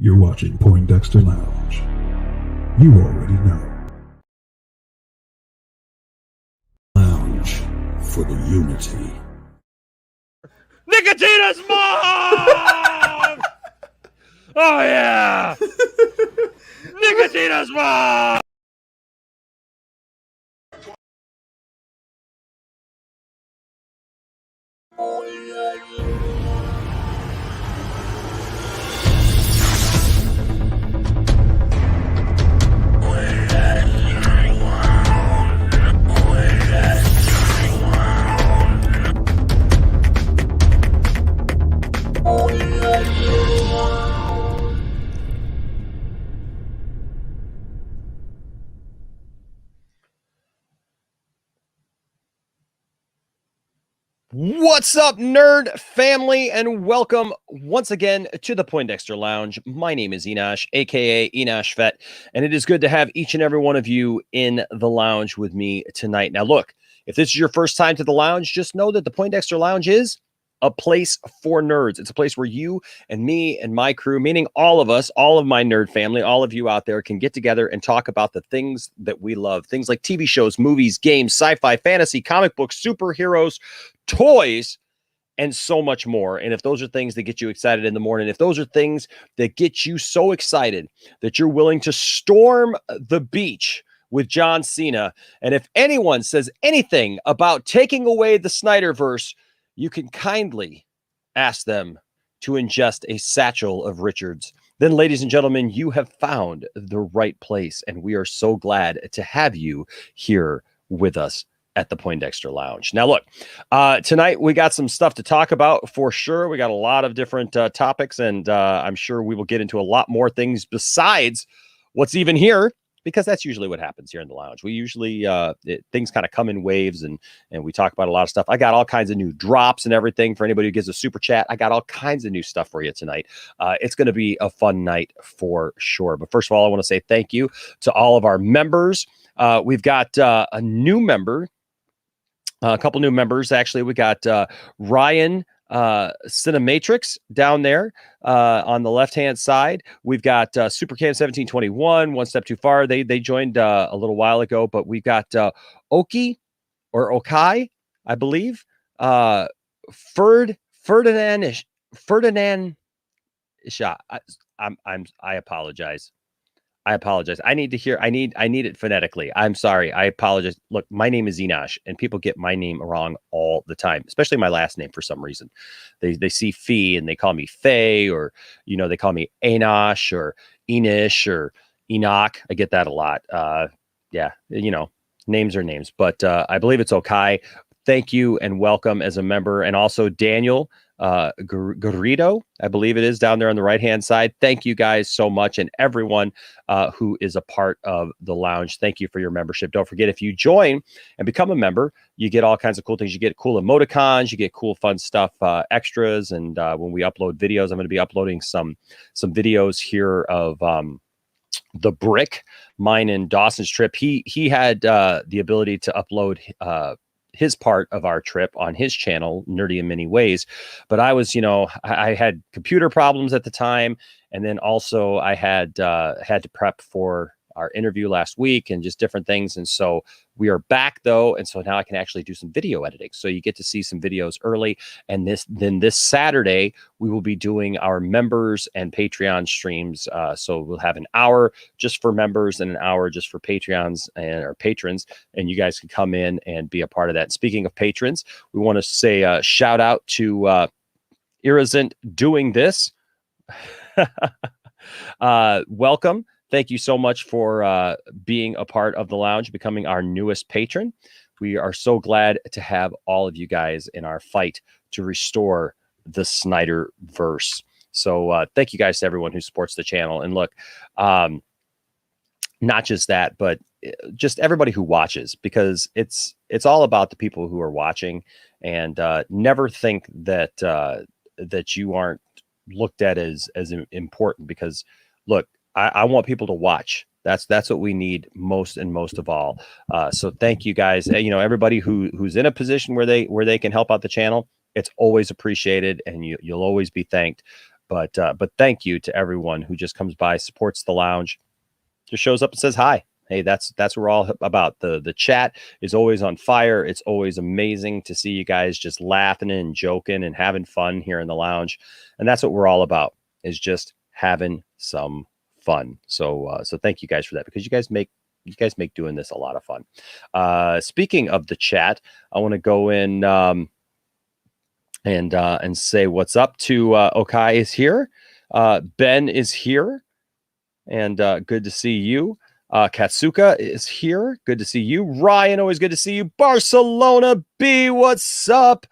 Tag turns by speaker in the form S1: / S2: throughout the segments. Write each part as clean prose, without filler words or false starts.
S1: You're watching Poindexter Lounge. You already know. Lounge for the unity.
S2: Nicotina's mom! Oh yeah! Nicotina's mom! What's up, nerd family, and welcome once again to the Poindexter Lounge. My name is Enosh, aka Enosh Vet, and it is good to have each and every one of you in the lounge with me tonight. Now, look, if this is your first time to the lounge, just know that the Poindexter Lounge is a place for nerds. It's a place where you and me and my crew, meaning all of us, all of my nerd family, all of you out there can get together and talk about the things that we love. Things like TV shows, movies, games, sci-fi, fantasy, comic books, superheroes, toys, and so much more. And if those are things that get you excited in the morning, if those are things that get you so excited that you're willing to storm the beach with John Cena, and if anyone says anything about taking away the Snyderverse, you can kindly ask them to ingest a satchel of Richards. Then, ladies and gentlemen, you have found the right place, and we are so glad to have you here with us at the Poindexter Lounge. Now, look, tonight we got some stuff to talk about for sure. We got a lot of different topics, and I'm sure we will get into a lot more things besides what's even here, because that's usually what happens here in the lounge. We usually, things kind of come in waves, and we talk about a lot of stuff. I got all kinds of new drops and everything for anybody who gives a super chat. I got all kinds of new stuff for you tonight. It's going to be a fun night for sure. But first of all, I want to say thank you to all of our members. We've got a new member. A couple new members, actually. We got Ryan Cinematrix down there on the left-hand side. We've got SuperCam1721, One Step Too Far. They joined a little while ago, but we've got Oki or Okai, I believe. Ferdinand. I apologize. I need it phonetically. I'm sorry. I apologize. Look, my name is Enosh, and people get my name wrong all the time, especially my last name for some reason. They see Fee and they call me Faye, or, they call me Enosh or Enish or Enoch. I get that a lot. Yeah, names are names, but I believe it's okay. Thank you and welcome as a member. And also Daniel Garrido, I believe it is, down there on the right-hand side. Thank you guys so much, and everyone who is a part of the lounge. Thank you for your membership. Don't forget, if you join and become a member, you get all kinds of cool things. You get cool emoticons, you get cool fun stuff, extras, and when we upload videos, I'm going to be uploading some videos here of the Brick, mine and Dawson's trip. He had the ability to upload his part of our trip on his channel, Nerdy in Many Ways. But I was, I had computer problems at the time. And then also I had to prep for our interview last week and just different things. And so we are back though. And so now I can actually do some video editing. So you get to see some videos early. And this Saturday, we will be doing our members and Patreon streams. So we'll have an hour just for members and an hour just for Patreons and our patrons. And you guys can come in and be a part of that. Speaking of patrons, we want to say a shout out to Irrisant Doing This. Welcome. Thank you so much for being a part of the lounge, becoming our newest patron. We are so glad to have all of you guys in our fight to restore the Snyderverse. So thank you guys to everyone who supports the channel. And look, not just that, but just everybody who watches, because it's all about the people who are watching. And never think that that you aren't looked at as important, because look, I want people to watch. That's what we need most of all. So thank you guys. Everybody who's in a position where they can help out the channel, it's always appreciated, and you'll always be thanked. But thank you to everyone who just comes by, supports the lounge, just shows up and says hi. Hey, that's what we're all about. The chat is always on fire. It's always amazing to see you guys just laughing and joking and having fun here in the lounge. And that's what we're all about, is just having some fun. So thank you guys for that, because you guys make doing this a lot of fun. Speaking of the chat, I want to go in and say what's up to Okai is here. Ben is here. And good to see you. Katsuka is here. Good to see you. Ryan, always good to see you. Barcelona B, what's up?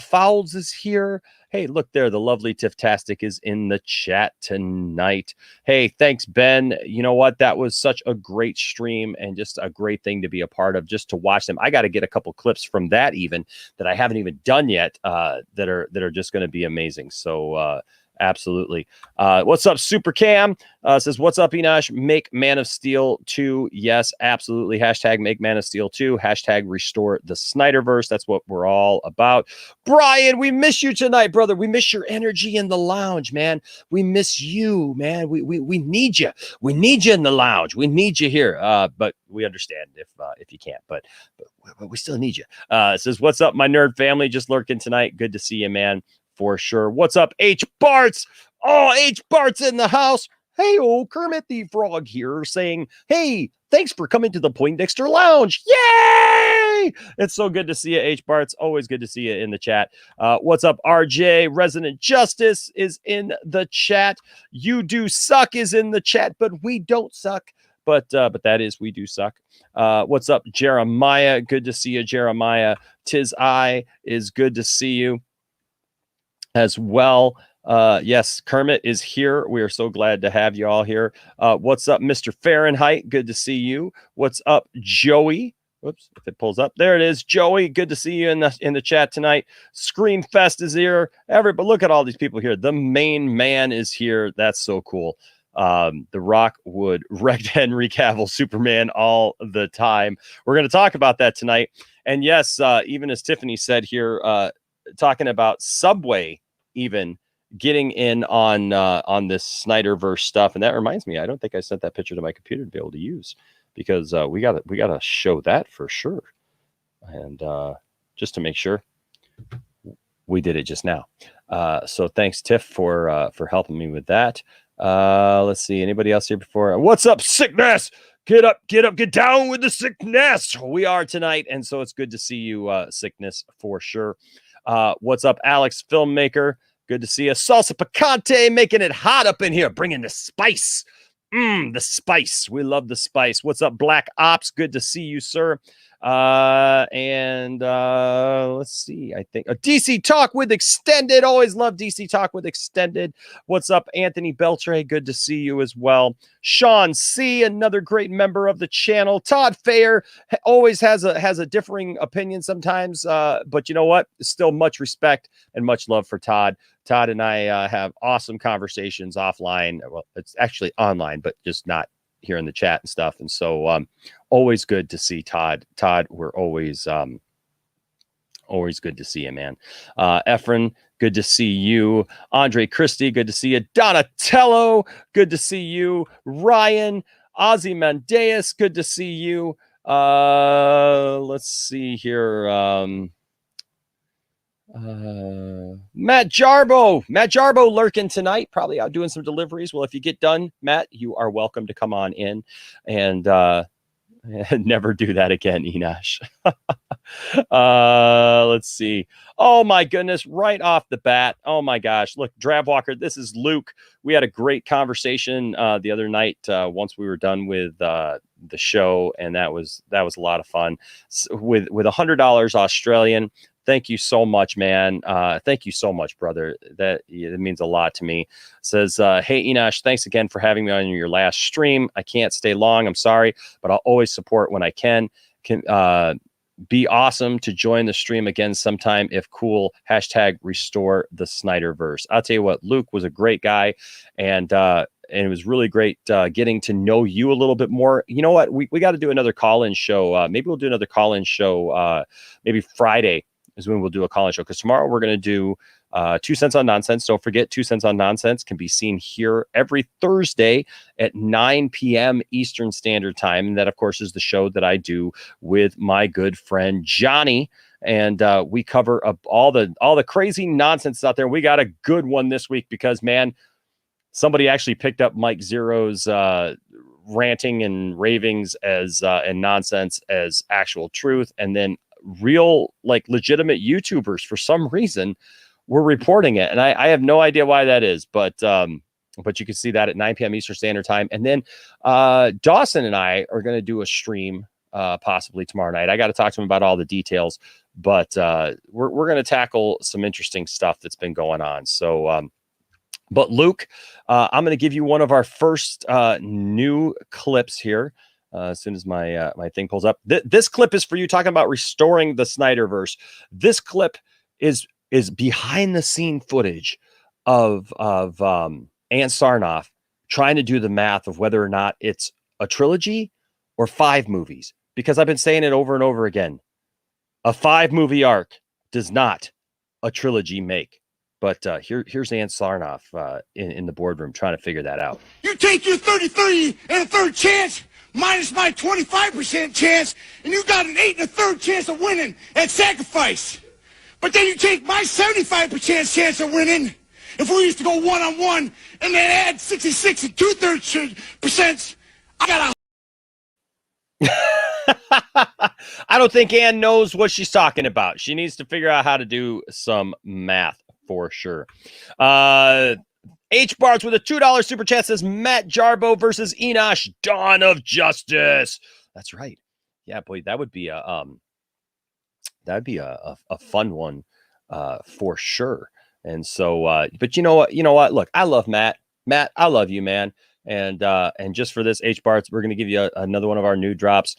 S2: Fowls is here. Hey, look there. The lovely Tifftastic is in the chat tonight. Hey, thanks, Ben. You know what? That was such a great stream and just a great thing to be a part of, just to watch them. I got to get a couple clips from that even that I haven't even done yet that are just going to be amazing. So absolutely. What's up, Super Cam? Says, what's up, Enosh? Make Man of Steel 2. Yes, absolutely. Hashtag make Man of Steel 2. Hashtag restore the Snyderverse. That's what we're all about. Brian, we miss you tonight, brother. We miss your energy in the lounge, man. We miss you, man. We need you. We need you in the lounge. We need you here. But we understand if you can't, but we still need you. Says, what's up, my nerd family? Just lurking tonight. Good to see you, man. For sure. What's up, H. Barts? Oh, H. Barts in the house. Hey, old Kermit the Frog here saying, hey, thanks for coming to the Poindexter Lounge. Yay! It's so good to see you, H. Barts. Always good to see you in the chat. What's up, RJ? Resident Justice is in the chat. You Do Suck is in the chat, but we don't suck. But that is, we do suck. What's up, Jeremiah? Good to see you, Jeremiah. Tis I is good to see you as well. Yes, Kermit is here. We are so glad to have you all here. What's up, Mr. Fahrenheit? Good to see you. What's up, Joey? Whoops, if it pulls up. There it is, Joey. Good to see you in the chat tonight. Screenfest is here. But look at all these people here. The main man is here. That's so cool. The Rock would wreck Henry Cavill Superman all the time. We're going to talk about that tonight. And yes, even as Tiffany said here, talking about Subway even getting in on this Snyderverse stuff. And that reminds me, I don't think I sent that picture to my computer to be able to use, because we gotta show that for sure. And just to make sure, we did it just now. So thanks, Tiff, for helping me with that. Let's see, anybody else here before? What's up, Sickness? Get up, get down with the sickness. We are tonight, and so it's good to see you, Sickness, for sure. What's up, Alex, filmmaker? Good to see you. Salsa Picante, making it hot up in here, bringing the spice. The spice. We love the spice. What's up, Black Ops? Good to see you, sir. And let's see. I think DC Talk with Extended. Always love DC Talk with Extended. What's up, Anthony Beltre? Good to see you as well. Sean C, another great member of the channel. Todd Fair always has a differing opinion sometimes, but you know what? Still much respect and much love for Todd. Todd and I have awesome conversations offline. Well, it's actually online, but just not here in the chat and stuff. And so always good to see Todd. Todd, we're always good to see you, man. Efren, good to see you. Andre Christie, good to see you. Donatello, good to see you. Ryan, Ozzy Mandeus, good to see you. Let's see here. Matt Jarbo lurking tonight, probably out doing some deliveries. Well, if you get done, Matt, you are welcome to come on in and never do that again, Enosh. Let's see. Oh my goodness, right off the bat. Oh my gosh. Look, Dravwalker, this is Luke. We had a great conversation the other night once we were done with the show, and that was a lot of fun. With $100 Australian. Thank you so much, man. Thank you so much, brother. It means a lot to me. Says, hey, Enosh, thanks again for having me on your last stream. I can't stay long. I'm sorry, but I'll always support when I can. Be awesome to join the stream again sometime if cool. Hashtag restore the Snyderverse. I'll tell you what, Luke was a great guy, and it was really great getting to know you a little bit more. You know what? We got to do another call-in show. Maybe we'll do another call-in show maybe Friday. is when we'll do a call-in show, because tomorrow we're going to do 2 Cents on Nonsense. Don't forget, 2 Cents on Nonsense can be seen here every Thursday at 9 p.m. Eastern Standard Time. And that, of course, is the show that I do with my good friend Johnny. And we cover up all the crazy nonsense out there. We got a good one this week because, man, somebody actually picked up Mike Zero's ranting and ravings as and nonsense as actual truth, and then real, like, legitimate YouTubers for some reason were reporting it, and I have no idea why that is, but you can see that at 9 p.m. Eastern Standard Time. And then Dawson and I are going to do a stream possibly tomorrow night. I got to talk to him about all the details, but we're going to tackle some interesting stuff that's been going on. So but Luke, I'm going to give you one of our first new clips here as soon as my thing pulls up. This clip is for you, talking about restoring the Snyderverse. This clip is behind the scene footage of Ant Sarnoff trying to do the math of whether or not it's a trilogy or 5 movies, because I've been saying it over and over again. A 5-movie arc does not a trilogy make. But here's Ant Sarnoff in the boardroom trying to figure that out.
S3: You take your 33 and a third chance minus my 25% chance, and you got an 8 and a third chance of winning at sacrifice. But then you take my 75% chance of winning, if we used to go one-on-one, and then add 66 and 2/3%, I got a...
S2: I don't think Ann knows what she's talking about. She needs to figure out how to do some math for sure. H Barts with a $2 super chat says Matt Jarbo versus Enosh, Dawn of Justice. That's right. Yeah, boy, that would be a fun one for sure. And so, but you know what? Look, I love Matt. Matt, I love you, man. And just for this, H Barts, we're going to give you another one of our new drops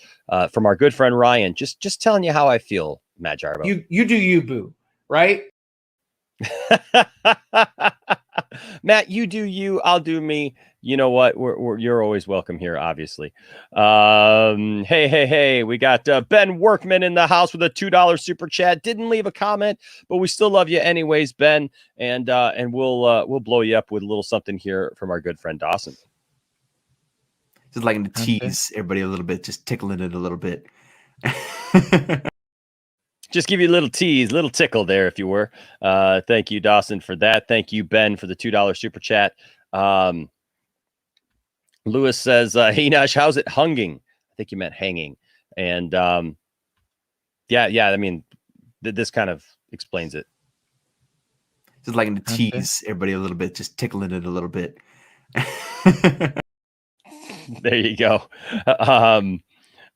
S2: from our good friend Ryan. Just telling you how I feel, Matt Jarbo.
S4: You do you, boo, right?
S2: Matt, you do you, I'll do me. You know what? You're always welcome here, obviously. Hey, we got Ben Workman in the house with a $2 super chat. Didn't leave a comment, but we still love you anyways, Ben. And we'll blow you up with a little something here from our good friend Dawson.
S5: Just like to tease everybody a little bit, just tickling it a little bit.
S2: Just give you a little tease, little tickle there, if you were. Thank you, Dawson, for that. Thank you, Ben, for the $2 super chat. Lewis says, hey, Nash, how's it hunging? I think you meant hanging. And yeah, I mean, this kind of explains it.
S5: Just like to tease everybody a little bit, just tickling it a little bit.
S2: There you go.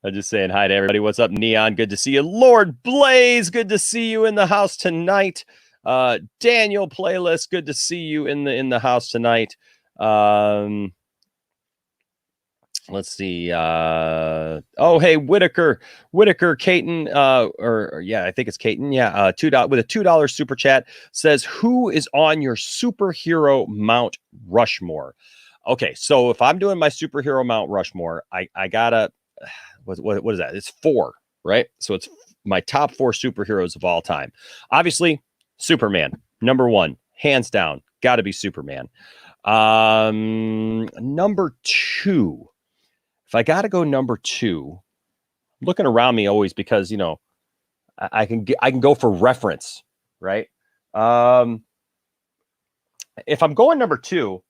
S2: I'm just saying hi to everybody. What's up, Neon? Good to see you. Lord Blaze, good to see you in the house tonight. Daniel Playlist, good to see you in the house tonight. Let's see. Oh, hey, Whitaker, Caton, or yeah, I think it's Caton. Yeah, $2 with a $2 super chat says, "Who is on your superhero Mount Rushmore?" Okay, so if I'm doing my superhero Mount Rushmore, I gotta. What is that? It's 4, right? So it's my top 4 superheroes of all time. Obviously, Superman, number 1, hands down, got to be Superman. Number 2, if I got to go number 2, I'm looking around me always because I can go for reference, right? If I'm going number 2,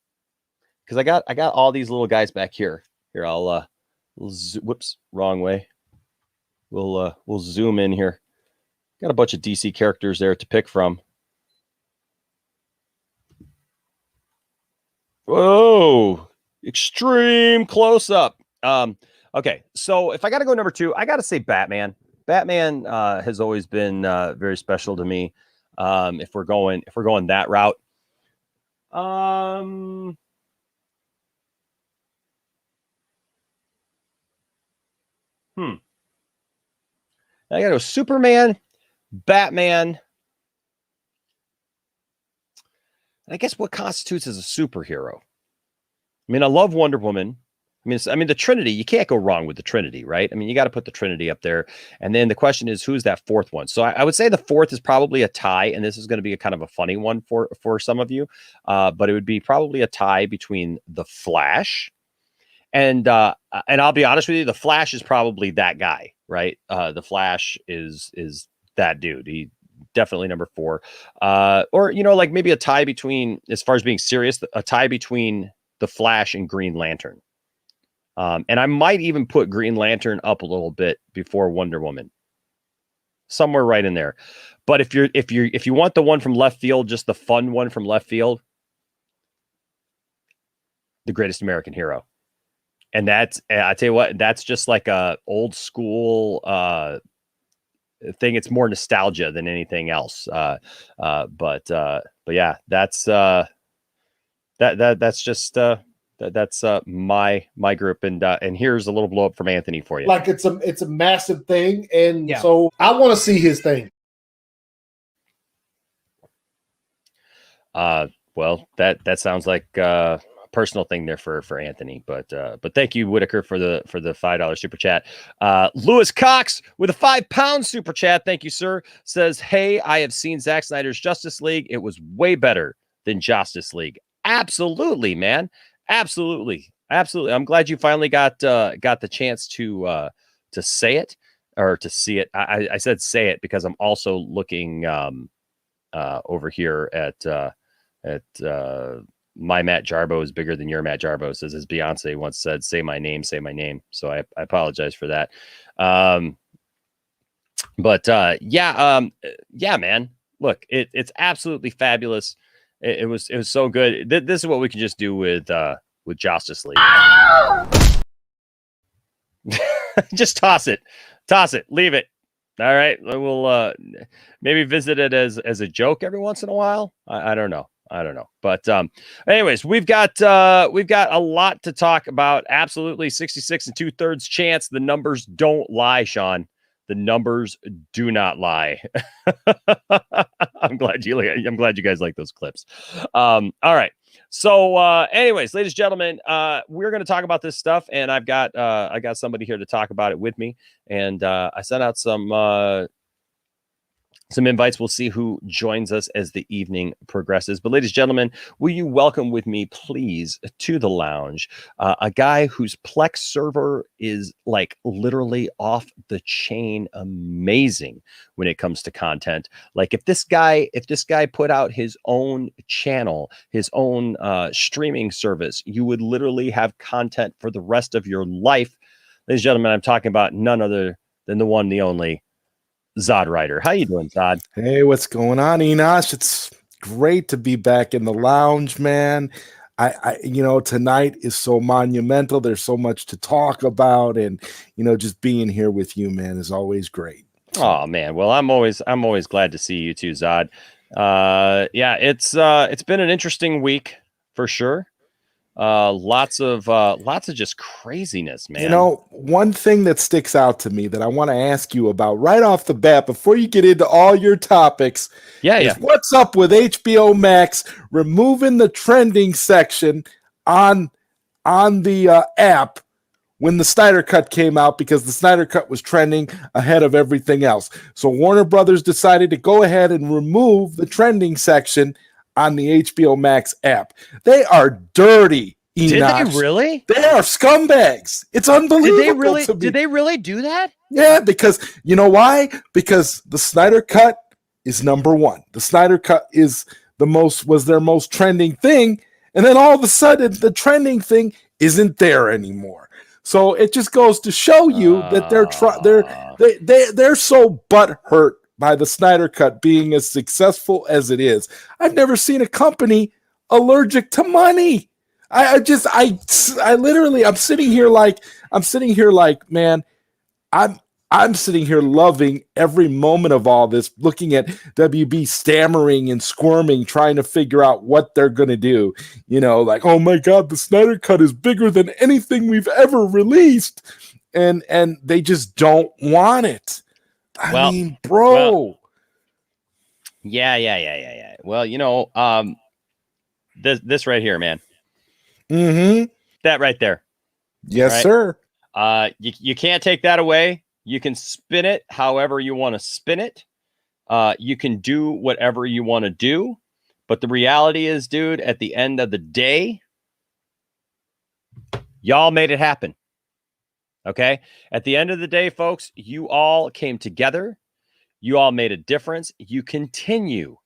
S2: because I got all these little guys back here. Here, I'll whoops, wrong way. We'll zoom in here. Got a bunch of DC characters there to pick from. Whoa, extreme close up. Okay, so if I got to go number 2, I got to say Batman. Batman has always been very special to me. If we're going that route. I gotta go Superman, Batman. I guess what constitutes as a superhero? I mean, I love Wonder Woman. I mean, the Trinity, you can't go wrong with the Trinity, right? I mean, you got to put the Trinity up there. And then the question is, who's that fourth one? So I would say the fourth is probably a tie. And this is going to be a kind of a funny one for some of you. But it would be probably a tie between the Flash and I'll be honest with you, the Flash is probably that guy, right? The Flash is that dude. He definitely number 4. Or, like maybe a tie between, as far as being serious, a tie between the Flash and Green Lantern. And I might even put Green Lantern up a little bit before Wonder Woman, somewhere right in there. But if you want the one from left field, just the fun one from left field, The Greatest American Hero. And that's, I tell you what, that's just like a old school thing. It's more nostalgia than anything else. But yeah, that's that's just that's my group. And here's a little blow up from Anthony for you.
S6: Like it's a massive thing, and so I want to see his thing.
S2: Well, that sounds like personal thing there for Anthony, but thank you, Whitaker, for the $5 super chat. Lewis Cox with a £5 super chat, thank you, sir, says, hey, I have seen Zack Snyder's Justice League. It was way better than Justice League. Absolutely, man, absolutely. I'm glad you finally got the chance to say it, or to see it. I said say it because I'm also looking over here at my Matt Jarbo is bigger than your Matt Jarbo, says, as Beyonce once said, say my name, say my name. So I apologize for that. Yeah, man, look, it's absolutely fabulous. It was so good. This is what we can just do with Justice League. Just toss it, leave it. All right. We'll maybe visit it as a joke every once in a while. I don't know. But anyways, we've got a lot to talk about. Absolutely. 66 2/3 chance. The numbers don't lie, Sean. The numbers do not lie. I'm glad you guys like those clips. All right. So anyways, ladies and gentlemen, we're going to talk about this stuff, and I got somebody here to talk about it with me, and I sent out some invites. We'll see who joins us as the evening progresses. But ladies and gentlemen, will you welcome with me, please, to the lounge, a guy whose Plex server is like literally off the chain amazing when it comes to content. Like if this guy put out his own channel, his own streaming service, you would literally have content for the rest of your life. Ladies and gentlemen, I'm talking about none other than the one, the only, Zod Ryder. How you doing, Zod?
S6: Hey, what's going on, Enosh? It's great to be back in the lounge, man. I tonight is so monumental. There's so much to talk about, and just being here with you, man, is always great.
S2: Oh man, well, I'm always glad to see you too, Zod. Yeah, it's been an interesting week for sure. Lots of just craziness, man.
S6: One thing that sticks out to me that I want to ask you about right off the bat before you get into all your topics is what's up with HBO Max removing the trending section on the app when the Snyder Cut came out, because the Snyder Cut was trending ahead of everything else. So Warner Brothers decided to go ahead and remove the trending section on the HBO Max app. They are dirty, Enosh.
S2: Did they really?
S6: They are scumbags. It's unbelievable.
S2: Did they really do that?
S6: Yeah, because you know why? Because the Snyder Cut is number one. The Snyder Cut was their most trending thing, and then all of a sudden the trending thing isn't there anymore. So it just goes to show you that they're so butthurt by the Snyder Cut being as successful as it is. I've never seen a company allergic to money. I'm sitting here like, man, I'm sitting here loving every moment of all this, looking at WB stammering and squirming, trying to figure out what they're going to do. Like, oh my God, the Snyder Cut is bigger than anything we've ever released. And they just don't want it. I mean, bro.
S2: Well, yeah. Well, this right here, man.
S6: Mm-hmm.
S2: That right there.
S6: Yes,
S2: right?
S6: sir.
S2: You can't take that away. You can spin it however you want to spin it. You can do whatever you want to do. But the reality is, dude, at the end of the day, y'all made it happen. Okay? At the end of the day, folks, you all came together. You all made a difference. You continue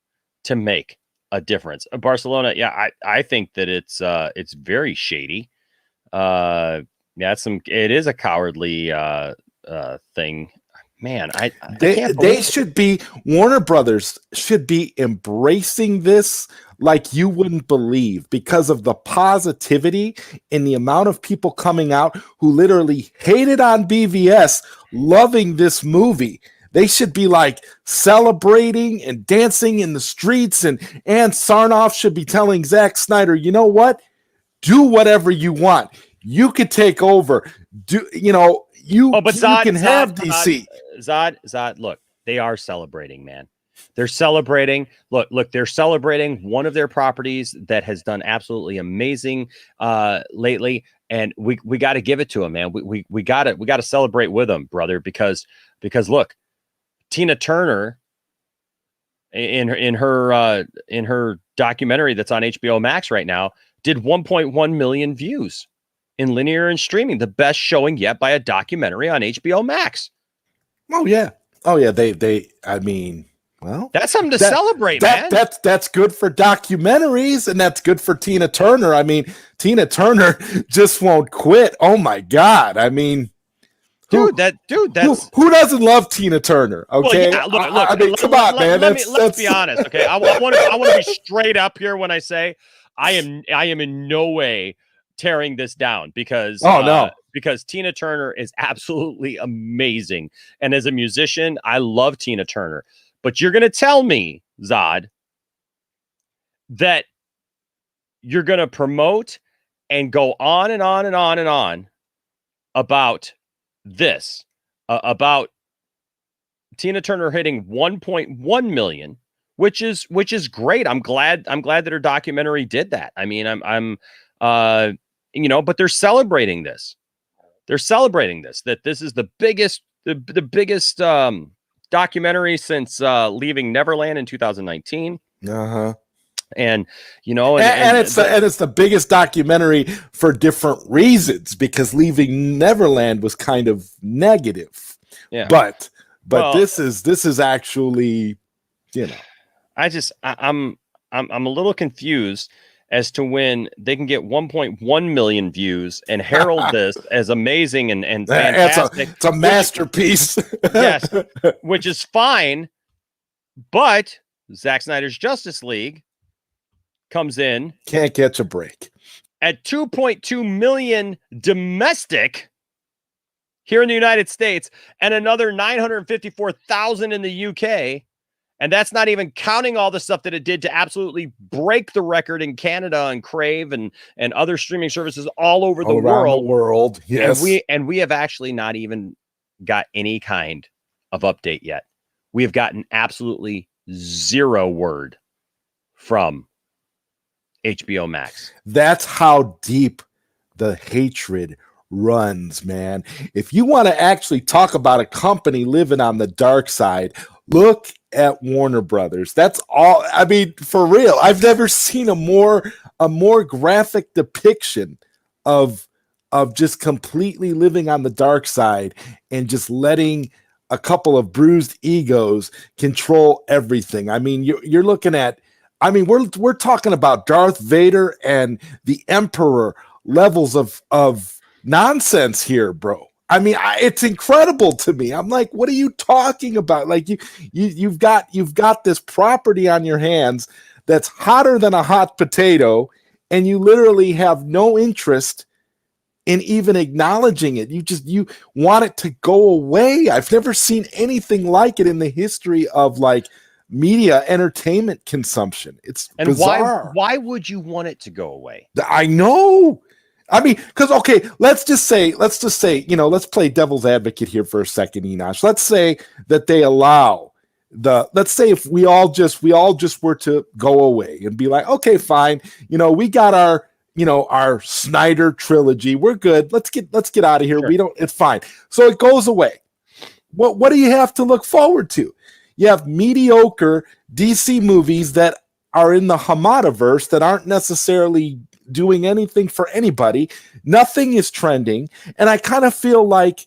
S2: to make a difference. Barcelona, yeah, I think that it's very shady. Yeah, it is a cowardly thing. Man,
S6: they should be, Warner Brothers should be embracing this like you wouldn't believe, because of the positivity and the amount of people coming out who literally hated on BVS, loving this movie. They should be like celebrating and dancing in the streets, and Sarnoff should be telling Zack Snyder, you know what? Do whatever you want. You could take over. But Zod, can have DC.
S2: Zod, look, they are celebrating, man. They're celebrating. Look, they're celebrating one of their properties that has done absolutely amazing lately, and we got to give it to them, man. We got to celebrate with them, brother, because look, Tina Turner in her documentary that's on HBO Max right now did 1.1 million views in linear and streaming, the best showing yet by a documentary on HBO Max.
S6: Oh yeah. They I mean, well,
S2: that's something to celebrate, man.
S6: That's good for documentaries, and that's good for Tina Turner. I mean, Tina Turner just won't quit. Oh my God. I mean,
S2: who
S6: doesn't love Tina Turner? Okay.
S2: Well, yeah, look,
S6: I mean, come on, man.
S2: Let's be honest. Okay. I want to be straight up here when I say I am in no way tearing this down, because because Tina Turner is absolutely amazing, and as a musician, I love Tina Turner. But you're going to tell me, Zod, that you're going to promote and go on and on and on and on about this, about Tina Turner hitting 1.1 million, which is great. I'm glad that her documentary did that. I mean, but they're celebrating this. They're celebrating this, that this is the biggest documentary since Leaving Neverland in 2019.
S6: Uh-huh.
S2: And
S6: it's the biggest documentary for different reasons, because Leaving Neverland was kind of negative.
S2: Yeah.
S6: But this is actually,
S2: I'm a little confused as to when they can get 1.1 million views and herald this as amazing and fantastic.
S6: It's a masterpiece.
S2: Yes, which is fine. But Zack Snyder's Justice League comes in.
S6: Can't catch a break.
S2: At 2.2 million domestic here in the United States, and another 954,000 in the UK. And that's not even counting all the stuff that it did to absolutely break the record in Canada and Crave and other streaming services all over the world.
S6: Yes.
S2: And we have actually not even got any kind of update yet. We have gotten absolutely zero word from HBO Max.
S6: That's how deep the hatred runs, man. If you want to actually talk about a company living on the dark side, look at Warner Brothers. That's all. I mean, for real, I've never seen a more graphic depiction of just completely living on the dark side and just letting a couple of bruised egos control everything. I mean, you're looking at, I mean, we're talking about Darth Vader and the Emperor levels of nonsense here, bro. I mean, it's incredible to me. I'm like, what are you talking about? Like, you've got this property on your hands that's hotter than a hot potato, and you literally have no interest in even acknowledging it. You want it to go away. I've never seen anything like it in the history of like media entertainment consumption. It's bizarre.
S2: Why would you want it to go away?
S6: I know. I mean, because let's just say, let's play devil's advocate here for a second, Enosh. Let's say that they allow let's say if we all just were to go away and be like, okay, fine, we got our our Snyder trilogy. We're good. Let's get out of here.
S2: Sure.
S6: It's fine. So it goes away. What do you have to look forward to? You have mediocre DC movies that are in the Hamadaverse that aren't necessarily doing anything for anybody. Nothing is trending. And I kind of feel like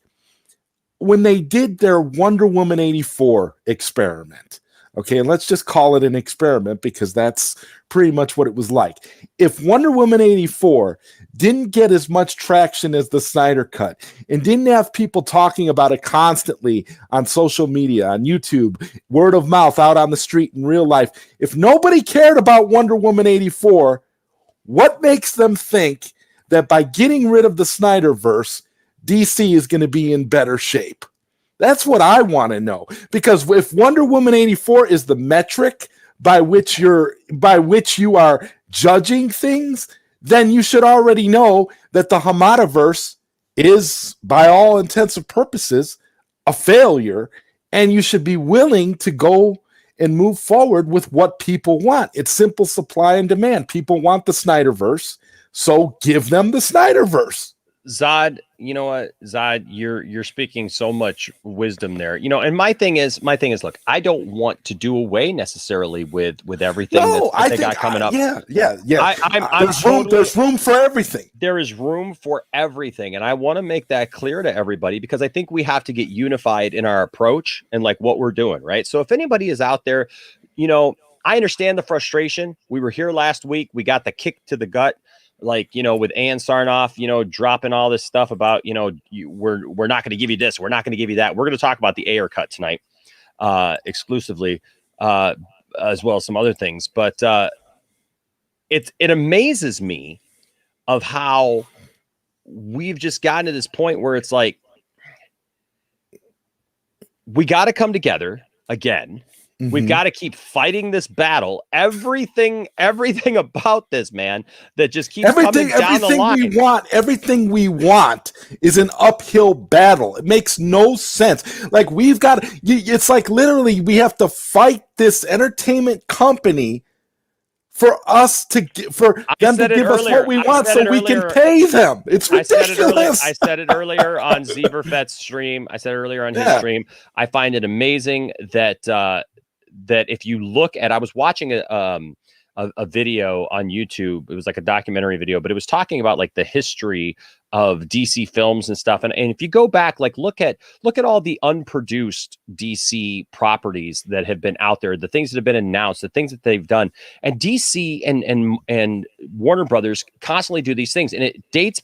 S6: when they did their Wonder Woman 84 experiment, okay, and let's just call it an experiment because that's pretty much what it was like. If Wonder Woman 84 didn't get as much traction as the Snyder Cut and didn't have people talking about it constantly on social media, on YouTube, word of mouth, out on the street in real life, if nobody cared about Wonder Woman 84, what makes them think that by getting rid of the Snyderverse, DC is going to be in better shape? That's what I want to know. Because if Wonder Woman 84 is the metric by which you are judging things, then you should already know that the Hamadaverse is, by all intents and purposes, a failure, and you should be willing to go and move forward with what people want. It's simple supply and demand. People want the Snyderverse, so give them the Snyderverse.
S2: Zod, you know what, Zod, you're speaking so much wisdom there. And my thing is, look, I don't want to do away necessarily with everything that they got coming up.
S6: Yeah. There's room for everything.
S2: There is room for everything, and I want to make that clear to everybody because I think we have to get unified in our approach and like what we're doing, right? So if anybody is out there, I understand the frustration. We were here last week. We got the kick to the gut. Like, with Ann Sarnoff, dropping all this stuff about, we're not going to give you this. We're not going to give you that. We're going to talk about the Ayer Cut tonight, exclusively, as well as some other things. But it amazes me of how we've just gotten to this point where it's like, we got to come together again. Mm-hmm. We've got to keep fighting this battle. Everything about this, man, that just keeps coming down the line.
S6: Everything we want is an uphill battle. It makes no sense. Like it's like literally we have to fight this entertainment company for them to give us what we want so we can pay them. It's ridiculous.
S2: I said it earlier on Zeverfet's stream. I said it earlier on his stream. I find it amazing that if you look at, I was watching a video on YouTube. It was like a documentary video, but it was talking about like the history of DC films and stuff. And if you go back, like look at all the unproduced DC properties that have been out there, the things that have been announced, the things that they've done, and DC and Warner Brothers constantly do these things. And it dates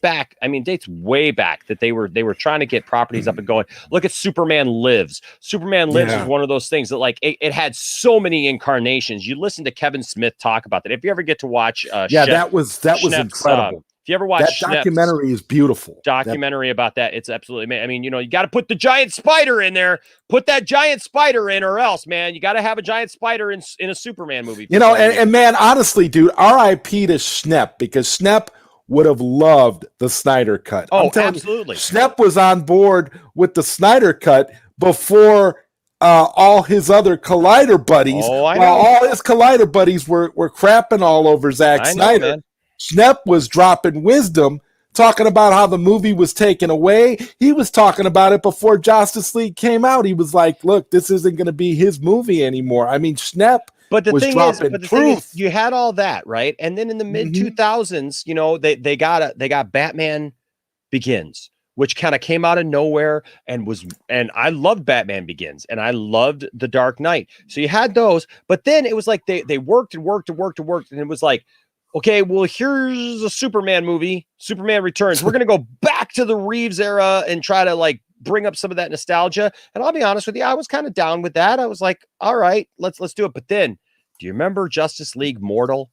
S2: way back that they were trying to get properties up and going. Look at Superman Lives. Superman Lives is one of those things that like it had so many incarnations. You listen to Kevin Smith talk about that. If you ever get to watch,
S6: that was incredible.
S2: If you ever watch
S6: that documentary, is beautiful.
S2: Documentary about that, it's absolutely amazing. I mean, you got to put the giant spider in there. Put that giant spider in, or else, man, you got to have a giant spider in a Superman movie.
S6: And man, honestly, dude, R.I.P. to Schnepp, because Schnepp would have loved the Snyder Cut.
S2: Oh, absolutely.
S6: Schnepp was on board with the Snyder Cut before all his other Collider buddies.
S2: Oh, I know.
S6: While all his Collider buddies were crapping all over Zack Snyder. Man. Schnepp was dropping wisdom, talking about how the movie was taken away. He was talking about it before Justice League came out. He was like, look, this isn't going to be his movie anymore. I mean, Schnepp was dropping truth.
S2: You had all that, right? And then in the mid 2000s, they got Batman Begins, which kind of came out of nowhere and I loved Batman Begins and I loved The Dark Knight. So you had those, but then it was like they worked and it was like, okay, well, here's a Superman movie, Superman Returns. We're going to go back to the Reeves era and try to like bring up some of that nostalgia. And I'll be honest with you, I was kind of down with that. I was like, all right, let's do it. But then, do you remember Justice League Mortal?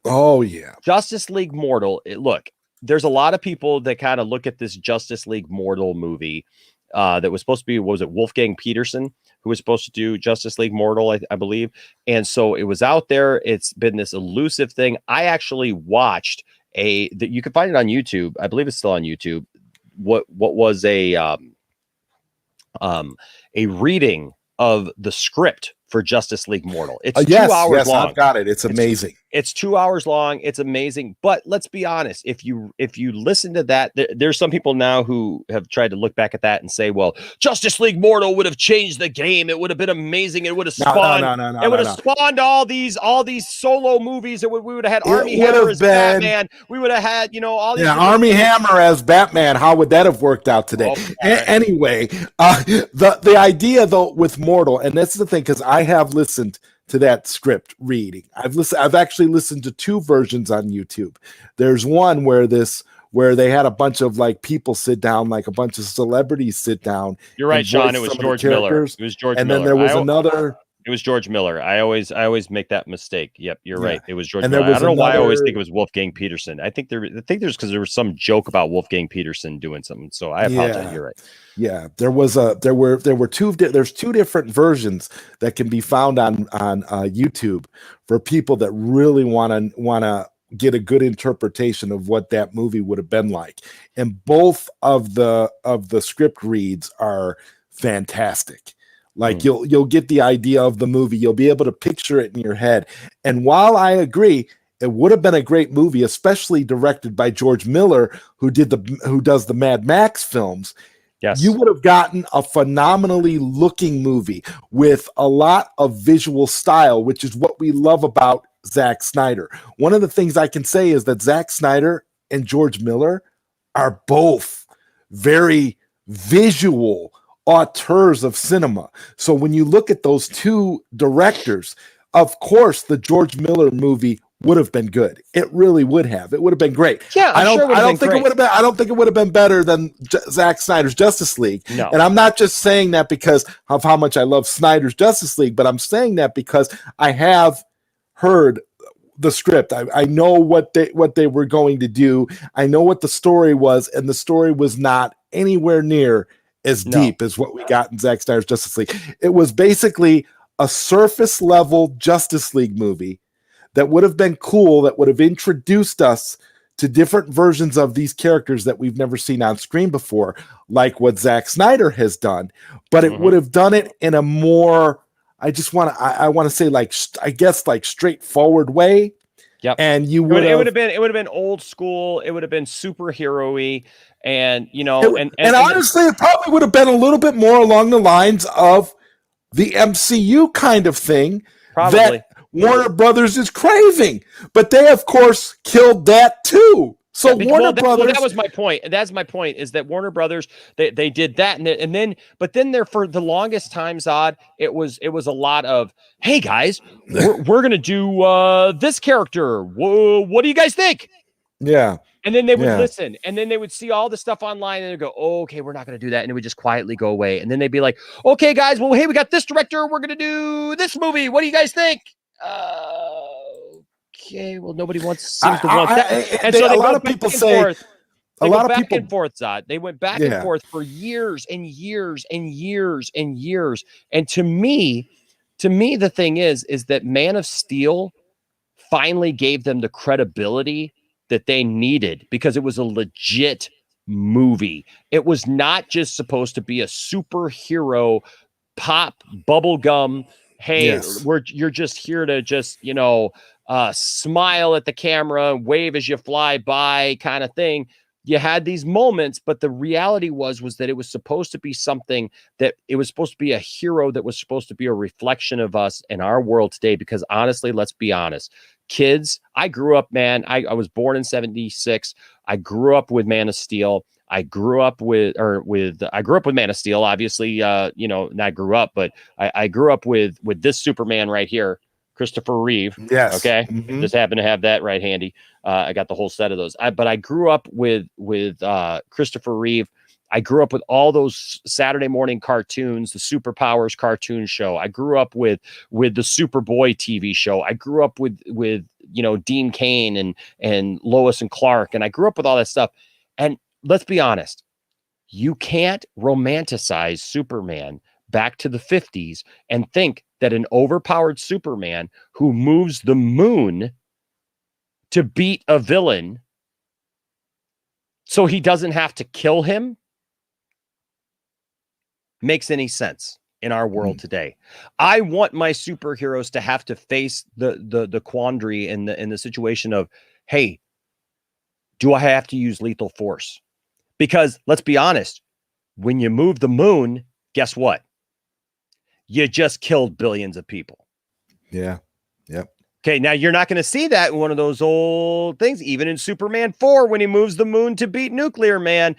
S6: Oh, yeah.
S2: Justice League Mortal. Look, there's a lot of people that kind of look at this Justice League Mortal movie that was supposed to be, what was it, Wolfgang Peterson, who was supposed to do Justice League Mortal, I believe. And so it was out there. It's been this elusive thing. I actually watched that you can find it on YouTube. I believe it's still on YouTube. What was a reading of the script for Justice League Mortal. It's 2 hours long.
S6: I've got it. It's amazing.
S2: It's 2 hours long. It's amazing. But let's be honest. If you listen to that, there's some people now who have tried to look back at that and say, well, Justice League Mortal would have changed the game. It would have been amazing. It would have spawned. It would have spawned all these solo movies. We would have had Army Hammer as Batman. We would have had, all these.
S6: Yeah, Army Hammer as Batman. How would that have worked out today? Anyway, the idea though with Mortal, and that's the thing, because I have listened to that script reading. I've actually listened to 2 versions on YouTube. There's one where they had a bunch of like people sit down, like a bunch of celebrities sit down.
S2: You're right, Sean. It was George Miller. It was George Miller.
S6: And then there was another.
S2: It was George Miller. I always make that mistake. Yep, you're right. It was George Miller. I don't know why I always think it was Wolfgang Peterson. I think there's because there was some joke about Wolfgang Peterson doing something. So I apologize. You're right.
S6: Yeah, there's 2 different versions that can be found on YouTube for people that really want to get a good interpretation of what that movie would have been like. And both of the script reads are fantastic. Like you'll get the idea of the movie. You'll be able to picture it in your head. And while I agree, it would have been a great movie, especially directed by George Miller, who does the Mad Max films.
S2: Yes.
S6: You would have gotten a phenomenally looking movie with a lot of visual style, which is what we love about Zack Snyder. One of the things I can say is that Zack Snyder and George Miller are both very visual auteurs of cinema. So when you look at those 2 directors, of course, the George Miller movie would have been good. It really would have. It would have been great.
S2: Yeah,
S6: I don't think it would have been better than Zack Snyder's Justice League.
S2: No.
S6: And I'm not just saying that because of how much I love Snyder's Justice League, but I'm saying that because I have heard the script. I know what they were going to do. I know what the story was, and the story was not anywhere near as deep as what we got in Zack Snyder's Justice League. It was basically a surface level Justice League movie that would have been cool, that would have introduced us to different versions of these characters that we've never seen on screen before, like what Zack Snyder has done. But it would have done it in a more, I want to say, like, I guess, like, straightforward way.
S2: Yep.
S6: And it
S2: would have been old school. It would have been superhero-y. And and
S6: honestly, it probably would have been a little bit more along the lines of the MCU kind of thing that Warner Brothers is craving. But they, of course, killed that too. So Warner Brothers.
S2: That was my point. That's my point, is that Warner Brothers, they did that, and then there for the longest time, Zod, it was a lot of, hey guys, we're gonna do this character. Whoa, what do you guys think?
S6: Yeah.
S2: And then they would listen, and then they would see all the stuff online, and they'd go, oh, okay, we're not going to do that. And it would just quietly go away. And then they'd be like, okay, guys, well, hey, we got this director. We're going to do this movie. What do you guys think? Okay, well, nobody seems to want that. And so a lot of people say, a lot of people back and forth, Zod. They went back and forth for years and years and years and years. And to me, the thing is that Man of Steel finally gave them the credibility that they needed, because it was a legit movie. It was not just supposed to be a superhero pop bubblegum. Hey, you're just here to just, smile at the camera, wave as you fly by kind of thing. You had these moments, but the reality was that it was supposed to be something, that it was supposed to be a hero that was supposed to be a reflection of us in our world today. Because honestly, let's be honest, kids, I grew up, man. I was born in 76. I grew up with Man of Steel. I grew up with Man of Steel, obviously, not grew up, but I grew up with this Superman right here, Christopher Reeve.
S6: Yes.
S2: Okay. Just happen to have that right handy. I got the whole set of those. But I grew up with Christopher Reeve. I grew up with all those Saturday morning cartoons, the Superpowers cartoon show. I grew up with the Superboy TV show. I grew up with Dean Cain and Lois and Clark, and I grew up with all that stuff. And let's be honest, you can't romanticize Superman back to the 50s and think that an overpowered Superman who moves the moon to beat a villain so he doesn't have to kill him makes any sense. in our world today. I want my superheroes to have to face the quandary in the situation of, hey, do I have to use lethal force? Because let's be honest, when you move the moon, guess what? You just killed billions of people.
S6: Yeah. Yep.
S2: Okay, now you're not going to see that in one of those old things, even in Superman 4 when he moves the moon to beat Nuclear Man.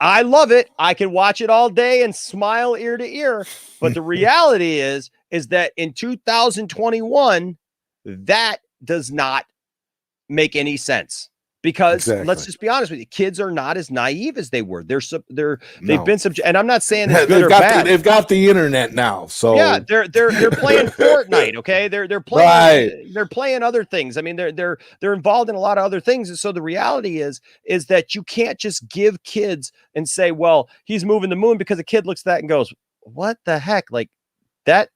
S2: I love it. I can watch it all day and smile ear to ear. But the reality is that in 2021, that does not make any sense. Because let's just be honest with you, kids are not as naive as they were. They've been and I'm not saying it's good or bad.
S6: They've got the internet now, so
S2: yeah, they're playing Fortnite. Okay, they're playing other things. I mean, they're involved in a lot of other things. And so the reality is that you can't just give kids and say, well, he's moving the moon, because a kid looks at that and goes, what the heck? Like that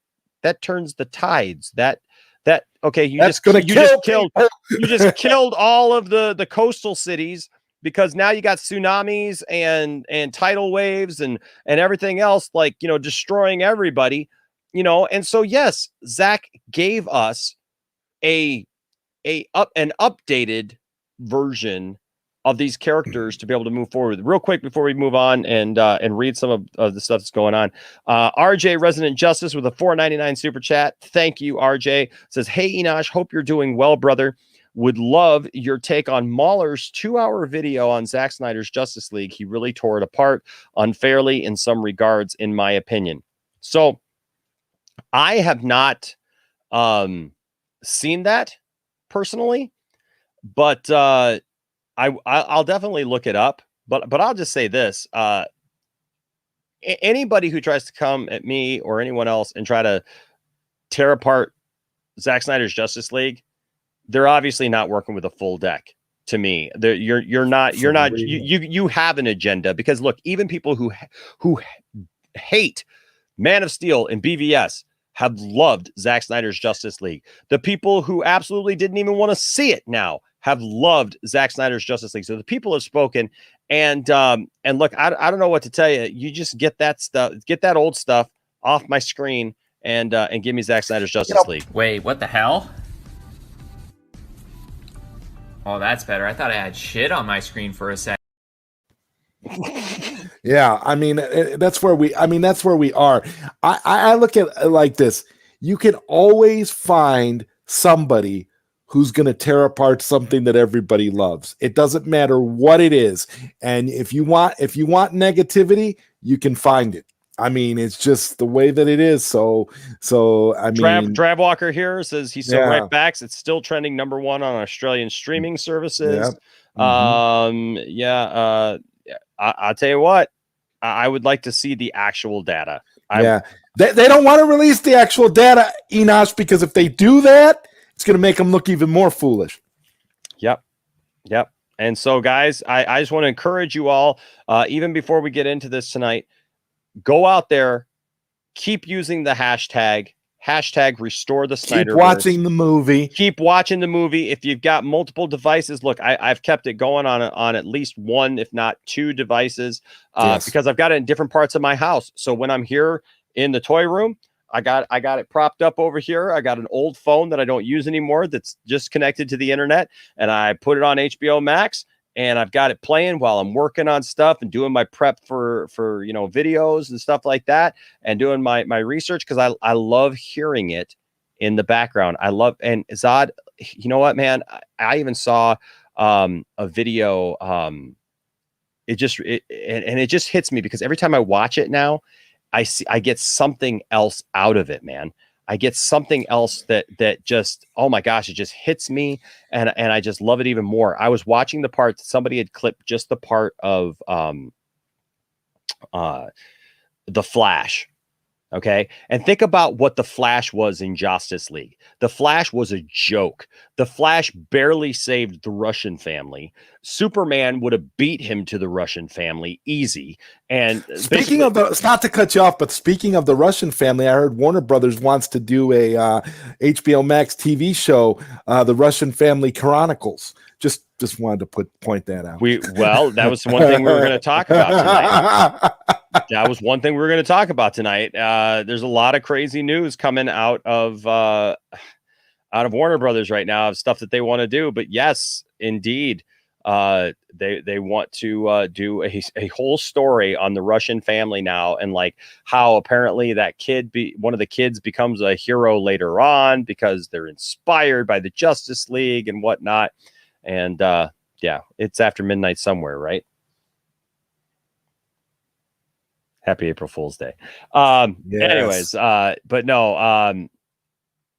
S2: turns the tides. Okay, you just killed all of the coastal cities, because now you got tsunamis and tidal waves and everything else, like, destroying everybody, and so yes, Zack gave us an updated version of these characters to be able to move forward. Real quick before we move on and read some of the stuff that's going on. RJ Resident Justice with a $4.99 super chat. Thank you, RJ. Says, hey Enosh, hope you're doing well, brother. Would love your take on Mahler's 2-hour video on Zack Snyder's Justice League. He really tore it apart unfairly in some regards, in my opinion. So I have not seen that personally, but I'll definitely look it up, but I'll just say this. Anybody who tries to come at me or anyone else and try to tear apart Zack Snyder's Justice League, they're obviously not working with a full deck. To me, you have an agenda, because look, even people who hate Man of Steel and BVS have loved Zack Snyder's Justice League. The people who absolutely didn't even want to see it now have loved Zack Snyder's Justice League. So the people have spoken, and look, I don't know what to tell you. You just get that old stuff off my screen and give me Zack Snyder's Justice League.
S7: Wait, what the hell? Oh, that's better. I thought I had shit on my screen for a second.
S6: Yeah, I mean, that's where we are. I look at it like this. You can always find somebody who's going to tear apart something that everybody loves. It doesn't matter what it is. And if you want negativity, you can find it. I mean, it's just the way that it is. So I mean,
S2: Drabwalker here says he's so right backs. It's still trending #1 on Australian streaming services. Yep. I'll tell you what, I would like to see the actual data.
S6: They don't want to release the actual data, Enosh, because if they do that, it's going to make them look even more foolish.
S2: Yep. And so, guys, I just want to encourage you all, even before we get into this tonight, go out there, keep using the hashtag restore the Snyderverse.
S6: Keep watching the movie.
S2: Keep watching the movie. If you've got multiple devices, look, I've kept it going on at least one, if not two devices, because I've got it in different parts of my house. So when I'm here in the toy room, I got it propped up over here. I got an old phone that I don't use anymore that's just connected to the internet, and I put it on HBO Max, and I've got it playing while I'm working on stuff and doing my prep for videos and stuff like that, and doing my research, because I love hearing it in the background. And Zod, you know what, man? I even saw a video. It just hits me, because every time I watch it now, I get something else out of it, man. I get something else that just, oh my gosh, it just hits me, and I just love it even more. I was watching the part that somebody had clipped, just the part of the Flash. Okay. And think about what the Flash was in Justice League. The Flash was a joke. The Flash barely saved the Russian family. Superman would have beat him to the Russian family easy. And
S6: speaking of not to cut you off, but speaking of the Russian family, I heard Warner Brothers wants to do a HBO Max TV show, The Russian Family Chronicles. Just wanted to point that out.
S2: That was one thing we were going to talk about tonight. that was one thing we were going to talk about tonight. There's a lot of crazy news coming out of Warner Brothers right now of stuff that they want to do. But yes, indeed, they want to do a whole story on the Russian family now, and like how apparently that one of the kids becomes a hero later on because they're inspired by the Justice League and whatnot. And yeah, it's after midnight somewhere, right? Happy April Fool's Day.
S6: Yes.
S2: Anyways, but no,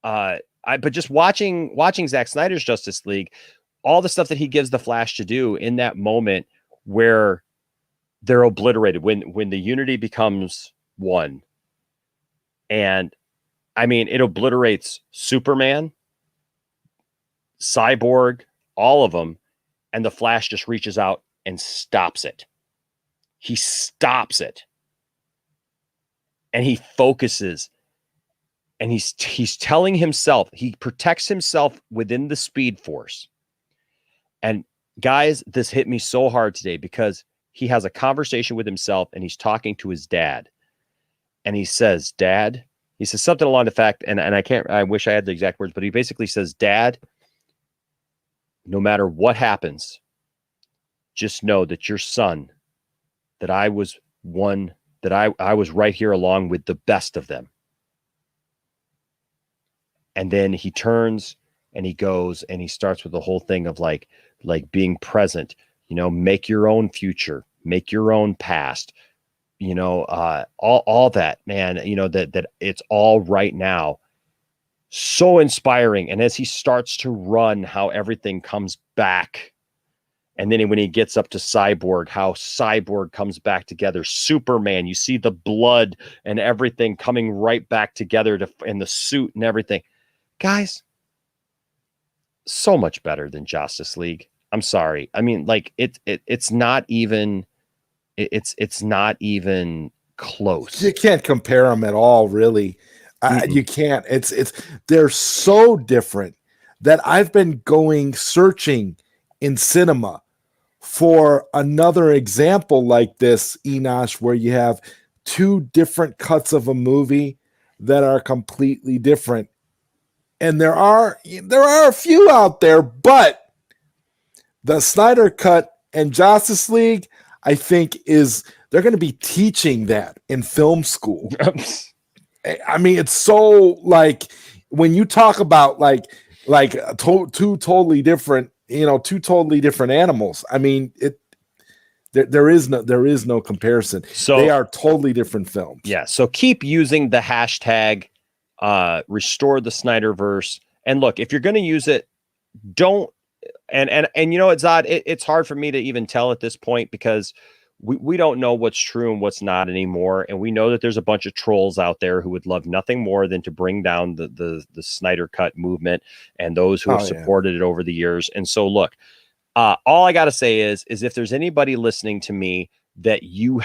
S2: but just watching Zack Snyder's Justice League, all the stuff that he gives the Flash to do in that moment where they're obliterated, when the unity becomes one. And I mean, it obliterates Superman, Cyborg, all of them. And the Flash just reaches out and stops it. He stops it. And he focuses. And he's telling himself, he protects himself within the Speed Force. And guys, this hit me so hard today because he has a conversation with himself and he's talking to his dad. And he says, Dad, he says something along the fact, and I wish I had the exact words, but he basically says, Dad, no matter what happens, just know that your son, that I was right here along with the best of them. And then he turns and he goes and he starts with the whole thing of like being present, make your own future, make your own past, all that, man, that it's all right now. So inspiring. And as he starts to run, how everything comes back. And then when he gets up to Cyborg, how Cyborg comes back together. Superman, you see the blood and everything coming right back together in the suit and everything. Guys, so much better than Justice League. I'm sorry. I mean, like it's not even close.
S6: You can't compare them at all, really. You can't. They're so different that I've been searching in cinema for another example like this, Enosh, where you have two different cuts of a movie that are completely different. And there are a few out there, but the Snyder Cut and Justice League, I think, they're going to be teaching that in film school. I mean, it's so like when you talk about two totally different, two totally different animals. I mean, there is no comparison. So they are totally different films.
S2: Yeah. So keep using the hashtag restore the Snyderverse. And look, if you're going to use it, don't. And you know what, Zod, it's hard for me to even tell at this point because we don't know what's true and what's not anymore. And we know that there's a bunch of trolls out there who would love nothing more than to bring down the Snyder Cut movement and those who have supported it over the years. And so look, all I got to say is if there's anybody listening to me that you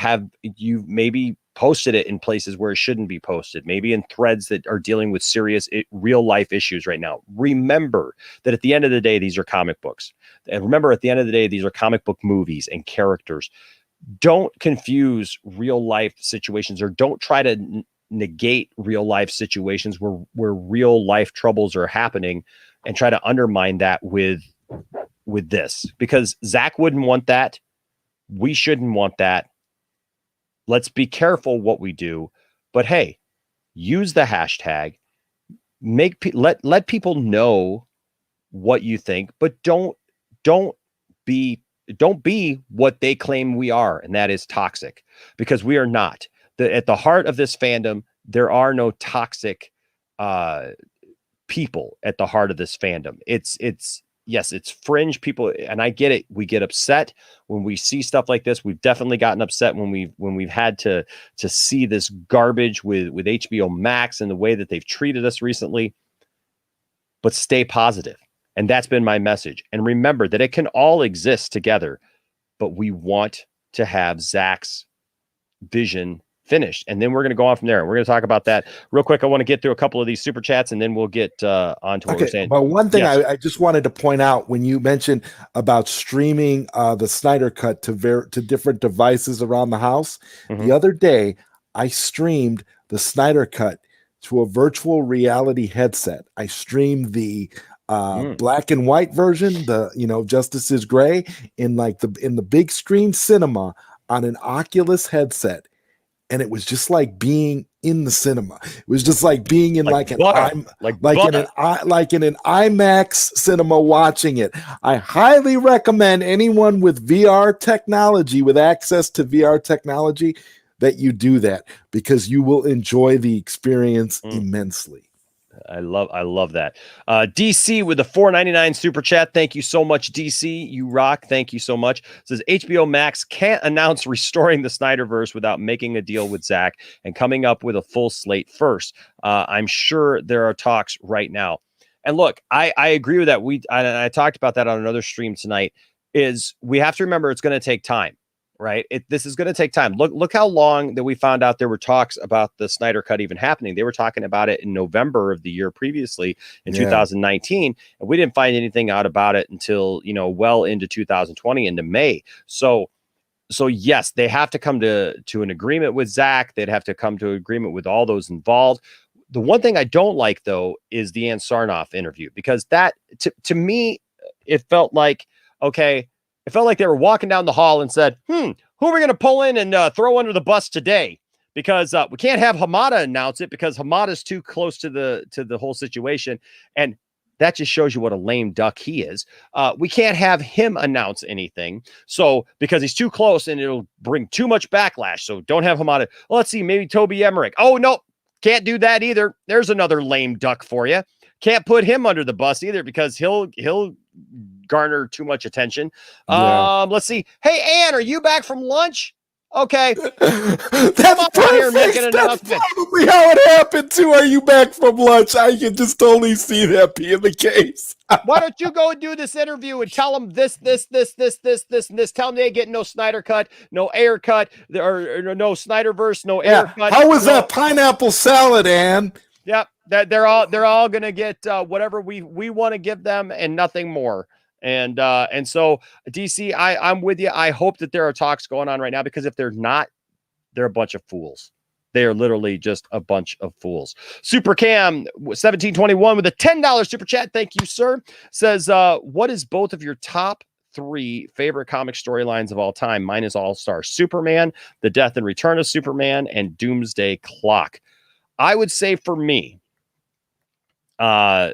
S2: maybe posted it in places where it shouldn't be posted, maybe in threads that are dealing with serious real life issues right now. Remember that at the end of the day, these are comic books. And remember, at the end of the day, these are comic book movies and characters. Don't confuse real life situations, or don't try to negate real life situations where real life troubles are happening and try to undermine that with this, because Zack wouldn't want that. We shouldn't want that. Let's be careful what we do, but hey, use the hashtag, let people know what you think, but don't be what they claim we are, and that is toxic, because we are not. At the heart of this fandom, there are no toxic people at the heart of this fandom. Yes, it's fringe people, and I get it. We get upset when we see stuff like this. We've definitely gotten upset when we've had to see this garbage with HBO Max and the way that they've treated us recently. But stay positive. And that's been my message. And remember that it can all exist together, but we want to have Zack's vision finished. And then we're going to go on from there. We're going to talk about that real quick. I want to get through a couple of these super chats, and then we'll get on to what we're saying.
S6: But one thing
S2: Yes.
S6: I just wanted to point out when you mentioned about streaming the Snyder Cut to different devices around the house, the other day I streamed the Snyder Cut to a virtual reality headset. I streamed the black and white version, the Justice is Gray, in the big screen cinema on an Oculus headset, and it was just like being in the cinema. It was just like being in like in an IMAX cinema watching it. I highly recommend anyone with VR technology, with access to VR technology, that you do that, because you will enjoy the experience immensely.
S2: I love that. DC with the $4.99 super chat. Thank you so much, DC. You rock. Thank you so much. It says HBO Max can't announce restoring the Snyderverse without making a deal with Zack and coming up with a full slate first. I'm sure there are talks right now. And look, I agree with that. I talked about that on another stream tonight. Is we have to remember it's going to take time. Right. This is going to take time. Look how long that we found out there were talks about the Snyder Cut even happening. They were talking about it in November of the year previously in 2019. And we didn't find anything out about it until, well into 2020, into May. So yes, they have to come to an agreement with Zack. They'd have to come to an agreement with all those involved. The one thing I don't like, though, is the Ann Sarnoff interview, because that to me, it felt like, okay, it felt like they were walking down the hall and said, who are we going to pull in and throw under the bus today? Because we can't have Hamada announce it, because Hamada's too close to the whole situation. And that just shows you what a lame duck he is. We can't have him announce anything. So because he's too close and it'll bring too much backlash. So don't have Hamada. Well, let's see, maybe Toby Emmerich. Oh, no, can't do that either. There's another lame duck for you. Can't put him under the bus either, because he'll garner too much attention. Let's see. Hey, Ann, are you back from lunch? Okay.
S6: That's perfect. That's probably how it happened too. Are you back from lunch? I can just totally see that being the case.
S2: Why don't you go and do this interview and tell them this, and this. Tell them they ain't getting no Snyder Cut, no Ayer Cut, or no Snyderverse, no Ayer Cut.
S6: How was that pineapple salad, Ann?
S2: Yep. They're all gonna get whatever we want to give them and nothing more. And so DC, I'm with you. I hope that there are talks going on right now, because if they're not, they're a bunch of fools. They are literally just a bunch of fools. Super Cam 1721 with a $10 super chat. Thank you, sir. Says, what is both of your top 3 favorite comic storylines of all time? Mine is All-Star Superman, The Death and Return of Superman, and Doomsday Clock. I would say for me, All-Star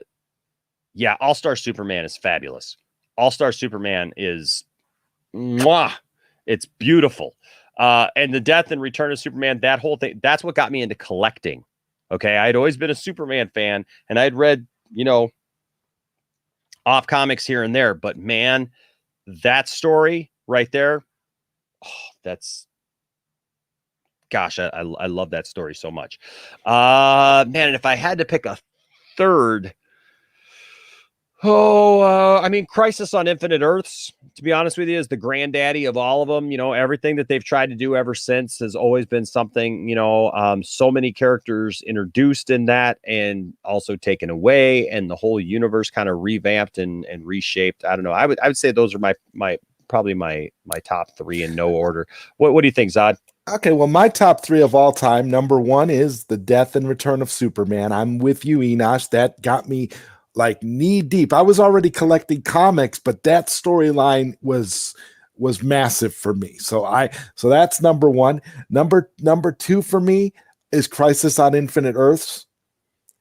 S2: Superman is fabulous. All-Star Superman is it's beautiful. And The Death and Return of Superman, that whole thing, that's what got me into collecting. Okay. I'd always been a Superman fan, and I'd read, off comics here and there, but man, that story right there, I love that story so much. Man, and if I had to pick a third, Crisis on Infinite Earths, to be honest with you, is the granddaddy of all of them. Everything that they've tried to do ever since has always been something, so many characters introduced in that and also taken away, and the whole universe kind of revamped and reshaped. I don't know. I would say those are probably my top 3 in no order. What do you think, Zod?
S6: Okay, well, my top 3 of all time, number 1 is The Death and Return of Superman. I'm with you, Enosh. That got me like knee deep. I was already collecting comics, but that storyline was massive for me. So that's number 1. Number 2 for me is Crisis on Infinite Earths,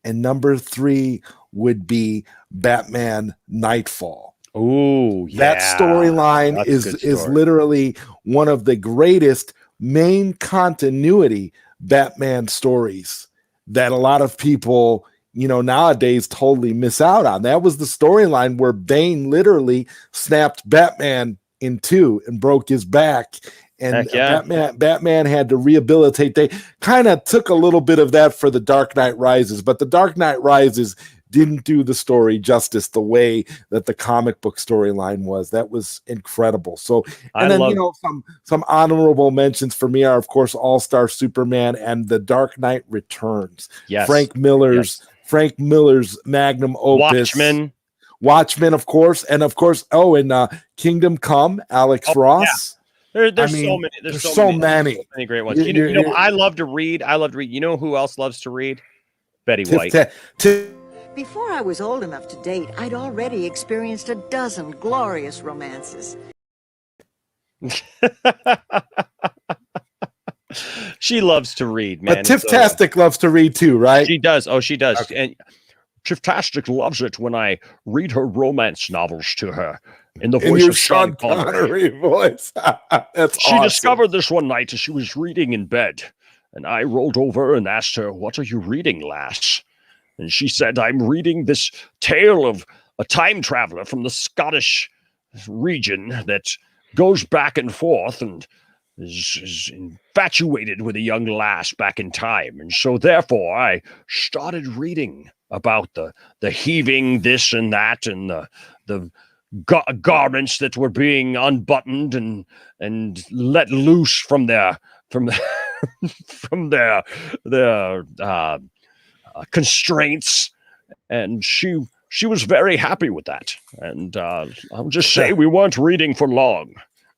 S6: and number 3 would be Batman Nightfall.
S2: Oh, yeah.
S6: That storyline is literally one of the greatest main continuity Batman stories that a lot of people nowadays totally miss out on. That was the storyline where Bane literally snapped Batman in 2 and broke his back. And Batman had to rehabilitate. They kind of took a little bit of that for The Dark Knight Rises, but The Dark Knight Rises didn't do the story justice the way that the comic book storyline was. That was incredible. So, and then you know, some honorable mentions for me are, of course, All-Star Superman and The Dark Knight Returns.
S2: Yes.
S6: Frank Miller's magnum opus. Watchmen, of course, and of course, and Kingdom Come, Alex Ross.
S2: Yeah. There's so many great ones. You know, I love to read. You know who else loves to read? Betty White.
S8: Before I was old enough to date, I'd already experienced a dozen glorious romances.
S2: She loves to read, man.
S6: But Tiff-tastic loves to read too, right?
S2: She does. Oh, she does.
S6: Okay.
S2: And Tiff-tastic loves it when I read her romance novels to her in the voice of Sean Connery
S6: voice.
S2: She discovered this one night as she was reading in bed, and I rolled over and asked her, "What are you reading, lass?" And she said, "I'm reading this tale of a time traveler from the Scottish region that goes back and forth and is infatuated with a young lass back in time. And so therefore I started reading about the heaving this and that and the garments that were being unbuttoned and let loose from their constraints." And she was very happy with that. And I'll just say we weren't reading for long.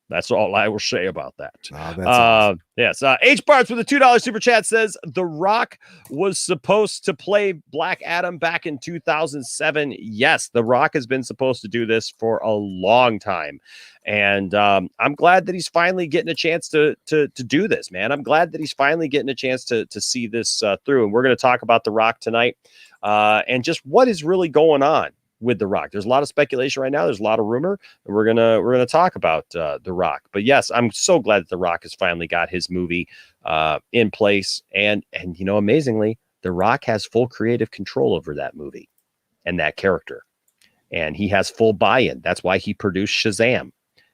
S2: That's all I will say about that.
S6: Oh, that's awesome.
S2: Yes. H Barts with a $2 super chat says The Rock was supposed to play Black Adam back in 2007. Yes, The Rock has been supposed to do this for a long time. And I'm glad that he's finally getting a chance to do this, man. I'm glad that he's finally getting a chance to see this through. And we're going to talk about The Rock tonight and just what is really going on with The Rock. There's a lot of speculation right now. There's a lot of rumor, and we're gonna talk about The Rock. But yes, I'm so glad that The Rock has finally got his movie in place, and you know, amazingly, The Rock has full creative control over that movie and that character, and he has full buy-in. That's why he produced Shazam,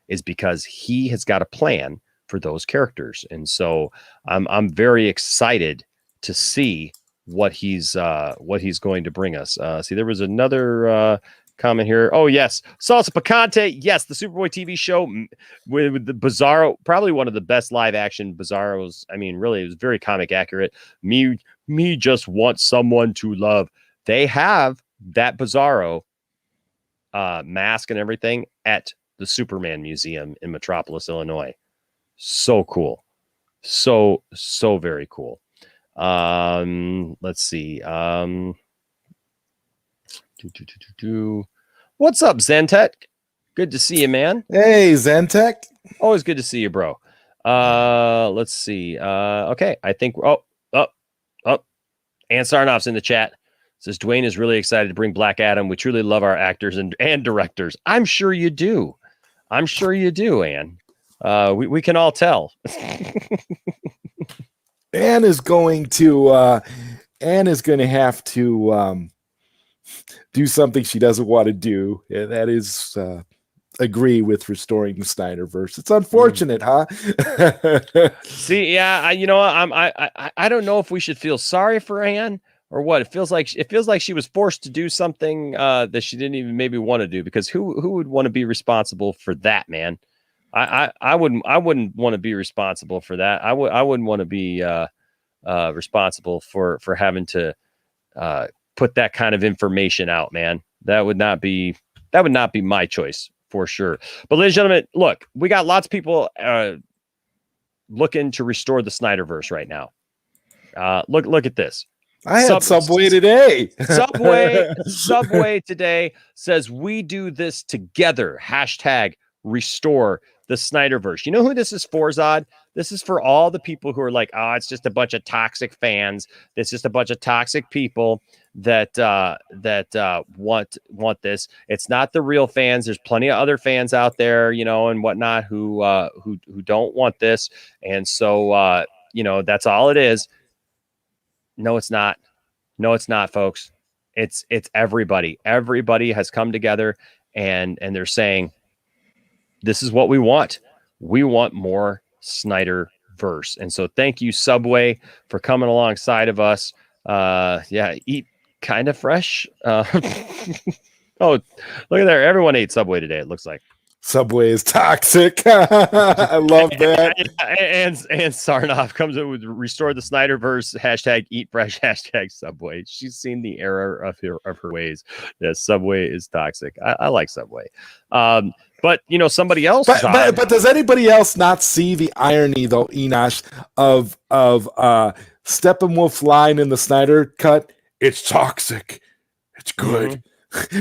S2: is because he has got a plan for those characters, and so I'm very excited to see what he's going to bring us. See, there was another comment here. Oh yes, Salsa Picante. Yes, the Superboy TV show with the Bizarro, probably one of the best live action Bizarros. I mean, really, it was very comic accurate. Me just want someone to love. They have that Bizarro mask and everything at the Superman Museum in Metropolis, Illinois. So cool. So very cool. Let's see. What's up, Zentek? Good to see you, man.
S6: Hey, Zentek.
S2: Always good to see you, bro. Let's see. Okay, I think Ann Sarnoff's in the chat. Says Dwayne is really excited to bring Black Adam. We truly love our actors and directors. I'm sure you do. Ann. We can all tell.
S6: Anne is going to have to do something she doesn't want to do, and that is agree with restoring the Snyderverse. It's unfortunate, huh?
S2: See, yeah, I don't know if we should feel sorry for Anne or what. It feels like she was forced to do something that she didn't even maybe want to do, because who would want to be responsible for that, man? I wouldn't want to be responsible for that. I wouldn't want to be responsible for having to put that kind of information out, man. That would not be my choice for sure. But ladies and gentlemen, look, we got lots of people looking to restore the Snyderverse right now. Look at this.
S6: I had Subway today.
S2: Subway today says we do this together. #restore the Snyderverse. You know who this is for, Zod? This is for all the people who are like, oh, it's just a bunch of toxic fans. It's just a bunch of toxic people that want this. It's not the real fans. There's plenty of other fans out there, you know, and whatnot who don't want this. And so that's all it is. No, it's not. No, it's not, folks. It's everybody. Everybody has come together and they're saying, this is what we want. We want more Snyderverse. And so thank you, Subway, for coming alongside of us. Eat kind of fresh. Oh, look at there. Everyone ate Subway today, it looks like.
S6: Subway is toxic. I love that.
S2: And Sarnoff comes in with restore the Snyderverse, hashtag eat fresh, hashtag Subway. She's seen the error of her ways. Yes, Subway is toxic. I like Subway. But somebody else.
S6: But does anybody else not see the irony though, Enosh, of Steppenwolf's line in the Snyder cut? It's toxic. It's good. Mm-hmm.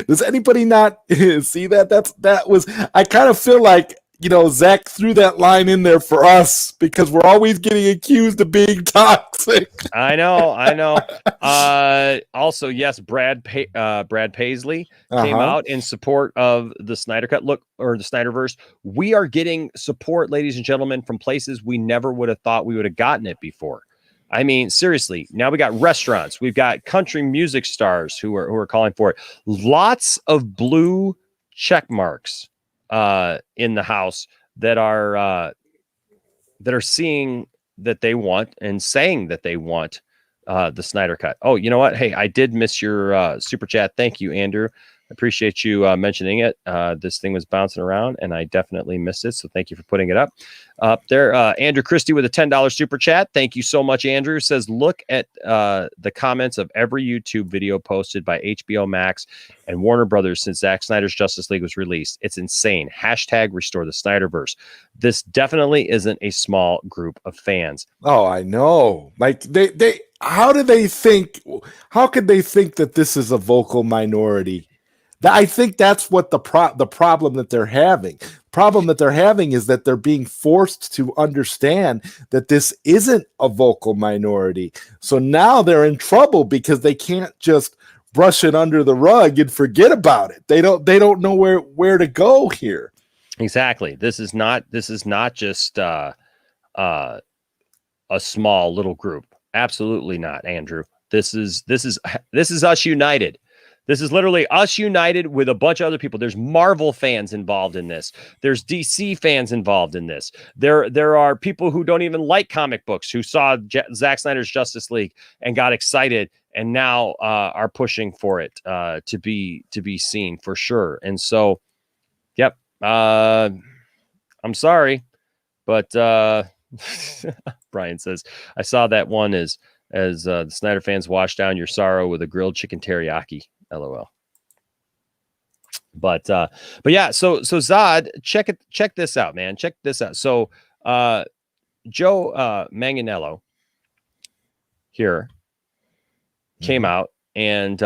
S6: Does anybody not see that? That was, I kind of feel like, Zack threw that line in there for us because we're always getting accused of being toxic.
S2: I know. Also, yes, Brad Paisley came out in support of the Snyder Cut or the Snyderverse. We are getting support, ladies and gentlemen, from places we never would have thought we would have gotten it before. I mean, seriously, now we got restaurants, we've got country music stars who are calling for it. Lots of blue check marks in the house that are seeing that they want and saying that they want the Snyder Cut. Oh, you know what? Hey, I did miss your super chat. Thank you, Andrew. Appreciate you mentioning it. This thing was bouncing around and I definitely missed it. So thank you for putting it up there. Andrew Christie with a $10 super chat. Thank you so much, Andrew. Says, look at the comments of every YouTube video posted by HBO Max and Warner Brothers since Zack Snyder's Justice League was released. It's insane. Hashtag restore the Snyderverse. This definitely isn't a small group of fans.
S6: Oh, I know. Like how could they think that this is a vocal minority? I think that's what the problem that they're having. Problem that they're having is that they're being forced to understand that this isn't a vocal minority. So now they're in trouble because they can't just brush it under the rug and forget about it. They don't know where to go here.
S2: Exactly. This is not just a small little group. Absolutely not, Andrew. This is us united. This is literally us united with a bunch of other people. There's Marvel fans involved in this. There's DC fans involved in this. There are people who don't even like comic books who saw Zack Snyder's Justice League and got excited and now are pushing for it to be seen for sure. And so, yep. I'm sorry, but Brian says, I saw that one as the Snyder fans wash down your sorrow with a grilled chicken teriyaki. LOL. But yeah, so Zod, check this out, man. Check this out. So Joe Manganiello here came out and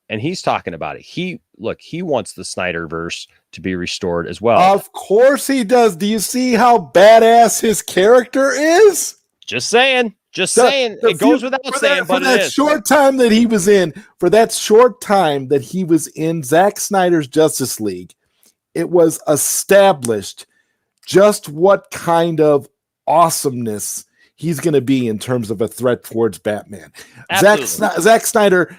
S2: he's talking about it. He wants the Snyderverse to be restored as well.
S6: Of course he does. Do you see how badass his character is?
S2: Just saying. It goes without saying, but
S6: for that short time that he was in Zack Snyder's Justice League, it was established just what kind of awesomeness he's going to be in terms of a threat towards Batman. Zack Snyder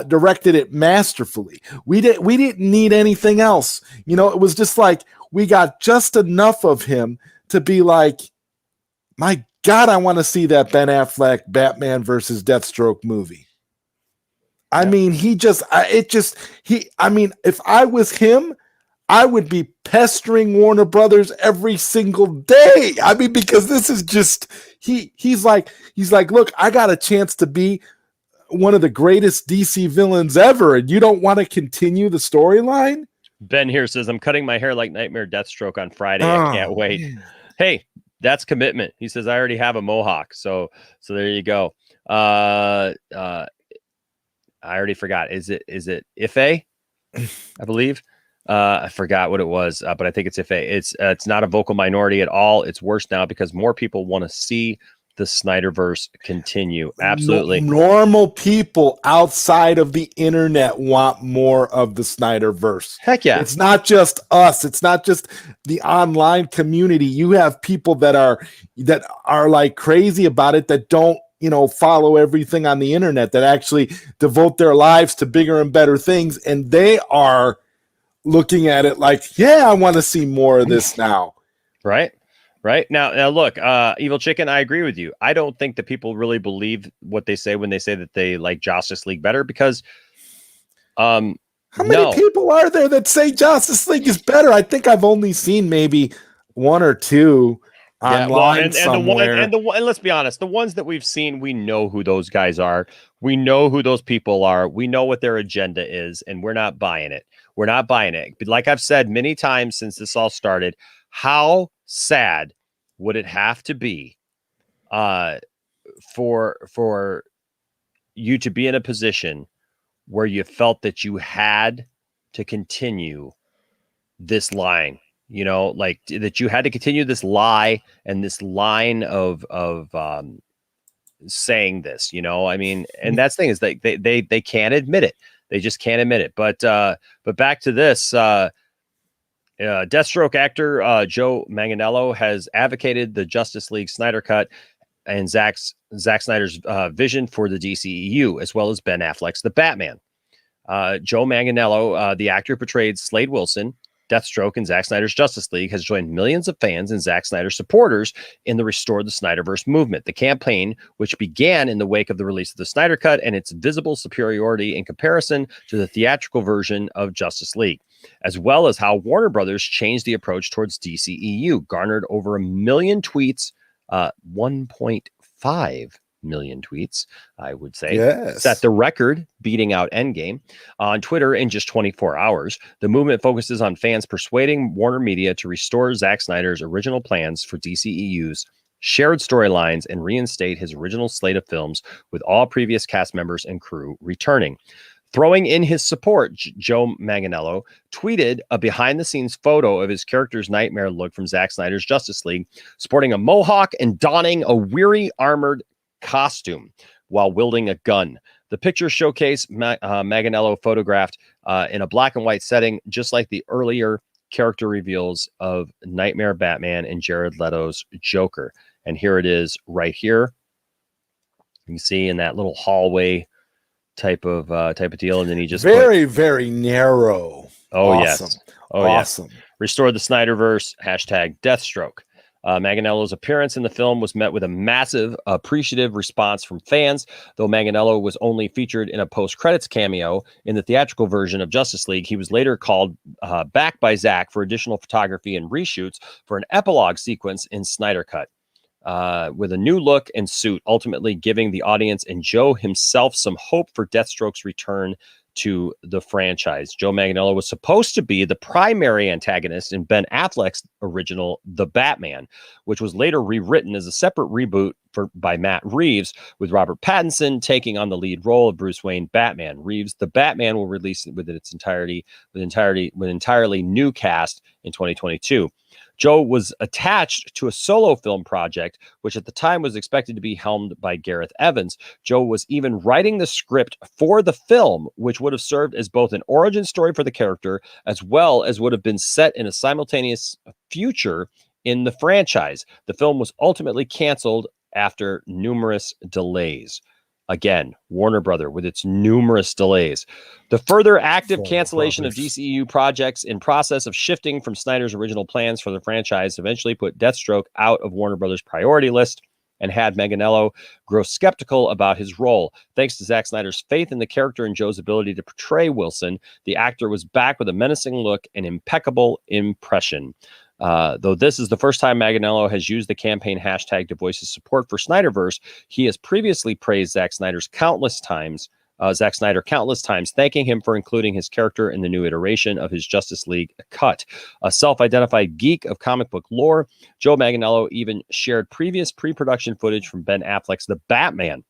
S6: directed it masterfully. We didn't need anything else. It was just like we got just enough of him to be like, my God, I want to see that Ben Affleck Batman versus Deathstroke movie. I mean, if I was him, I would be pestering Warner Brothers every single day. I mean, because this is just, he's like, look, I got a chance to be one of the greatest DC villains ever, and you don't want to continue the storyline?
S2: Ben here says, I'm cutting my hair like Nightmare Deathstroke on Friday. I can't wait. Man. Hey, that's commitment. He says, I already have a mohawk. So there you go. I already forgot. Is it Ife? I believe. I forgot what it was, but I think it's Ife. It's not a vocal minority at all. It's worse now because more people want to see the Snyderverse continue. Absolutely.
S6: Normal people outside of the internet want more of the Snyderverse.
S2: Heck yeah.
S6: It's not just us. It's not just the online community. You have people that are like crazy about it, that don't, follow everything on the internet, that actually devote their lives to bigger and better things. And they are looking at it like, yeah, I want to see more of this now.
S2: Right. Right now, look, Evil Chicken, I agree with you. I don't think that people really believe what they say when they say that they like Justice League better because,
S6: how many people are there that say Justice League is better? I think I've only seen maybe one or two online somewhere.
S2: And let's be honest, the ones that we've seen, we know who those guys are. We know who those people are. We know what their agenda is, and we're not buying it. We're not buying it. But like I've said many times since this all started, how sad would it have to be for you to be in a position where you felt that you had to continue this line, you know, like that you had to continue this lie and this line of saying this, you know, I mean, and that's the thing is they can't admit it. They just can't admit it. But back to this, Deathstroke actor Joe Manganiello has advocated the Justice League Snyder Cut and Zack Snyder's vision for the DCEU, as well as Ben Affleck's The Batman. Joe Manganiello, the actor portrayed Slade Wilson, Deathstroke, in Zack Snyder's Justice League, has joined millions of fans and Zack Snyder supporters in the Restore the Snyderverse movement. The campaign, which began in the wake of the release of the Snyder Cut and its visible superiority in comparison to the theatrical version of Justice League, as well as how Warner Brothers changed the approach towards DCEU, garnered over 1 million tweets, 1.5 million tweets, I would say.
S6: Yes.
S2: Set the record, beating out Endgame on Twitter in just 24 hours. The movement focuses on fans persuading Warner Media to restore Zack Snyder's original plans for DCEU's shared storylines and reinstate his original slate of films, with all previous cast members and crew returning. Throwing in his support, Joe Manganiello tweeted a behind-the-scenes photo of his character's nightmare look from Zack Snyder's Justice League, sporting a mohawk and donning a weary armored costume while wielding a gun. The picture showcased Manganiello photographed in a black and white setting, just like the earlier character reveals of Nightmare Batman and Jared Leto's Joker. And here it is right here. You can see in that little hallway type of deal, and then he just
S6: very narrow.
S2: Oh,
S6: awesome.
S2: Yes. Oh,
S6: awesome.
S2: Yeah. Restore the Snyderverse, #Deathstroke. Manganiello's appearance in the film was met with a massive, appreciative response from fans. Though Manganiello was only featured in a post-credits cameo in the theatrical version of Justice League, he was later called back by Zack for additional photography and reshoots for an epilogue sequence in Snyder Cut, with a new look and suit, ultimately giving the audience and Joe himself some hope for Deathstroke's return to the franchise. Joe Manganiello was supposed to be the primary antagonist in Ben Affleck's original The Batman, which was later rewritten as a separate reboot by Matt Reeves, with Robert Pattinson taking on the lead role of Bruce Wayne Batman. Reeves' The Batman will release it with its entirely new cast in 2022. Joe was attached to a solo film project, which at the time was expected to be helmed by Gareth Evans. Joe was even writing the script for the film, which would have served as both an origin story for the character, as well as would have been set in a simultaneous future in the franchise. The film was ultimately canceled after numerous delays. Again, Warner Brother with its numerous delays. The further active cancellation of DCEU projects in process of shifting from Snyder's original plans for the franchise eventually put Deathstroke out of Warner Brothers' priority list and had Manganiello grow skeptical about his role. Thanks to Zack Snyder's faith in the character and Joe's ability to portray Wilson, the actor was back with a menacing look and impeccable impression. Though this is the first time Manganiello has used the campaign hashtag to voice his support for Snyderverse, he has previously praised Zack Snyder countless times, thanking him for including his character in the new iteration of his Justice League cut. A self-identified geek of comic book lore, Joe Manganiello even shared previous pre-production footage from Ben Affleck's The Batman.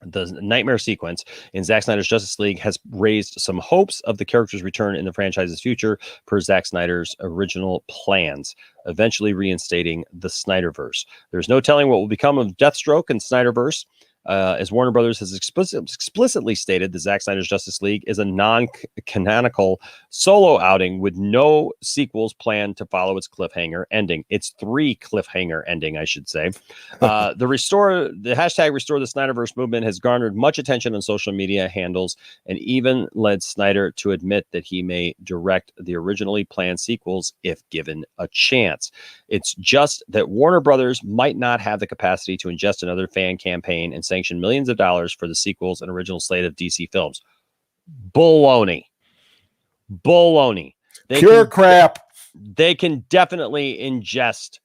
S2: The nightmare sequence in Zack Snyder's Justice League has raised some hopes of the character's return in the franchise's future per Zack Snyder's original plans, eventually reinstating the Snyderverse. There's no telling what will become of Deathstroke and Snyderverse. as Warner Brothers has explicitly stated that Zack Snyder's Justice League is a non-canonical solo outing with no sequels planned to follow its cliffhanger ending. It's 3 cliffhanger ending, I should say. The hashtag Restore the Snyderverse movement has garnered much attention on social media handles and even led Snyder to admit that he may direct the originally planned sequels if given a chance. It's just that Warner Brothers might not have the capacity to ingest another fan campaign and sanction millions of dollars for the sequels and original slate of DC films. Baloney.
S6: Pure crap.
S2: They can definitely ingest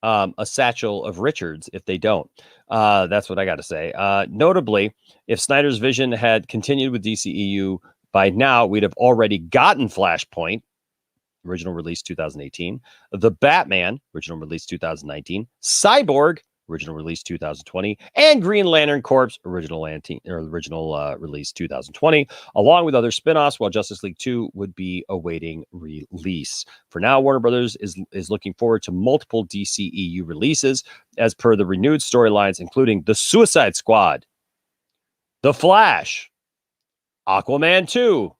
S2: a satchel of Richards if they don't. That's what I got to say. Notably, if Snyder's vision had continued with DCEU, by now we'd have already gotten Flashpoint, original release 2018, The Batman, original release 2019, Cyborg, original release 2020, and Green Lantern Corps, original release 2020, along with other spin-offs, while Justice League 2 would be awaiting release. For now, Warner Brothers is looking forward to multiple DCEU releases as per the renewed storylines, including The Suicide Squad, The Flash, Aquaman 2,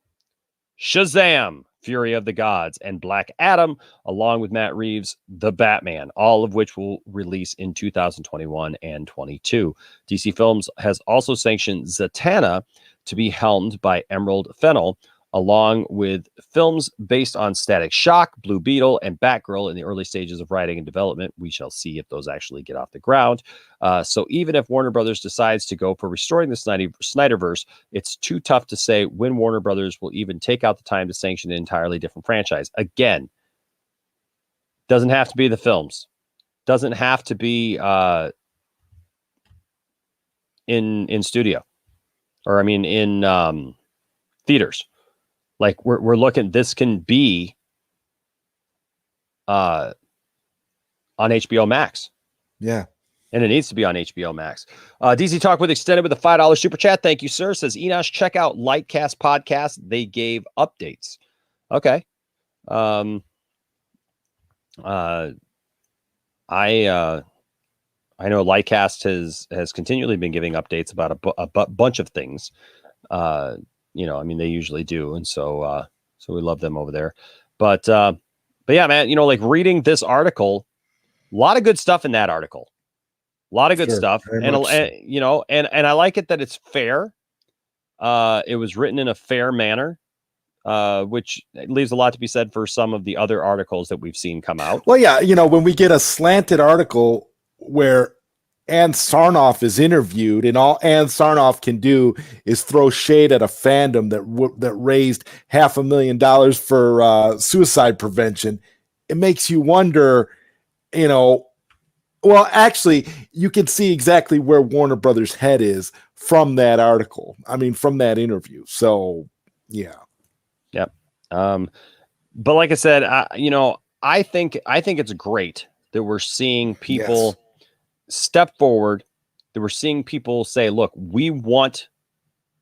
S2: Shazam, Fury of the Gods, and Black Adam, along with Matt Reeves' The Batman, all of which will release in 2021 and 22. DC Films has also sanctioned Zatanna to be helmed by Emerald Fennell, along with films based on Static Shock, Blue Beetle, and Batgirl in the early stages of writing and development. We shall see if those actually get off the ground. So even if Warner Brothers decides to go for restoring the Snyderverse, it's too tough to say when Warner Brothers will even take out the time to sanction an entirely different franchise. Again, doesn't have to be the films. Doesn't have to be in studio. Or, I mean, in theaters. Like we're looking, this can be on HBO Max.
S6: Yeah.
S2: And it needs to be on HBO Max. DC Talk with Extended with a $5 super chat. Thank you, sir. Says Enosh, check out Lightcast podcast. They gave updates. Okay. I know Lightcast has continually been giving updates about a bunch of things. I mean, they usually do. And so we love them over there. But yeah, man, like reading this article, a lot of good stuff in that article. A lot of good stuff. And I like it that it's fair. It was written in a fair manner, which leaves a lot to be said for some of the other articles that we've seen come out.
S6: Well, yeah, when we get a slanted article where Ann Sarnoff is interviewed, and all Ann Sarnoff can do is throw shade at a fandom that raised $500,000 for suicide prevention. It makes you wonder, well, actually, you can see exactly where Warner Brothers' head is from that article. I mean, from that interview. So, yeah.
S2: Yep. But like I said, I think it's great that we're seeing people step forward, that we're seeing people say, look, we want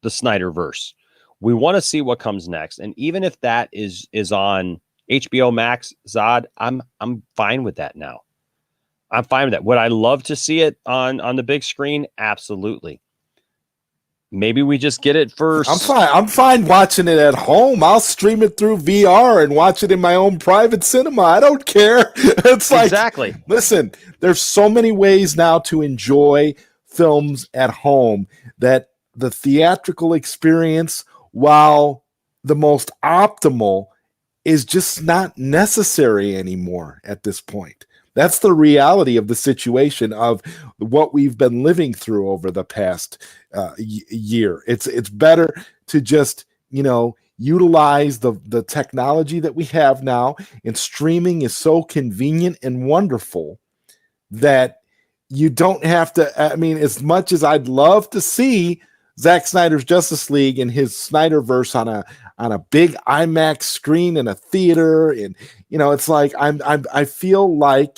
S2: the Snyderverse. We want to see what comes next. And even if that is on HBO Max, Zod, I'm fine with that now. I'm fine with that. Would I love to see it on the big screen? Absolutely. Maybe we just get it first.
S6: I'm fine watching it at home. I'll stream it through VR and watch it in my own private cinema. I don't care. It's like,
S2: exactly.
S6: Listen, there's so many ways now to enjoy films at home that the theatrical experience, while the most optimal, is just not necessary anymore at this point. That's the reality of the situation of what we've been living through over the past year. It's better to just, utilize the technology that we have now, and streaming is so convenient and wonderful that you don't have to, I mean, as much as I'd love to see Zack Snyder's Justice League and his Snyderverse on a big IMAX screen in a theater, and it's like I feel like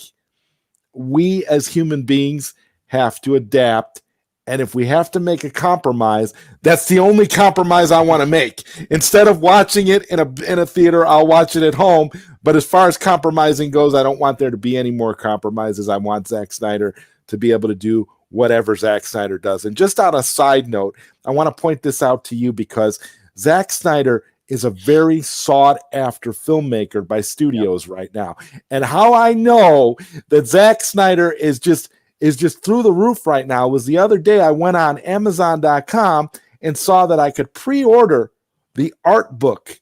S6: we as human beings have to adapt, and if we have to make a compromise, that's the only compromise I want to make. Instead of watching it in a theater, I'll watch it at home. But as far as compromising goes, I don't want there to be any more compromises. I want Zack Snyder to be able to do whatever Zack Snyder does. And just on a side note, I want to point this out to you because Zack Snyder is a very sought after filmmaker by studios right now. And how I know that Zack Snyder is just through the roof right now was the other day I went on Amazon.com and saw that I could pre-order the art book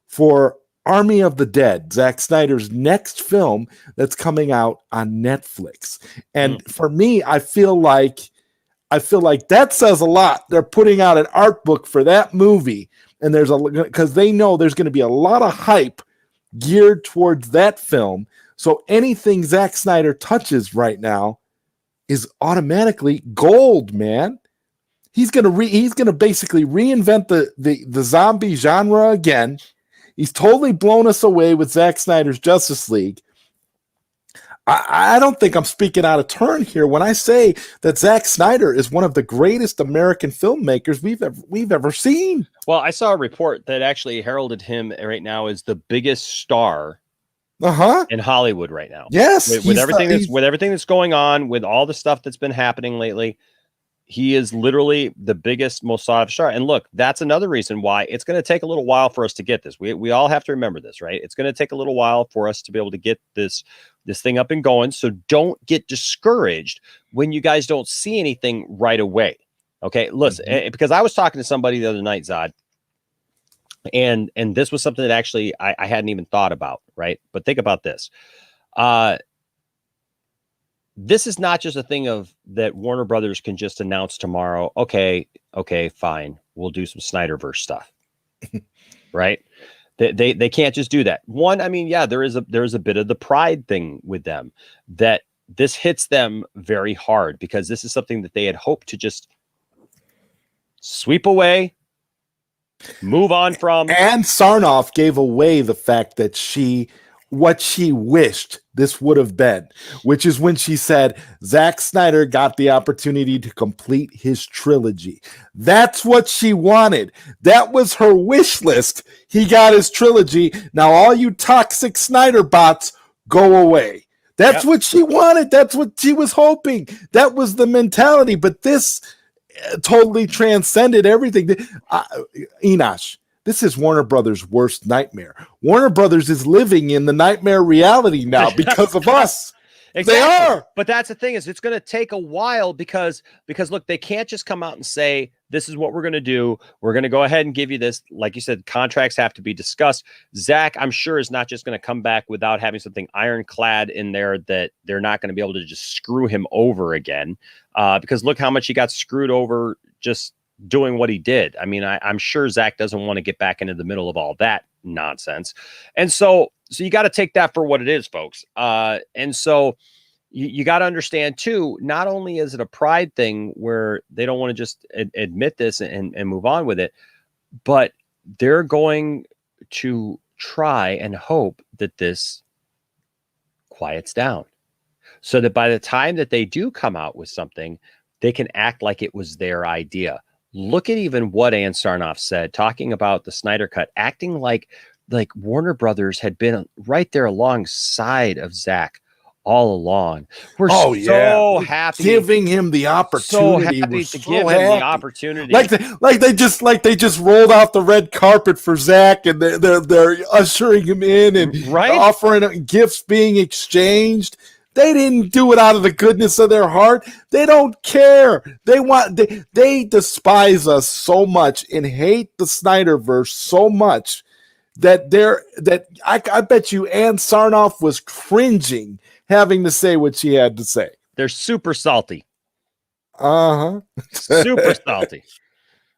S6: for Army of the Dead, Zack Snyder's next film that's coming out on Netflix. And for me, I feel like that says a lot. They're putting out an art book for that movie, and because they know there's going to be a lot of hype geared towards that film. So anything Zack Snyder touches right now is automatically gold, man. He's gonna basically reinvent the zombie genre again. He's totally blown us away with Zack Snyder's Justice League. I don't think I'm speaking out of turn here when I say that Zack Snyder is one of the greatest American filmmakers we've ever seen.
S2: Well, I saw a report that actually heralded him right now as the biggest star in Hollywood right now.
S6: Yes,
S2: with everything that's going on, with all the stuff that's been happening lately, he is literally the biggest, most sought after star. And look, that's another reason why it's going to take a little while for us to get this. We all have to remember this, right? It's going to take a little while for us to be able to get this thing up and going. So don't get discouraged when you guys don't see anything right away. Okay, listen, because I was talking to somebody the other night, Zod, and this was something that actually I hadn't even thought about, right? But think about this. This is not just a thing of that Warner Brothers can just announce tomorrow, okay, fine, we'll do some Snyderverse stuff, right? They can't just do that. One, I mean, yeah, there is a bit of the pride thing with them that this hits them very hard because this is something that they had hoped to just sweep away, move on from.
S6: And Sarnoff gave away the fact that what she wished this would have been, which is when she said Zack Snyder got the opportunity to complete his trilogy. That's what she wanted. That was her wish list. He got his trilogy. Now all you toxic Snyder bots, go away. That's what she wanted. That's what she was hoping. That was the mentality. But this totally transcended everything. Enosh, this is Warner Brothers' worst nightmare. Warner Brothers is living in the nightmare reality now because of us.
S2: Exactly.
S6: They are.
S2: But that's the thing is it's going to take a while because look, they can't just come out and say, this is what we're going to do. We're going to go ahead and give you this. Like you said, contracts have to be discussed. Zack, I'm sure, is not just going to come back without having something ironclad in there that they're not going to be able to just screw him over again. Because look how much he got screwed over just doing what he did. I mean, I'm sure Zack doesn't want to get back into the middle of all that nonsense. And so you got to take that for what it is, folks. And so you got to understand too, not only is it a pride thing where they don't want to just admit this and move on with it, but they're going to try and hope that this quiets down so that by the time that they do come out with something, they can act like it was their idea. Look at even what Ann Sarnoff said, talking about the Snyder Cut, acting like Warner Brothers had been right there alongside of Zack all along. We're so happy
S6: giving him the opportunity.
S2: So happy to give him the opportunity.
S6: Like they just rolled out the red carpet for Zack, and they're ushering him in and offering gifts being exchanged. They didn't do it out of the goodness of their heart. They don't care. They despise us so much and hate the Snyderverse so much that I bet you Ann Sarnoff was cringing having to say what she had to say.
S2: They're super salty.
S6: Super
S2: salty.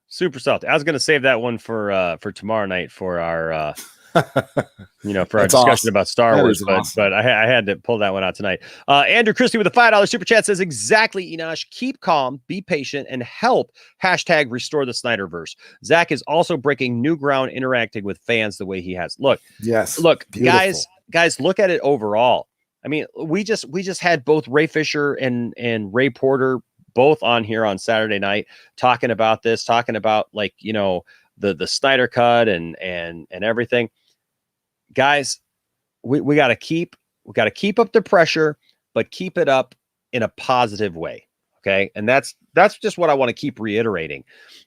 S2: Super salty. I was going to save that one for tomorrow night for our for our discussion about Star Wars, but I had to pull that one out tonight. Andrew Christie with a $5 super chat says, exactly, Enosh, keep calm, be patient, and help #restore the Snyderverse. Zack is also breaking new ground interacting with fans the way he has. Look, beautiful. guys, look at it overall. I mean, we just had both Ray Fisher and Ray Porter both on here on Saturday night talking about this, talking about the Snyder Cut and everything. Guys, we got to keep up the pressure, but keep it up in a positive way. Okay. And that's just what I want to keep reiterating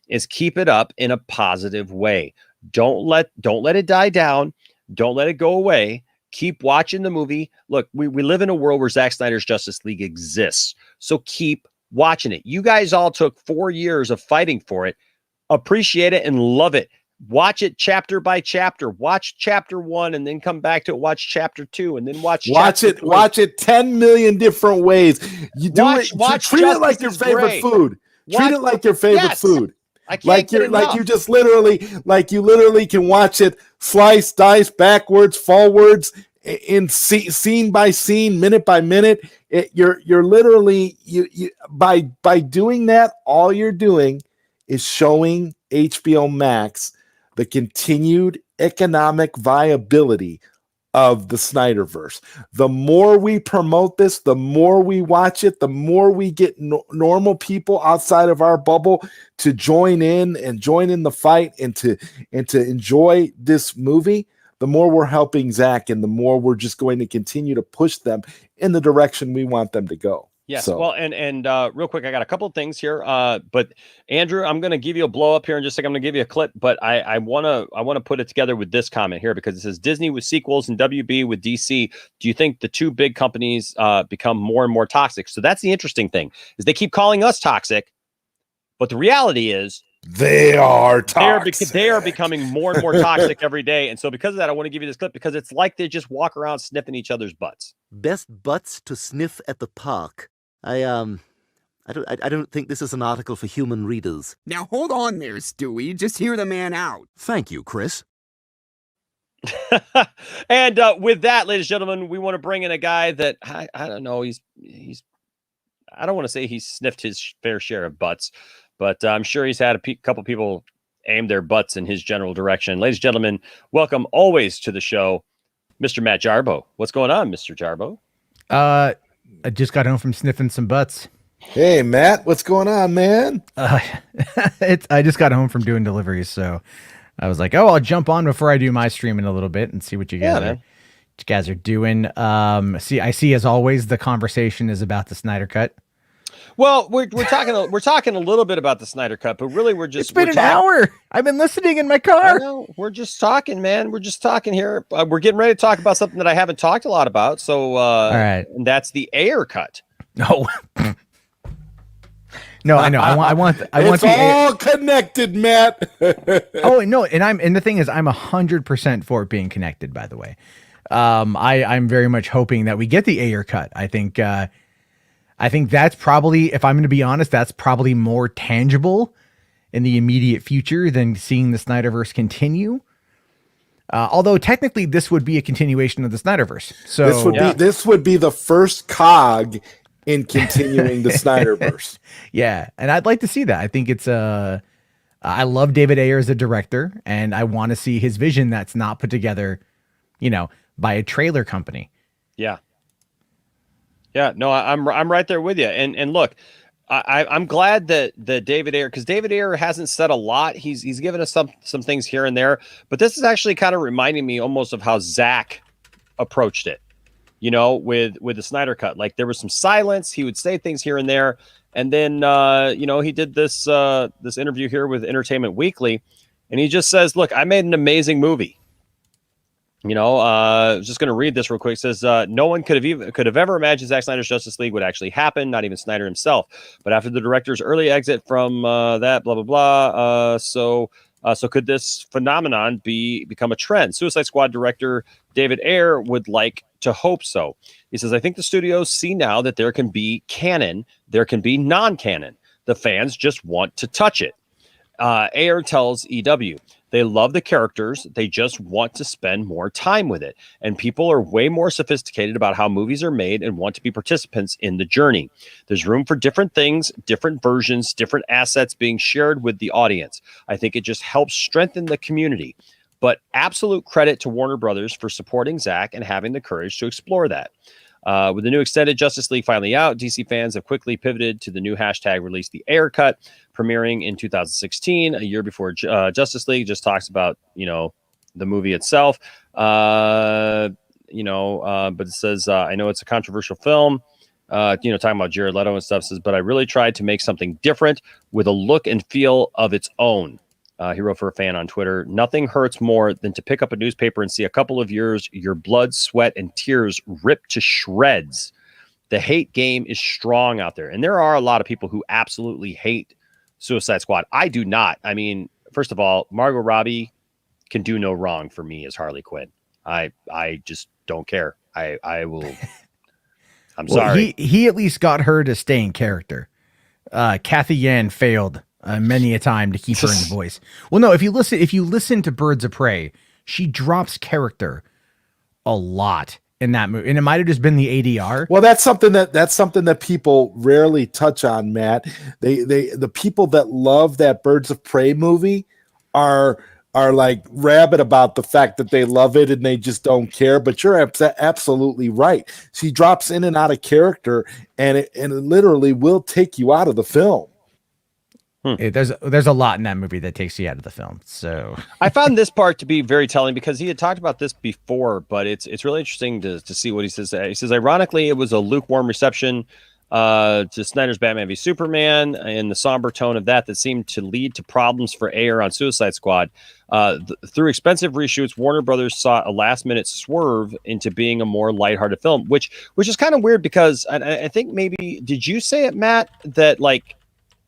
S2: is keep it up in a positive way. Don't let it die down. Don't let it go away. Keep watching the movie. Look, we live in a world where Zack Snyder's Justice League exists. So keep watching it. You guys all took 4 years of fighting for it. Appreciate it and love it. Watch it chapter by chapter. Watch chapter 1 and then come back to it. Watch chapter 2 and then watch it.
S6: Watch it 10 million different ways. You do treat it like your favorite food. Treat it like your favorite food. Like you literally can watch it slice, dice, backwards, forwards, in scene by scene, minute by minute. You're literally by doing that, all you're doing is showing HBO Max the continued economic viability of the Snyderverse. The more we promote this, the more we watch it, the more we get normal people outside of our bubble to join in the fight and to enjoy this movie, the more we're helping Zack and the more we're just going to continue to push them in the direction we want them to go.
S2: Yes.
S6: So.
S2: Well, and real quick, I got a couple of things here. But Andrew, I'm going to give you a blow up here in just a second. I'm going to give you a clip, but I want to put it together with this comment here because it says Disney with sequels and WB with DC. Do you think the two big companies become more and more toxic? So that's the interesting thing is they keep calling us toxic, but the reality is
S6: they are toxic.
S2: They are becoming more and more toxic every day. And so because of that, I want to give you this clip because it's like they just walk around sniffing each other's butts.
S9: Best butts to sniff at the park. I don't think this is an article for human readers.
S10: Now hold on there, Stewie. Just hear the man out.
S9: Thank you, Chris.
S2: And with that, ladies and gentlemen, we want to bring in a guy that I don't know. He's I don't want to say he's sniffed his fair share of butts, but I'm sure he's had a couple people aim their butts in his general direction. Ladies and gentlemen, welcome always to the show, Mr. Matt Jarbo. What's going on, Mr. Jarbo?
S11: I just got home from sniffing some butts.
S6: Hey, Matt, what's going on, man?
S11: I just got home from doing deliveries, so I was like, I'll jump on before I do my stream in a little bit and see what you guys are doing. I see as always the conversation is about the Snyder Cut.
S2: Well, we're talking a little bit about the Snyder Cut, but really it's
S11: been an hour. I've been listening in my car.
S2: We're just talking, man. We're just talking here. We're getting ready to talk about something that I haven't talked a lot about. So, all
S11: right,
S2: and that's the Ayer Cut.
S11: No, no, I know. I want.
S6: It's all connected, Matt.
S11: Oh no, and the thing is, I'm 100% for it being connected. By the way, I'm very much hoping that we get the Ayer Cut. I think that's probably, if I'm going to be honest, that's probably more tangible in the immediate future than seeing the Snyderverse continue. Although technically this would be a continuation of the Snyderverse. So
S6: this would be the first cog in continuing the Snyderverse.
S11: Yeah. And I'd like to see that. I think it's I love David Ayer as a director and I want to see his vision that's not put together, by a trailer company.
S2: Yeah. Yeah, no, I'm right there with you. And look, I'm glad that David Ayer, because David Ayer hasn't said a lot. He's given us some things here and there, but this is actually kind of reminding me almost of how Zack approached it, with the Snyder Cut. Like there was some silence. He would say things here and there, and then he did this interview here with Entertainment Weekly, and he just says, "Look, I made an amazing movie." I was just going to read this real quick. It says, no one could have ever imagined Zack Snyder's Justice League would actually happen, not even Snyder himself. But after the director's early exit from that, blah, blah, blah. So could this phenomenon become a trend? Suicide Squad director David Ayer would like to hope so. He says, I think the studios see now that there can be canon, there can be non-canon. The fans just want to touch it. Ayer tells EW, they love the characters. They just want to spend more time with it. And people are way more sophisticated about how movies are made and want to be participants in the journey. There's room for different things, different versions, different assets being shared with the audience. I think it just helps strengthen the community. But absolute credit to Warner Brothers for supporting Zack and having the courage to explore that. With the new extended Justice League finally out, DC fans have quickly pivoted to the new hashtag release, the Ayer Cut, premiering in 2016, a year before Justice League. Just talks about, the movie itself. But it says, I know it's a controversial film. talking about Jared Leto and stuff, says, but I really tried to make something different with a look and feel of its own. He wrote for a fan on Twitter, nothing hurts more than to pick up a newspaper and see a couple of years, your blood, sweat, and tears ripped to shreds. The hate game is strong out there. And there are a lot of people who absolutely hate Suicide Squad. I do not. I mean, first of all, Margot Robbie can do no wrong for me as Harley Quinn. I just don't care. I will. I'm sorry.
S11: He at least got her to stay in character. Kathy Yan failed many a time to keep her in the voice. Well, no, if you listen to Birds of Prey, she drops character a lot in that movie, and it might have just been the ADR.
S6: Well, that's something that people rarely touch on, Matt. The people that love that Birds of Prey movie are like rabid about the fact that they love it and they just don't care. But you're absolutely right. She drops in and out of character, and it literally will take you out of the film.
S11: There's a lot in that movie that takes you out of the film. So
S2: I found this part to be very telling because he had talked about this before, but it's really interesting to see what he says. He says, ironically, it was a lukewarm reception to Snyder's Batman v Superman and the somber tone of that seemed to lead to problems for Ayer on Suicide Squad. Through expensive reshoots, Warner Brothers saw a last-minute swerve into being a more lighthearted film, which is kind of weird because I think maybe, did you say it, Matt, that like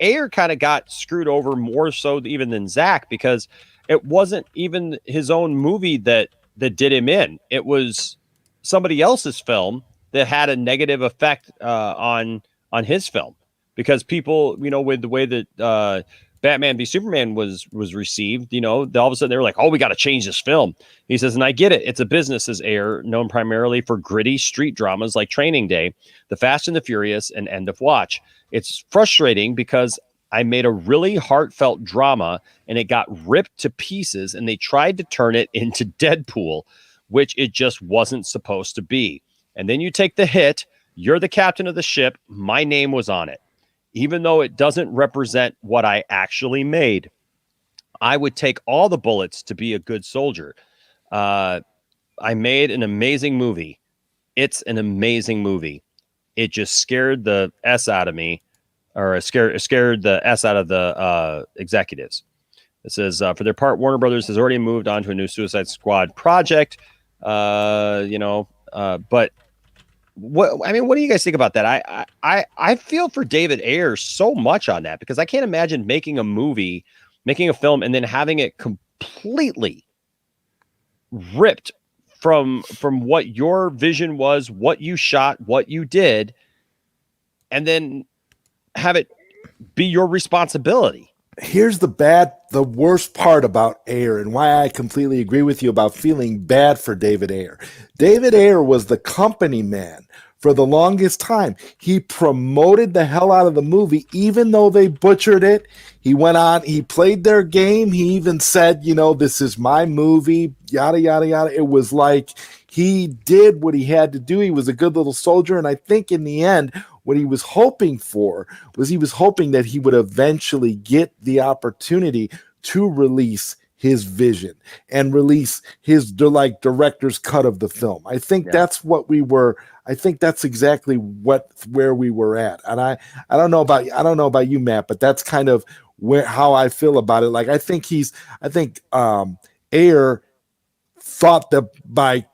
S2: Ayer kind of got screwed over more so even than Zack, because it wasn't even his own movie that did him in. It was somebody else's film that had a negative effect on his film, because people, with the way that Batman v Superman was received, all of a sudden they were like, oh, we got to change this film. He says, and I get it. It's a business, says Ayer, known primarily for gritty street dramas like Training Day, The Fast and the Furious, and End of Watch. It's frustrating because I made a really heartfelt drama and it got ripped to pieces and they tried to turn it into Deadpool, which it just wasn't supposed to be. And then you take the hit. You're the captain of the ship. My name was on it. Even though it doesn't represent what I actually made, I would take all the bullets to be a good soldier. I made an amazing movie. It's an amazing movie. It just scared the S out of me, or scared the S out of the executives. It says, for their part, Warner Brothers has already moved on to a new Suicide Squad project. But what do you guys think about that? I feel for David Ayer so much on that, because I can't imagine making a film, and then having it completely ripped from what your vision was, what you shot, what you did, and then have it be your responsibility.
S6: Here's the worst part about Ayer, and why I completely agree with you about feeling bad for David Ayer. David Ayer was the company man for the longest time. He promoted the hell out of the movie, even though they butchered it. He went on, he played their game. He even said, this is my movie, yada, yada, yada. It was like he did what he had to do. He was a good little soldier. And I think in the end, what he was hoping for was that he would eventually get the opportunity to release his vision and release his director's cut of the film. I think that's what we were. I think that's exactly where we were at. And I don't know about you, Matt, but that's kind of how I feel about it. Like, I think Ayer thought that by,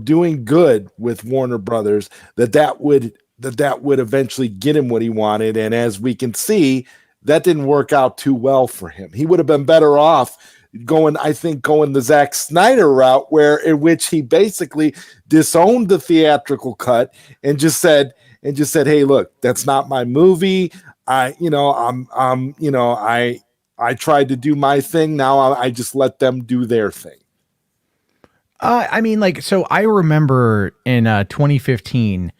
S6: doing good with Warner Brothers, that would eventually get him what he wanted. And as we can see, that didn't work out too well for him. He would have been better off going the Zack Snyder route, in which he basically disowned the theatrical cut and just said, hey, look, that's not my movie. I tried to do my thing. Now I just let them do their thing.
S11: So I remember in 2015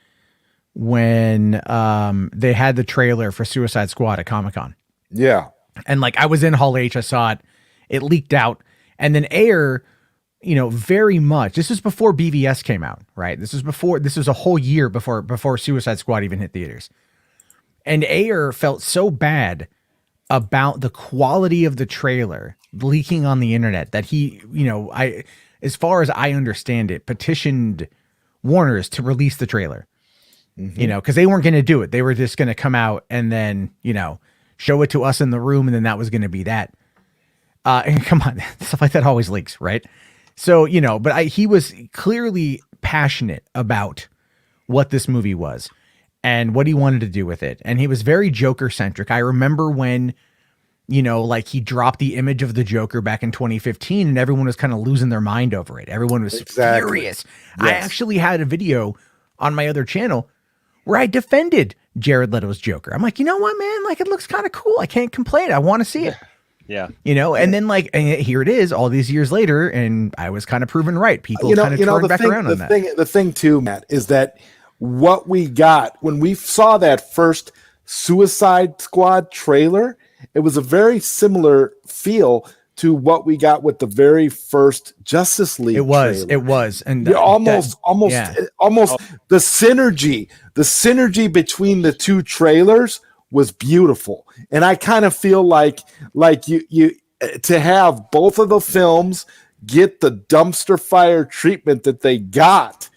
S11: when they had the trailer for Suicide Squad at Comic-Con.
S6: Yeah.
S11: And I was in Hall H, I saw it. It leaked out. And then Ayer, very much, this is before BVS came out, right? This was a whole year before Suicide Squad even hit theaters. And Ayer felt so bad about the quality of the trailer leaking on the internet that he, as far as I understand it, petitioned Warner's to release the trailer. you know, because they weren't going to do it. They were just going to come out and then, you know, show it to us in the room, and then that was going to be that. And come on, stuff like that always leaks, right? So, you know, but he was clearly passionate about what this movie was and what he wanted to do with it. And he was very Joker centric. I remember when, you know, like he dropped the image of the Joker back in 2015 and everyone was kind of losing their mind over it. Everyone was furious. Yes. I actually had a video on my other channel where I defended Jared Leto's Joker. I'm like, you know what, man? Like, it looks kind of cool. I can't complain. I want to see it.
S2: Yeah.
S11: You know, and then like, and here it is all these years later. And I was kind of proven right. People kind of turned back around on that.
S6: The thing too, Matt, is that what we got when we saw that first Suicide Squad trailer, it was a very similar feel to what we got with the very first Justice League.
S11: It was,
S6: trailer.
S11: And
S6: almost the synergy between the two trailers was beautiful. And I kind of feel like you to have both of the films get the dumpster fire treatment that they got.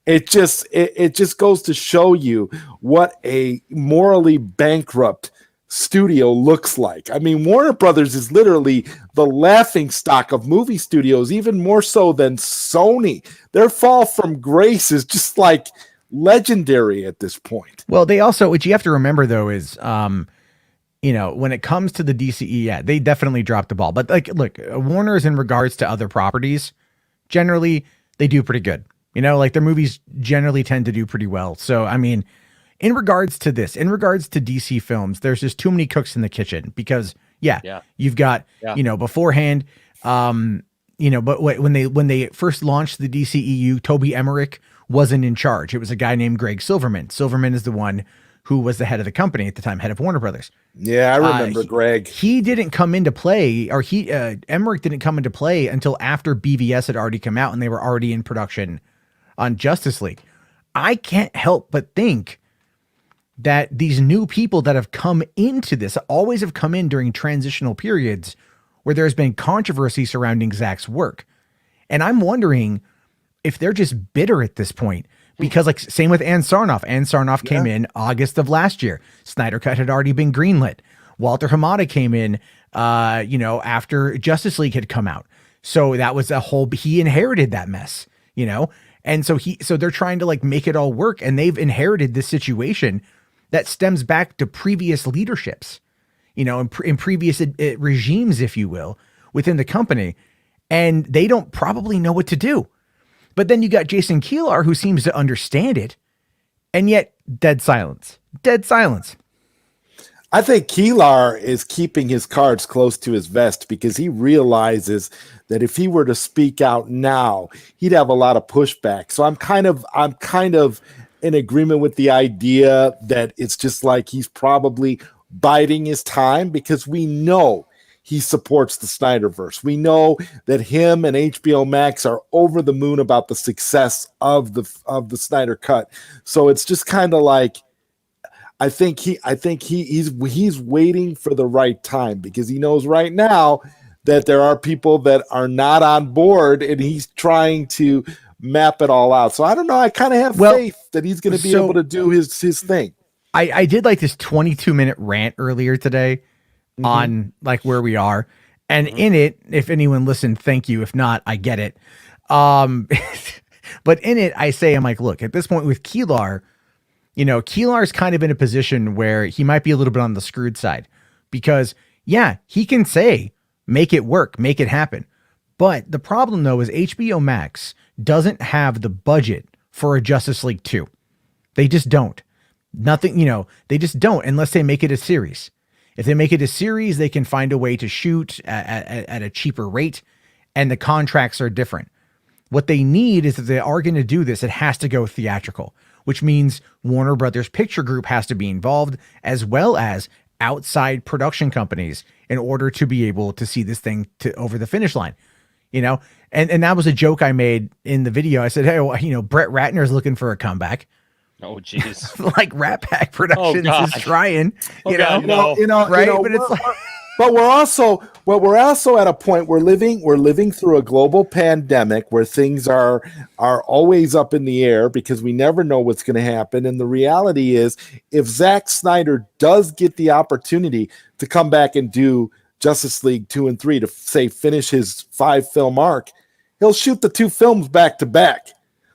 S6: It just goes to show you what a morally bankrupt studio looks like. I mean, Warner Brothers is literally the laughing stock of movie studios, even more so than Sony. Their fall from grace is just like legendary at this point.
S11: Well, they also, what you have to remember though is, you know, when it comes to the DCE, yeah, they definitely dropped the ball. But like, look, Warner's in regards to other properties, generally they do pretty good. You know, like their movies generally tend to do pretty well. So, I mean, in regards to this, in regards to DC films, there's just too many cooks in the kitchen because you've got, you know, beforehand, you know, but when they first launched the DCEU, Toby Emmerich wasn't in charge. It was a guy named Greg Silverman. Silverman is the one who was the head of the company at the time, head of Warner Brothers.
S6: Yeah, I remember Greg.
S11: He didn't come into play, or Emmerich didn't come into play until after BVS had already come out and they were already in production on Justice League. I can't help but think that these new people that have come into this always have come in during transitional periods where there's been controversy surrounding Zack's work. And I'm wondering if they're just bitter at this point because like same with Ann Sarnoff. Ann Sarnoff came in August of last year. Snyder Cut had already been greenlit. Walter Hamada came in, you know, after Justice League had come out. So that was he inherited that mess, you know? And so they're trying to like make it all work, and they've inherited this situation that stems back to previous leaderships, you know, in previous regimes, if you will, within the company, and they don't probably know what to do. But then you got Jason Kilar, who seems to understand it, and yet dead silence.
S6: I think Kilar is keeping his cards close to his vest because he realizes that if he were to speak out now, he'd have a lot of pushback. So I'm kind of in agreement with the idea that it's just like he's probably biding his time because we know he supports the Snyderverse. We know that him and HBO Max are over the moon about the success of the Snyder Cut. So it's just kind of like, I think he's waiting for the right time because he knows right now that there are people that are not on board and he's trying to map it all out. So I don't know. I kind of have faith that he's going to be able to do his thing.
S11: I did like this 22-minute rant earlier today on like where we are. And in it, if anyone listened, thank you. If not, I get it. But in it, I say, I'm like, look, at this point with Kilar, you know, Kilar's kind of in a position where he might be a little bit on the screwed side because, yeah, he can say, make it work, make it happen. But the problem, though, is HBO Max doesn't have the budget for a Justice League 2. They just don't. Nothing, you know, they just don't unless they make it a series. If they make it a series, they can find a way to shoot at a cheaper rate, and the contracts are different. What they need is if they are going to do this, it has to go theatrical, which means Warner Brothers Picture Group has to be involved, as well as outside production companies, in order to be able to see this thing over the finish line, you know? And that was a joke I made in the video. I said, hey, well, you know, Brett Ratner's looking for a comeback.
S2: Oh, jeez.
S11: Like Rat Pack Productions is trying, you know,
S6: right?
S11: But it's like,
S6: But we're also at a point we're living through a global pandemic where things are always up in the air because we never know what's going to happen. And the reality is, if Zack Snyder does get the opportunity to come back and do Justice League 2 and 3 to say finish his 5-film arc, he'll shoot the 2 films back to back.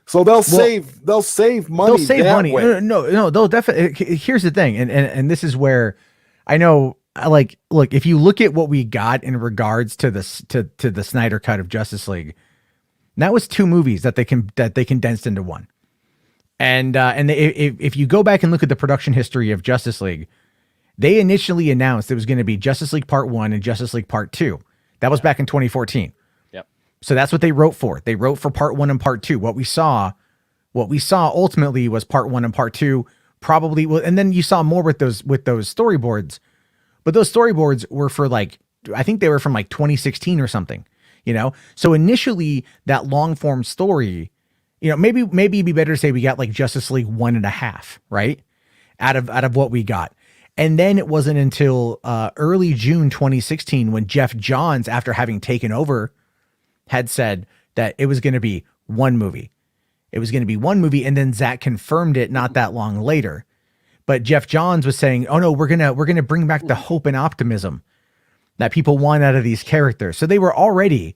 S6: So they'll save money.
S11: They'll save money.
S6: Way.
S11: No, they'll definitely. Here's the thing, and this is where I know. Like, look, if you look at what we got in regards to this to the Snyder cut of Justice League, that was 2 movies that they condensed into one. And if you go back and look at the production history of Justice League, they initially announced it was going to be Justice League Part 1 and Justice League Part 2. That was back in 2014.
S2: Yep.
S11: So that's what they wrote for. They wrote for Part 1 and Part 2. What we saw ultimately was Part 1 and Part 2, probably. Well, and then you saw more with those storyboards. But those storyboards were for I think they were from 2016 or something, So initially that long form story, maybe it'd be better to say we got Justice League 1.5, right? Out of what we got. And then it wasn't until early June 2016 when Jeff Johns, after having taken over, had said that it was going to be one movie. It was going to be one movie. And then Zack confirmed it not that long later. But Jeff Johns was saying, "Oh no, we're gonna bring back the hope and optimism that people want out of these characters." So they were already,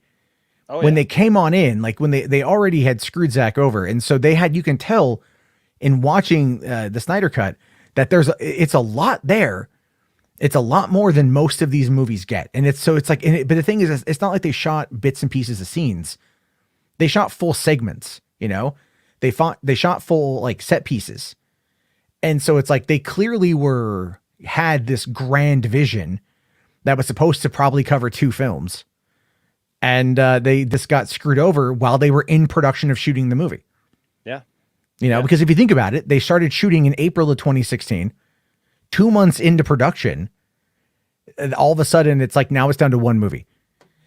S11: when they came on in, when they already had screwed Zack over, and so they had. You can tell in watching the Snyder cut that it's a lot there. It's a lot more than most of these movies get, and but the thing is, it's not like they shot bits and pieces of scenes. They shot full segments. They shot full set pieces. And so it's they clearly had this grand vision that was supposed to probably cover 2 films. And they just got screwed over while they were in production of shooting the movie.
S2: Yeah.
S11: Because if you think about it, they started shooting in April of 2016, 2 months into production. And all of a sudden it's now it's down to 1 movie.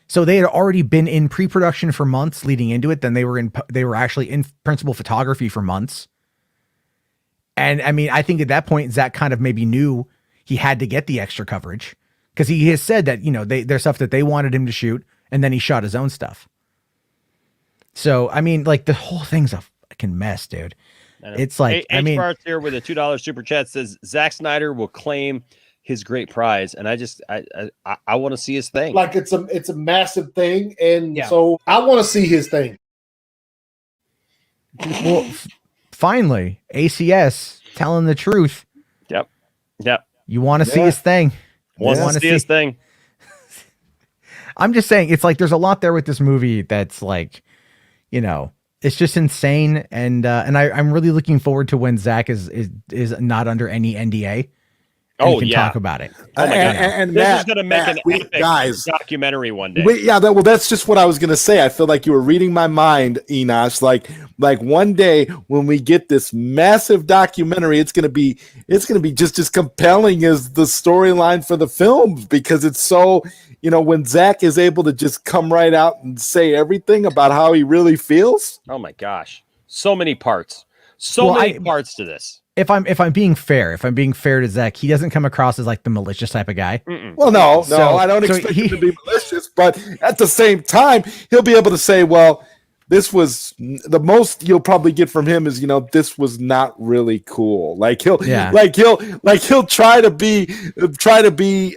S11: So they had already been in pre-production for months leading into it. Then they were actually in principal photography for months. And I mean, I think at that point, Zack kind of maybe knew he had to get the extra coverage because he has said that, there's stuff that they wanted him to shoot, and then he shot his own stuff. So, I mean, the whole thing's a fucking mess, dude. It's
S2: H-Barts here with a $2 super chat says Zack Snyder will claim his great prize. And I want to see his thing.
S12: It's a massive thing. And so I want to see his thing.
S11: Well, finally, ACS telling the truth.
S2: Yep.
S11: You want to see his thing.
S2: Want to see his thing.
S11: I'm just saying, it's there's a lot there with this movie that's it's just insane. And I'm really looking forward to when Zack is not under any NDA. And can talk about it.
S2: Oh my God.
S6: And
S2: this
S6: Matt,
S2: is going to make an epic documentary one day.
S6: That's just what I was going to say. I feel like you were reading my mind, Enosh. Like one day when we get this massive documentary, it's going to be just as compelling as the storyline for the films, because it's so, when Zack is able to just come right out and say everything about how he really feels.
S2: Oh my gosh. So many parts. Many parts to this.
S11: If I'm being fair to Zack, he doesn't come across as the malicious type of guy.
S2: Mm-mm.
S6: Well, no, I don't expect him to be malicious, but at the same time, he'll be able to say, well, this was the most you'll probably get from him is, this was not really cool. He'll try to be,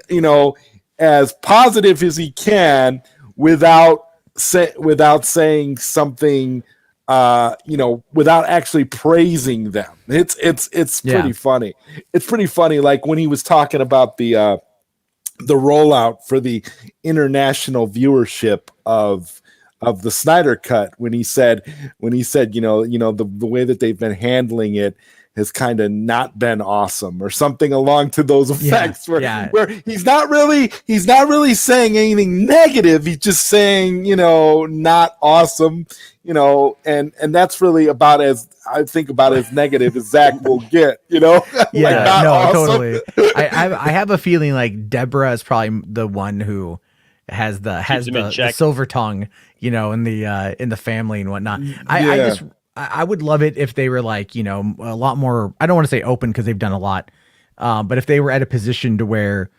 S6: as positive as he can without saying something, without actually praising them. It's pretty funny. It's pretty funny. Like when he was talking about the rollout for the international viewership of the Snyder cut, when he said, the way that they've been handling it has kind of not been awesome, or something along to those effects, where he's not really saying anything negative. He's just saying, not awesome, and that's really about as negative as Zack will get,
S11: Totally. I have a feeling like Deborah is probably the one who has the silver tongue, in the family and whatnot. I would love it if they were a lot more, I don't want to say open because they've done a lot. But if they were at a position to where,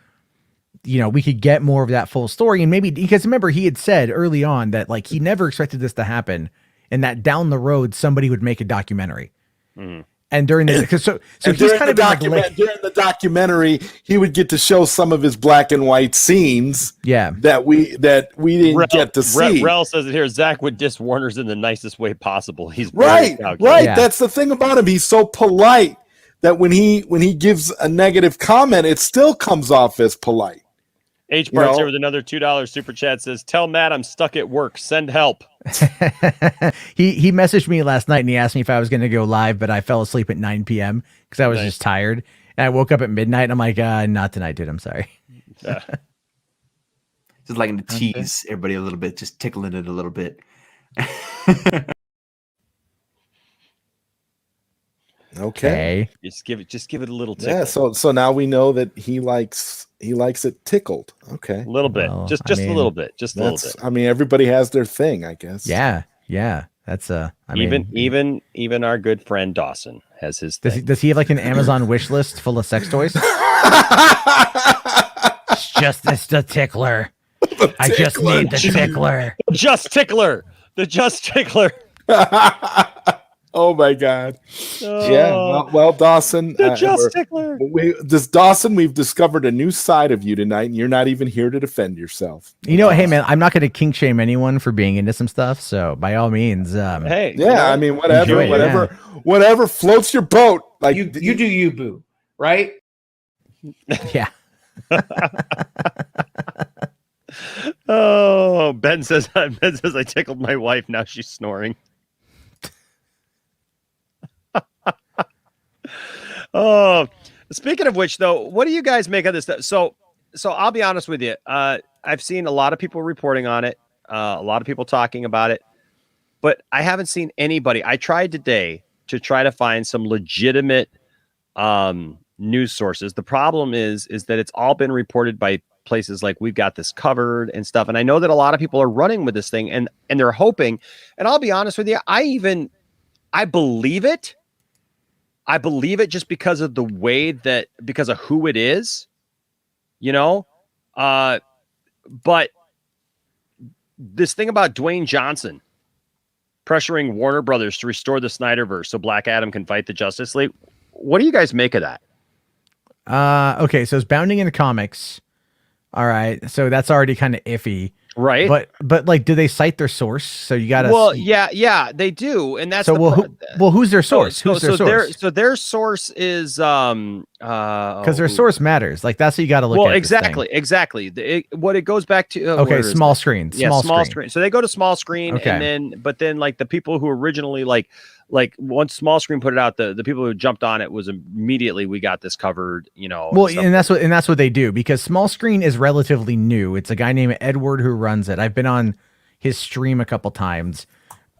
S11: we could get more of that full story. And maybe because remember, he had said early on that like he never expected this to happen and that down the road somebody would make a documentary. Mm-hmm. And during the he's kind of
S6: during the documentary, he would get to show some of his black and white scenes.
S11: Yeah,
S6: that we didn't get to see.
S2: Rel says it here. Zach would diss Warner's in the nicest way possible. He's
S6: right. Yeah. That's the thing about him. He's so polite that when he gives a negative comment, it still comes off as polite.
S2: H Bart's here with another $2 super chat. Says, "Tell Matt I'm stuck at work. Send help."
S11: He messaged me last night and he asked me if I was going to go live, but I fell asleep at 9 p.m. because I was just tired. And I woke up at midnight and I'm like, not tonight, dude. I'm sorry.
S5: Just like to tease everybody a little bit, just tickling it a little bit.
S6: Okay.
S2: Just give it a little tickle.
S6: Yeah, so now we know that he likes it tickled. Okay.
S2: A little bit. Just a little bit. Just a little bit.
S6: I mean, everybody has their thing, I guess.
S11: Yeah. That's
S2: even our good friend Dawson has his thing.
S11: Does he have like an Amazon wish list full of sex toys? It's the tickler. I just need the tickler.
S2: Just tickler. The just tickler.
S6: Oh my God! Yeah, well, Dawson,
S2: just tickler.
S6: Dawson, we've discovered a new side of you tonight, and you're not even here to defend yourself.
S11: You know, hey man, I'm not going to kink shame anyone for being into some stuff. So by all means,
S2: hey,
S6: yeah, I mean, whatever floats your boat. Like
S4: you do you, boo, right?
S11: Yeah.
S2: Oh, Ben says I tickled my wife. Now she's snoring. Oh, speaking of which, though, what do you guys make of this stuff? So I'll be honest with you. I've seen a lot of people reporting on it, a lot of people talking about it, but I haven't seen anybody. I tried today to try to find some legitimate news sources. The problem is that it's all been reported by places like We've Got This Covered and stuff. And I know that a lot of people are running with this thing and they're hoping. And I'll be honest with you, I believe it. I believe it just because of the way because of who it is, but this thing about Dwayne Johnson pressuring Warner Brothers to restore the Snyderverse so Black Adam can fight the Justice League. What do you guys make of that?
S11: Okay. So it's bounding into comics. All right. So that's already kind of iffy.
S2: Right.
S11: But like, do they cite their source? So you got to.
S2: Well, yeah, they do. And that's
S11: who's their source? Who's their source?
S2: Their source is
S11: because their source matters. Like that's what you got to look at.
S2: Well, exactly. What it goes back to.
S11: Small screen.
S2: Yeah, small screen. So they go to small screen, okay. And then like the people who originally like once small screen put it out, the people who jumped on it was immediately We Got This Covered,
S11: Well, and that's what they do because small screen is relatively new. It's a guy named Edward who runs it. I've been on his stream a couple times.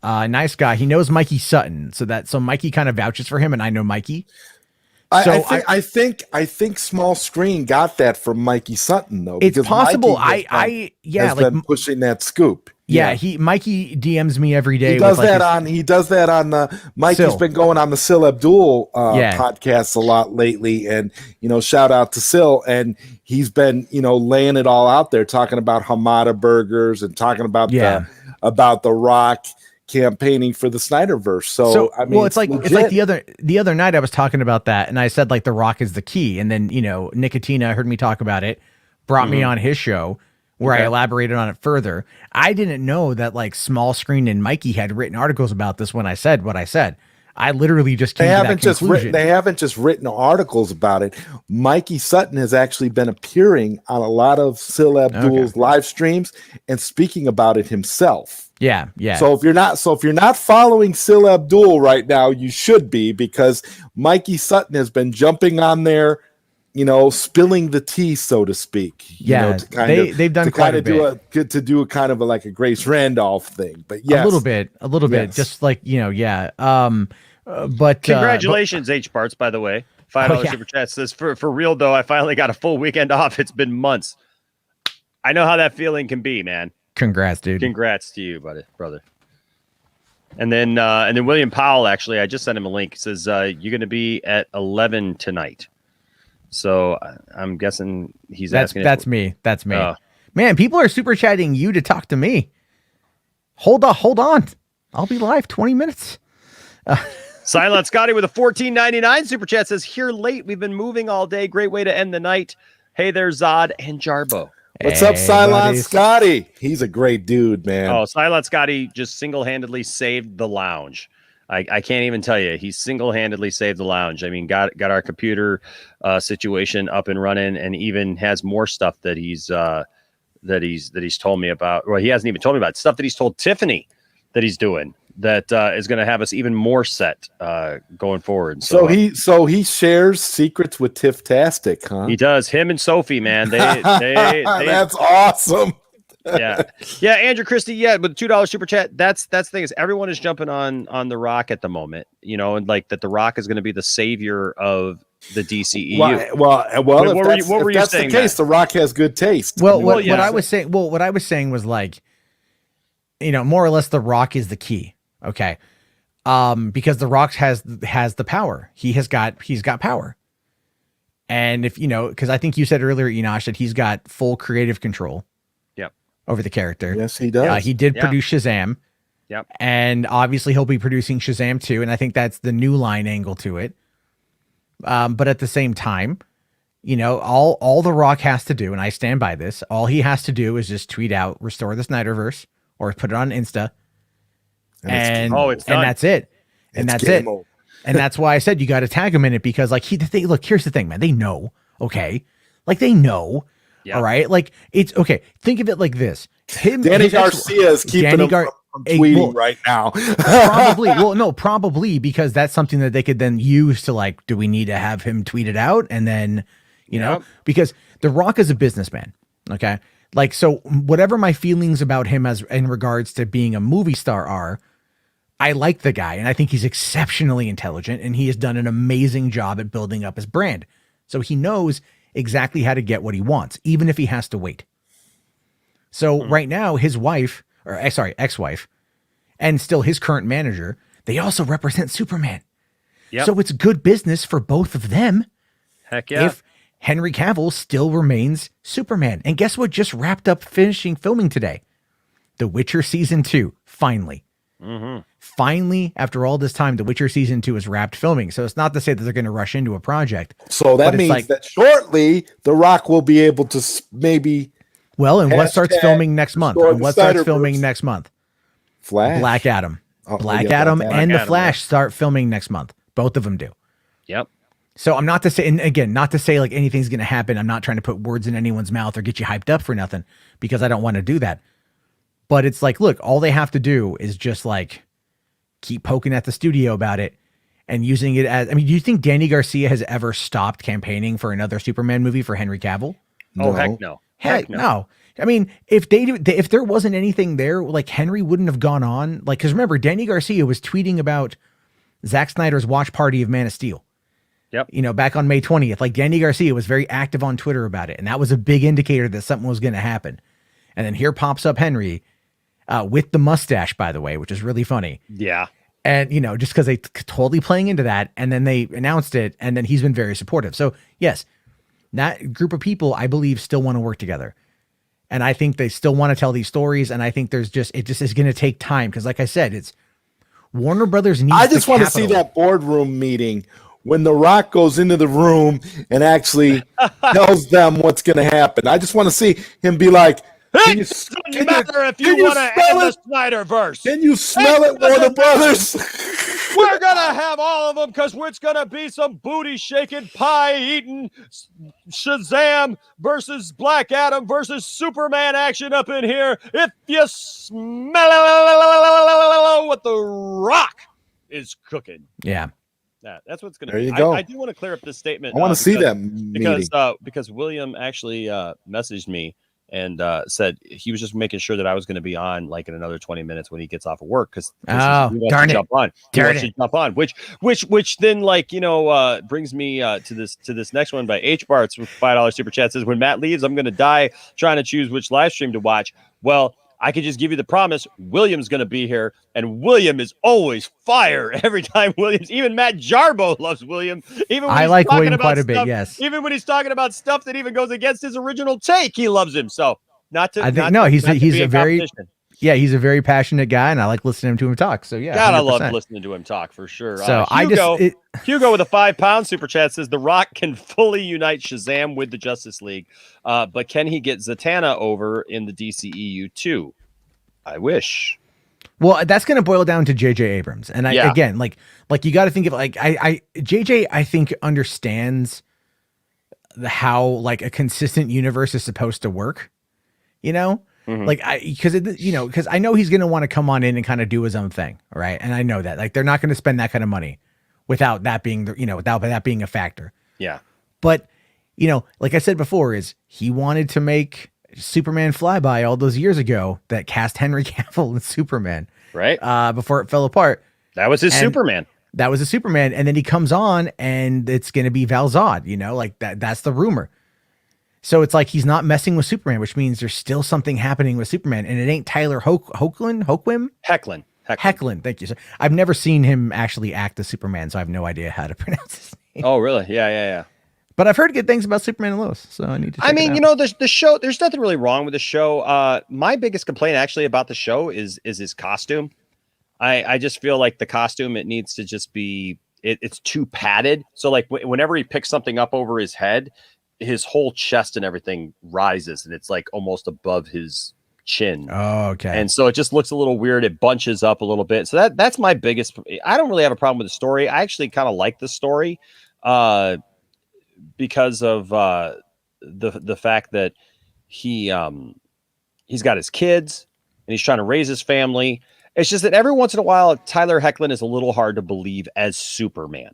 S11: Nice guy. He knows Mikey Sutton, so Mikey kind of vouches for him, and I know Mikey.
S6: I think small screen got that from Mikey Sutton though.
S11: It's possible.
S6: Been pushing that scoop.
S11: Yeah, Mikey DMs me every day.
S6: He does that on the Mikey's been going on the Sil Abdul podcasts a lot lately, and shout out to Sil, and he's been laying it all out there, talking about Hamada burgers and talking about the Rock campaigning for the Snyderverse. So I mean,
S11: it's like the other night I was talking about that, and I said like the Rock is the key, and then Nicotina heard me talk about it, brought me on his show. Where I elaborated on it further. I didn't know that like small screen and Mikey had written articles about this when I said what I said. I literally just came to that conclusion.
S6: They haven't just written articles about it. Mikey Sutton has actually been appearing on a lot of Sil Abdul's live streams and speaking about it himself.
S11: Yeah.
S6: So if you're not following Sil Abdul right now, you should be, because Mikey Sutton has been jumping on there, spilling the tea, so to speak.
S11: They've done quite a bit
S6: to do a kind of like a Grace Randolph thing, but yes,
S11: a little bit, just like But
S2: congratulations, H Parts, by the way. $5 super chat says for real though. I finally got a full weekend off. It's been months. I know how that feeling can be, man.
S11: Congrats, dude.
S2: Congrats to you, brother. And then William Powell, actually, I just sent him a link. It says you're going to be at 11 tonight. So I'm guessing he's asking.
S11: That's me. That's me. Man, people are super chatting you to talk to me. Hold on. I'll be live 20 minutes.
S2: Silent Scotty with a $14.99 super chat says, here late. We've been moving all day. Great way to end the night. Hey there, Zod and Jarbo.
S6: What's up, Silent Scotty? He's a great dude, man.
S2: Oh, Silent Scotty just single-handedly saved the lounge. I can't even tell you. He single-handedly saved the lounge. I mean, got our computer situation up and running, and even has more stuff that he's told me about. Well, he hasn't even told me about stuff that he's told Tiffany that he's doing that is going to have us even more set going forward.
S6: So he shares secrets with Tiff-tastic, huh?
S2: He does. Him and Sophie, man. They
S6: that's awesome.
S2: Yeah. Andrew Christie. Yeah, with $2 super chat. That's the thing is everyone is jumping on The Rock at the moment, and like that The Rock is going to be the savior of the DCEU.
S6: Well,
S2: if that's
S6: the case, The Rock has good taste.
S11: What I was saying was like, more or less The Rock is the key. Okay. Because The Rock has the power. He's got power. And if because I think you said earlier, Enosh, that he's got full creative control. Over the character.
S6: Yes, he does.
S11: He did produce Shazam.
S2: Yep.
S11: And obviously he'll be producing Shazam 2. And I think that's the new line angle to it. But at the same time, all The Rock has to do, and I stand by this, all he has to do is just tweet out, restore the Snyderverse, or put it on Insta. And that's it. And that's it. And that's why I said you got to tag him in it, because like look, here's the thing, man. They know. Okay. Like they know. Yep. All right. Like it's okay. Think of it like this.
S6: Danny Garcia is keeping him from tweeting right now.
S11: Probably because that's something that they could then use to like, do we need to have him tweet it out? And then, because The Rock is a businessman. Okay. Like, so whatever my feelings about him as in regards to being a movie star are, I like the guy and I think he's exceptionally intelligent and he has done an amazing job at building up his brand. So he knows exactly how to get what he wants, even if he has to wait. So right now, his wife, ex-wife, and still his current manager, they also represent Superman. Yep. So it's good business for both of them.
S2: Heck yeah.
S11: If Henry Cavill still remains Superman. And guess what just wrapped up finishing filming today? The Witcher Season 2, finally.
S2: Mm-hmm.
S11: Finally, after all this time, The Witcher Season 2 is wrapped filming. So it's not to say that they're going to rush into a project.
S6: So that means that shortly, The Rock will be able to maybe...
S11: Well, and what starts filming next month? And what starts filming next month?
S6: Flash?
S11: Black Adam. Black Adam and The Flash start filming next month. Both of them do.
S2: Yep.
S11: So I'm not to say, and again, not to say like anything's going to happen. I'm not trying to put words in anyone's mouth or get you hyped up for nothing, because I don't want to do that. But it's like, look, all they have to do is just like keep poking at the studio about it and using it as, do you think Danny Garcia has ever stopped campaigning for another Superman movie for Henry Cavill?
S2: Oh, heck no.
S11: Heck no. I mean, if there wasn't anything there, like Henry wouldn't have gone on. Like, because remember, Danny Garcia was tweeting about Zack Snyder's watch party of Man of Steel.
S2: Yep.
S11: Back on May 20th, like Danny Garcia was very active on Twitter about it. And that was a big indicator that something was going to happen. And then here pops up Henry with the mustache, by the way, which is really funny.
S2: Yeah.
S11: And, just because they totally playing into that. And then they announced it. And then he's been very supportive. So yes, that group of people, I believe, still want to work together. And I think they still want to tell these stories. And I think it just is going to take time. Because like I said, it's Warner Brothers needs
S6: I just want to see that boardroom meeting when The Rock goes into the room and actually tells them what's going to happen. I just want to see him be like,
S2: it doesn't matter if you want to end the Snyderverse.
S6: Can you smell it, Warner Brothers?
S2: We're going to have all of them because it's going to be some booty-shaking, pie-eating Shazam versus Black Adam versus Superman action up in here. If you smell what The Rock is cooking.
S11: Yeah.
S2: That's what's going to
S6: be.
S2: There you go. I do want to clear up this statement.
S6: I want to see that meeting.
S2: Because William actually messaged me and said he was just making sure that I was going to be on like in another 20 minutes when he gets off of work because he wants to jump on, which then brings me to this next one by H Barts with $5 super chat says, when Matt leaves, I'm going to die trying to choose which live stream to watch. Well, I could just give you the promise William's going to be here, and William is always fire every time Williams. Even Matt Jarbo loves William. Even when
S11: I like William quite a bit. Yes.
S2: Even when he's talking about stuff that even goes against his original take, he loves him. So
S11: he's a very passionate guy, and I like listening to him talk. So yeah,
S2: God, 100%. I love listening to him talk for sure.
S11: So
S2: Hugo with a £5 super chat says The Rock can fully unite Shazam with the Justice League, but can he get Zatanna over in the DCEU too? I wish.
S11: Well, that's going to boil down to J.J. Abrams, and again, like you got to think of JJ. I think understands how like a consistent universe is supposed to work. You know.
S2: Mm-hmm.
S11: Because I know he's going to want to come on in and kind of do his own thing. Right. And I know that like, they're not going to spend that kind of money without that being, without that being a factor.
S2: Yeah.
S11: But, like I said before, is he wanted to make Superman Flyby all those years ago that cast Henry Cavill in Superman.
S2: Right.
S11: Before it fell apart.
S2: That was his Superman.
S11: That was a Superman. And then he comes on and it's going to be Val Zod, like that's the rumor. So it's like he's not messing with Superman, which means there's still something happening with Superman, and it ain't Tyler Hoechlin. Hecklin. Thank you, sir. I've never seen him actually act as Superman, so I have no idea how to pronounce his name.
S2: Oh, really? Yeah.
S11: But I've heard good things about Superman and Lois, so I need to check it
S2: out. The show, there's nothing really wrong with the show. My biggest complaint actually about the show is his costume. I just feel like the costume, it needs to just be, it's too padded. So like whenever he picks something up over his head, his whole chest and everything rises, and it's like almost above his chin.
S11: Oh, okay.
S2: And so it just looks a little weird. It bunches up a little bit. So that's my biggest. I don't really have a problem with the story. I actually kind of like the story, because of the fact that he's got his kids and he's trying to raise his family. It's just that every once in a while, Tyler Hoechlin is a little hard to believe as Superman,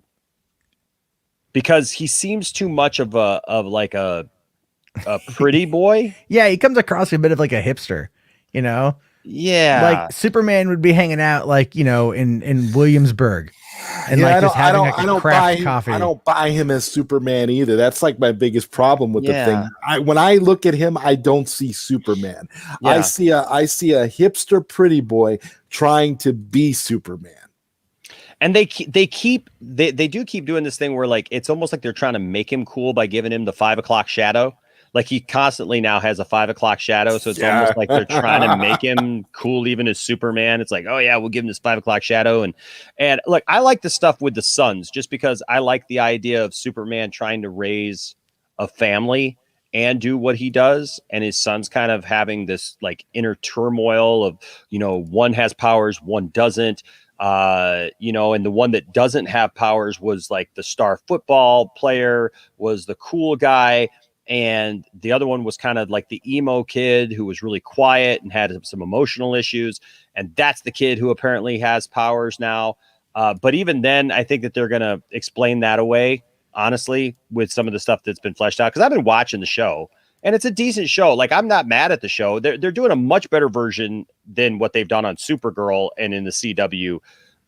S2: because he seems too much of a pretty boy.
S11: Yeah, he comes across a bit of like a hipster,
S2: Yeah.
S11: Like Superman would be hanging out like, in Williamsburg and just having a craft coffee.
S6: I don't buy him as Superman either. That's like my biggest problem with the thing. When I look at him, I don't see Superman. Yeah. I see a hipster pretty boy trying to be Superman.
S2: And they do keep doing this thing where like it's almost like they're trying to make him cool by giving him the 5 o'clock shadow. Like he constantly now has a 5 o'clock shadow, so it's almost like they're trying to make him cool, even as Superman. It's like, oh yeah, we'll give him this 5 o'clock shadow, and look, I like the stuff with the sons just because I like the idea of Superman trying to raise a family and do what he does, and his son's kind of having this like inner turmoil of one has powers, one doesn't. And the one that doesn't have powers was like the star football player, was the cool guy. And the other one was kind of like the emo kid who was really quiet and had some emotional issues. And that's the kid who apparently has powers now. But even then, I think that they're going to explain that away, honestly, with some of the stuff that's been fleshed out. Because I've been watching the show, and it's a decent show. Like, I'm not mad at the show. They're doing a much better version than what they've done on Supergirl and in the CW.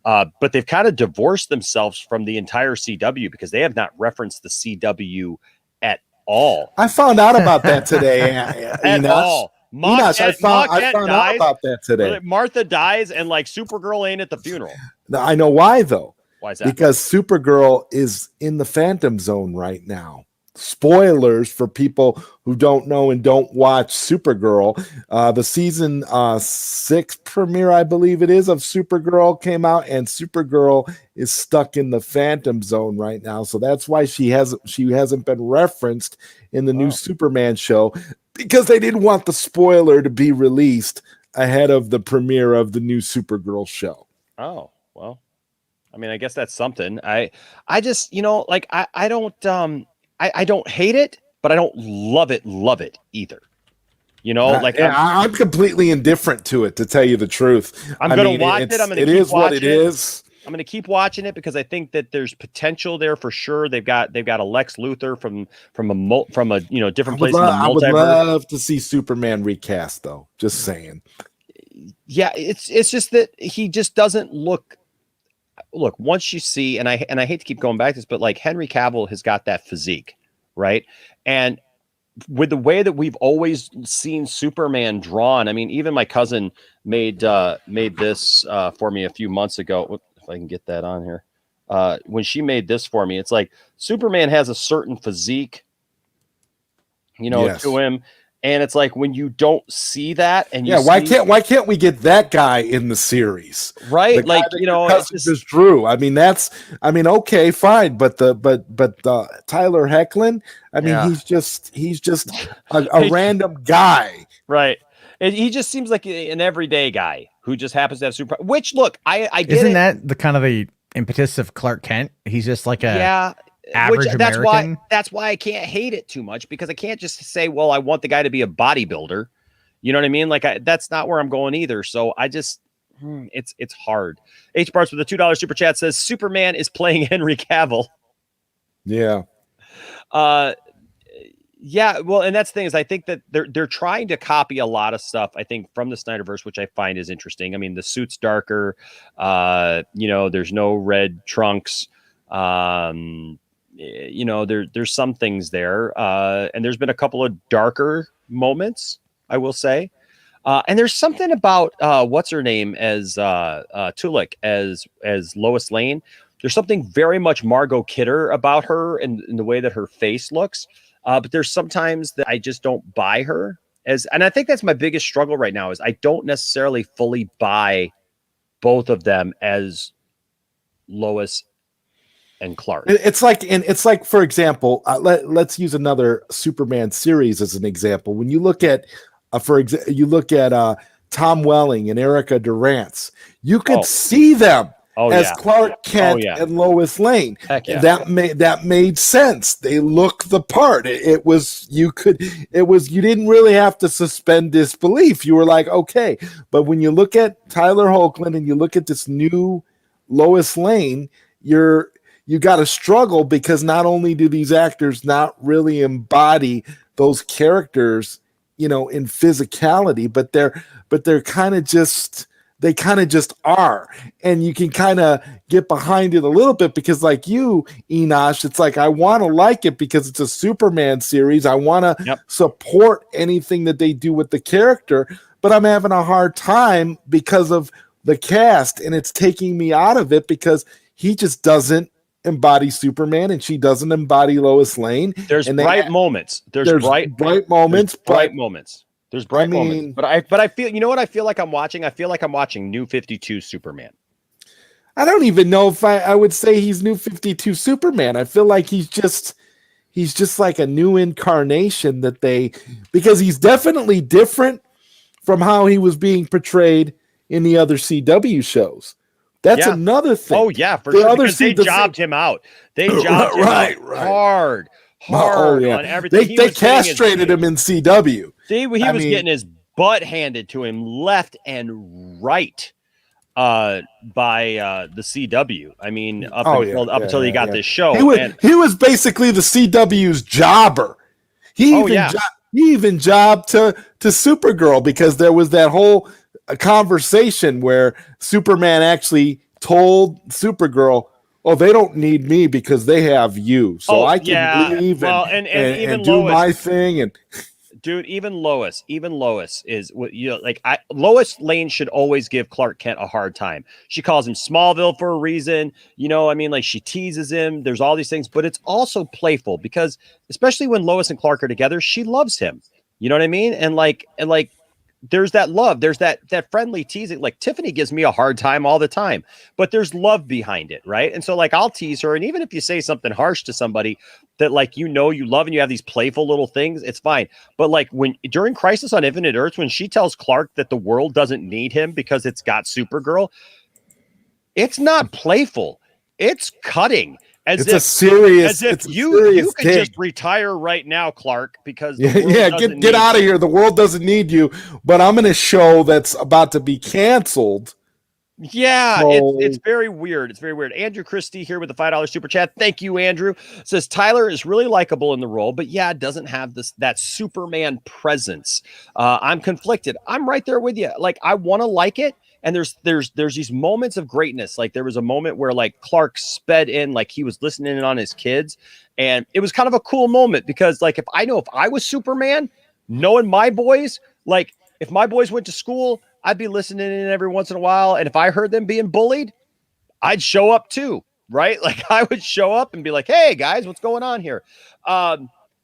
S2: But they've kind of divorced themselves from the entire CW because they have not referenced the CW at all.
S6: I found out about that today.
S2: At all.
S6: I found out about that today.
S2: Martha dies and like Supergirl ain't at the funeral.
S6: I know why though.
S2: Why is that?
S6: Because Supergirl is in the Phantom Zone right now. Spoilers for people who don't know and don't watch Supergirl. The season 6 premiere, I believe it is, of Supergirl came out, and Supergirl is stuck in the Phantom Zone right now. So that's why she hasn't been referenced in the new Superman show, because they didn't want the spoiler to be released ahead of the premiere of the new Supergirl show.
S2: Oh, well, I mean, I guess that's something. I just, I don't I don't hate it, but I don't love it either.
S6: I'm completely indifferent to it, to tell you the truth.
S2: I'm going to watch it. I'm going to keep watching
S6: what it is.
S2: I'm going to keep watching it because I think that there's potential there for sure. They've got a Lex Luthor from a different place in the multiverse.
S6: I would love to see Superman recast, though. Just saying.
S2: Yeah, it's just that he just doesn't look. Look, once you see, and I hate to keep going back to this, but like Henry Cavill has got that physique, right? And with the way that we've always seen Superman drawn. I mean, even my cousin made this for me a few months ago. If I can get that on here. When she made this for me, it's like Superman has a certain physique, to him. And it's like when you don't see that, and
S6: why can't we get that guy in the series,
S2: right? Like
S6: it's just Drew. I mean, okay, fine, but Tyler Hoechlin, I mean, he's just a random guy,
S2: right? And he just seems like an everyday guy who just happens to have super. Which look, I get
S11: Isn't
S2: it.
S11: that the kind of the impetus of Clark Kent? He's just like a average American.
S2: That's why I can't hate it too much, because I can't just say, well, I want the guy to be a bodybuilder. You know what I mean? Like that's not where I'm going either. So I just it's hard. H Barts with a $2 super chat says Superman is playing Henry Cavill.
S6: Yeah.
S2: Yeah, well, and that's the thing is I think that they're trying to copy a lot of stuff, I think, from the Snyderverse, which I find is interesting. I mean, the suit's darker, there's no red trunks. There's some things there. And there's been a couple of darker moments, I will say. And there's something about what's her name as Tulik as Lois Lane. There's something very much Margot Kidder about her and in the way that her face looks. But there's sometimes that I just don't buy her and I think that's my biggest struggle right now is I don't necessarily fully buy both of them as Lois and Clark.
S6: It's like, for example, let's use another Superman series as an example. When you look at, Tom Welling and Erica Durance, you could see them as Clark Kent and Lois Lane.
S2: Yeah.
S6: That made sense. They look the part. You didn't really have to suspend disbelief. You were like, okay. But when you look at Tyler Hoechlin and you look at this new Lois Lane, you got to struggle because not only do these actors not really embody those characters, in physicality, but they're kind of just. They kind of just are. And you can kind of get behind it a little bit because like you, Enosh, it's like, I want to like it because it's a Superman series. I want to support anything that they do with the character, but I'm having a hard time because of the cast and it's taking me out of it because he just doesn't embody Superman and she doesn't embody Lois Lane.
S2: There's bright moments. There's bright moments. There's bright moments, but I feel, what I feel like I'm watching? I feel like I'm watching New 52 Superman.
S6: I don't even know if I would say he's New 52 Superman. I feel like he's just like a new incarnation because he's definitely different from how he was being portrayed in the other CW shows. That's another thing.
S2: Oh yeah, for sure. Because they jobbed him out. They jobbed him out hard on everything.
S6: They castrated him in CW.
S2: He was getting his butt handed to him left and right by the CW. I mean, up until he got this show.
S6: He was basically the CW's jobber. He even jobbed to Supergirl because there was that whole conversation where Superman actually told Supergirl, "Oh, they don't need me because they have you, so I can leave and do
S2: Lois,
S6: my thing." And
S2: dude, even Lois is what Lois Lane should always give Clark Kent a hard time. She calls him Smallville for a reason, she teases him. There's all these things, but it's also playful because especially when Lois and Clark are together, she loves him. You know what I mean? And there's that love. There's that friendly teasing. Like Tiffany gives me a hard time all the time, but there's love behind it, right? And so I'll tease her, and even if you say something harsh to somebody that you love, and you have these playful little things, it's fine. But when during Crisis on Infinite Earths, when she tells Clark that the world doesn't need him because it's got Supergirl, it's not playful. It's cutting. As if you could just retire right now, Clark, because
S6: get out of here. The world doesn't need you, but I'm in a show that's about to be canceled.
S2: Yeah, it's very weird. It's very weird. Andrew Christie here with the $5 super chat. Thank you, Andrew. Says Tyler is really likable in the role, but doesn't have that Superman presence. I'm conflicted. I'm right there with you. I want to like it. And there's these moments of greatness. Like there was a moment where like Clark sped in, like he was listening in on his kids. And it was kind of a cool moment because like, if I was Superman, knowing my boys, like if my boys went to school, I'd be listening in every once in a while. And if I heard them being bullied, I'd show up too. Right. Like I would show up and be like, hey guys, what's going on here?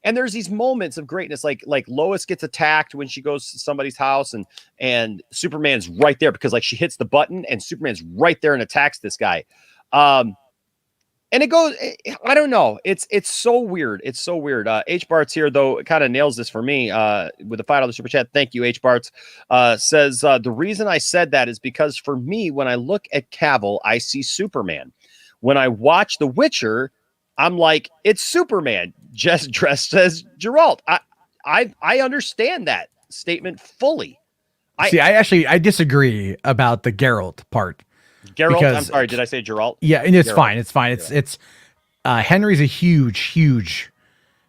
S2: And there's these moments of greatness, like Lois gets attacked when she goes to somebody's house and Superman's right there because like she hits the button and Superman's right there and attacks this guy. And it goes, I don't know. It's so weird. It's so weird. H Bart's here though. It kind of nails this for me with the $5 super chat. Thank you. H Bart's says the reason I said that is because for me, when I look at Cavill, I see Superman. When I watch The Witcher, I'm like, it's Superman just dressed as Geralt. I understand that statement fully.
S11: I disagree about the Geralt part.
S2: Geralt, because, I'm sorry, did I say Geralt?
S11: Yeah, and it's
S2: Geralt.
S11: fine. It's fine. It's Henry's a huge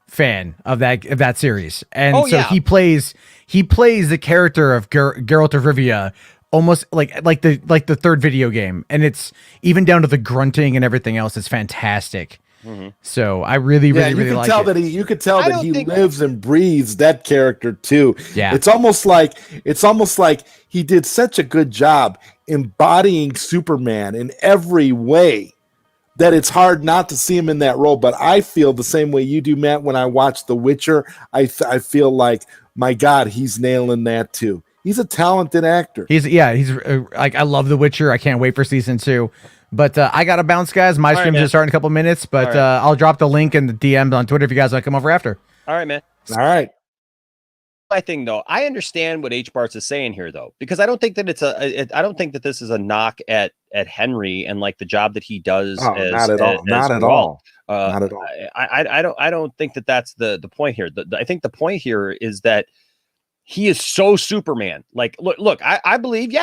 S11: fan of that series, and he plays the character of Geralt of Rivia almost like the third video game, and it's even down to the grunting and everything else. It's fantastic.
S2: Mm-hmm.
S11: So I really like it.
S6: You could tell that he lives and breathes that character too.
S11: Yeah.
S6: It's almost like he did such a good job embodying Superman in every way that it's hard not to see him in that role. But I feel the same way you do, Matt. When I watch The Witcher, I feel like, my God, he's nailing that too. He's a talented actor.
S11: He's like, I love The Witcher. I can't wait for season 2. But I got to bounce, guys. My stream's going to start in a couple minutes, but I'll drop the link in the DMs on Twitter if you guys want to come over after.
S2: All right, man.
S6: All right.
S2: My thing, though, I understand what H. Bart's is saying here, though, because I don't think that I don't think that this is a knock at Henry and like the job that he does.
S6: Not at all. Not at all.
S2: I don't think that that's the point here. I think the point here is that he is so Superman. Like, look, I believe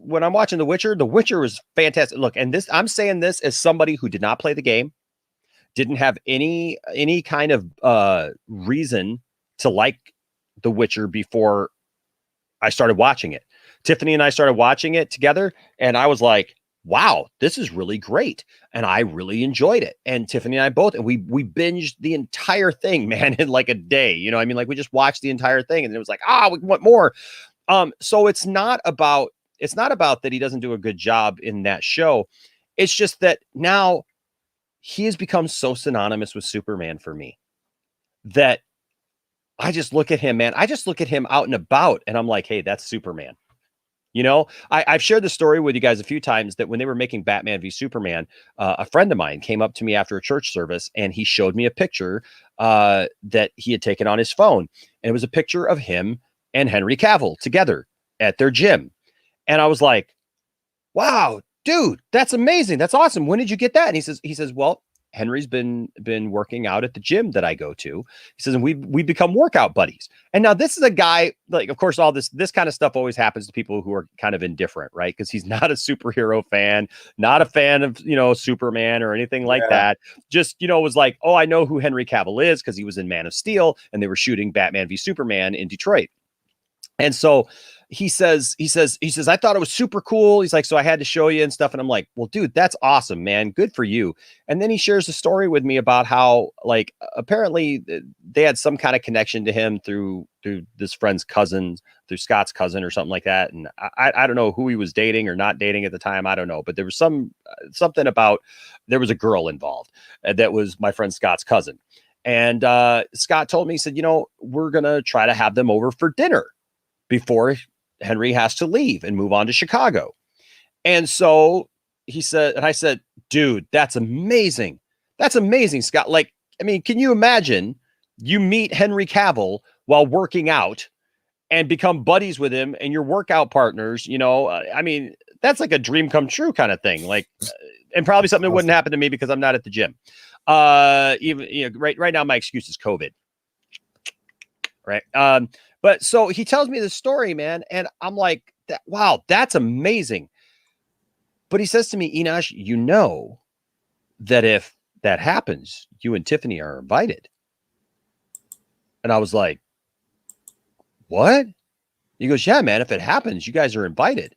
S2: when I'm watching The Witcher was fantastic. Look, and I'm saying this as somebody who did not play the game, didn't have any kind of reason to like The Witcher before I started watching it. Tiffany and I started watching it together, and I was like, wow, this is really great. And I really enjoyed it. And Tiffany and I both, and we binged the entire thing, man, in like a day. You know what I mean? Like we just watched the entire thing and it was like, we want more. So it's not about that he doesn't do a good job in that show. It's just that now he has become so synonymous with Superman for me that I just look at him, man. I just look at him out and about and I'm like, hey, that's Superman. You know, I've shared the story with you guys a few times that when they were making Batman v Superman, a friend of mine came up to me after a church service and he showed me a picture that he had taken on his phone. And it was a picture of him and Henry Cavill together at their gym. And I was like, wow, dude, that's amazing. That's awesome. When did you get that? And he says, well, Henry's been working out at the gym that I go to. He says, and we become workout buddies. And now this is a guy, like, of course, all this kind of stuff always happens to people who are kind of indifferent, right? Because he's not a superhero fan, not a fan of, Superman or anything like that. Just, was like, oh, I know who Henry Cavill is because he was in Man of Steel and they were shooting Batman v Superman in Detroit. And so he says, I thought it was super cool. He's like, so I had to show you and stuff. And I'm like, well, dude, that's awesome, man. Good for you. And then he shares a story with me about how, like, apparently they had some kind of connection to him through this friend's cousin, through Scott's cousin or something like that. And I don't know who he was dating or not dating at the time. I don't know, but there was something about, there was a girl involved that was my friend Scott's cousin. And Scott told me, he said, we're going to try to have them over for dinner before Henry has to leave and move on to Chicago. And so he said, and I said, dude, that's amazing. That's amazing, Scott. Like, I mean, can you imagine you meet Henry Cavill while working out and become buddies with him and your workout partners, I mean, that's like a dream come true kind of thing. Like, and probably something that wouldn't happen to me because I'm not at the gym. Even, right now, my excuse is COVID. Right. But so he tells me the story, man, and I'm like, wow, that's amazing. But he says to me, Enosh, that if that happens, you and Tiffany are invited. And I was like, what? He goes, yeah, man, if it happens, you guys are invited.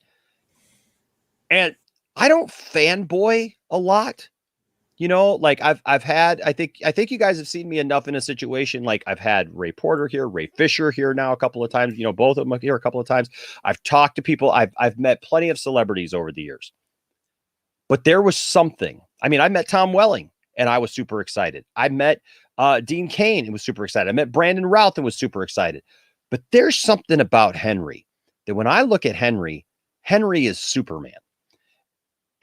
S2: And I don't fanboy a lot. You know, like I've had, I think you guys have seen me enough in a situation. Like I've had Ray Porter here, Ray Fisher here now a couple of times, you know, both of them here a couple of times. I've talked to people. I've met plenty of celebrities over the years, but there was something. I mean, I met Tom Welling and I was super excited. I met Dean Cain and was super excited. I met Brandon Routh and was super excited, but there's something about Henry that when I look at Henry is Superman.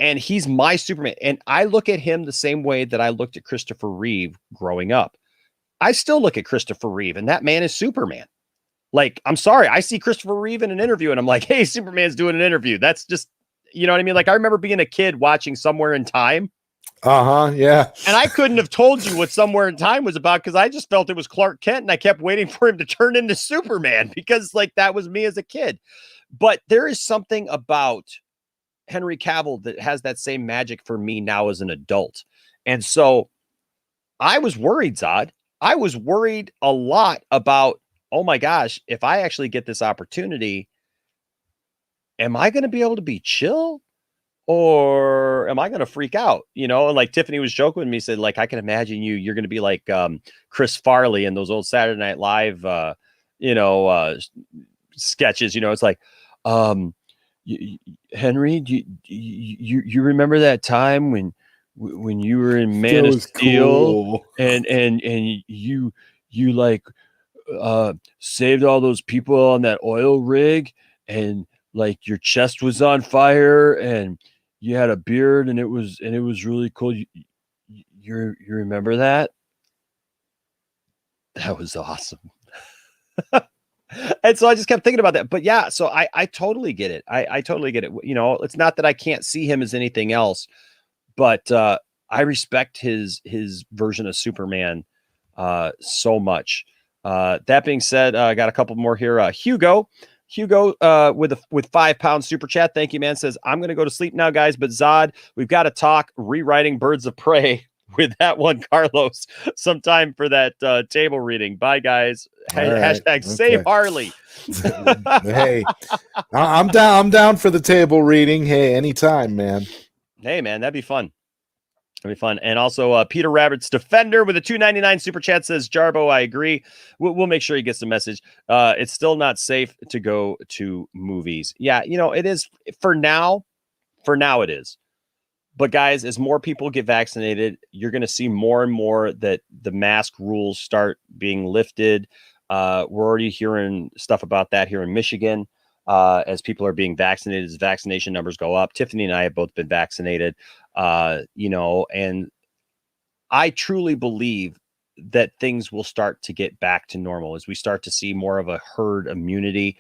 S2: And he's my Superman. And I look at him the same way that I looked at Christopher Reeve growing up. I still look at Christopher Reeve, and that man is Superman. Like, I'm sorry. I see Christopher Reeve in an interview, and I'm like, hey, Superman's doing an interview. That's just, you know what I mean? Like, I remember being a kid watching Somewhere in Time.
S6: Yeah.
S2: And I couldn't have told you what Somewhere in Time was about because I just felt it was Clark Kent, and I kept waiting for him to turn into Superman because, like, that was me as a kid. But there is something about Henry Cavill that has that same magic for me now as an adult. And so I was worried, Zod. I was worried a lot about, oh my gosh, if I actually get this opportunity, am I going to be able to be chill or am I going to freak out? You know, and like Tiffany was joking with me, said, like, I can imagine you're going to be like Chris Farley in those old Saturday Night Live, sketches. You know, it's like, Henry, do you remember that time when you were in Man of Steel
S6: cool.
S2: and you like saved all those people on that oil rig and like your chest was on fire and you had a beard and it was really cool. You remember that? That was awesome. And so I just kept thinking about that. But yeah, so I totally get it. I totally get it. You know, it's not that I can't see him as anything else, but I respect his version of Superman so much. That being said, I got a couple more here. Hugo with £5 super chat. Thank you, man. Says, I'm going to go to sleep now, guys. But Zod, we've got to talk rewriting Birds of Prey with that one, Carlos, sometime for that table reading. Bye, guys. Hashtag save Harley.
S6: Hey, I'm down for the table reading. Hey, anytime, man.
S2: Hey, man, that'd be fun. That'd be fun. And also Peter Rabbit's Defender with a $2.99 super chat says, Jarbo, I agree. We'll make sure he gets the message. It's still not safe to go to movies. Yeah, you know, it is for now. For now it is. But guys, as more people get vaccinated, you're going to see more and more that the mask rules start being lifted. We're already hearing stuff about that here in Michigan as people are being vaccinated, as vaccination numbers go up. Tiffany and I have both been vaccinated, and I truly believe that things will start to get back to normal as we start to see more of a herd immunity.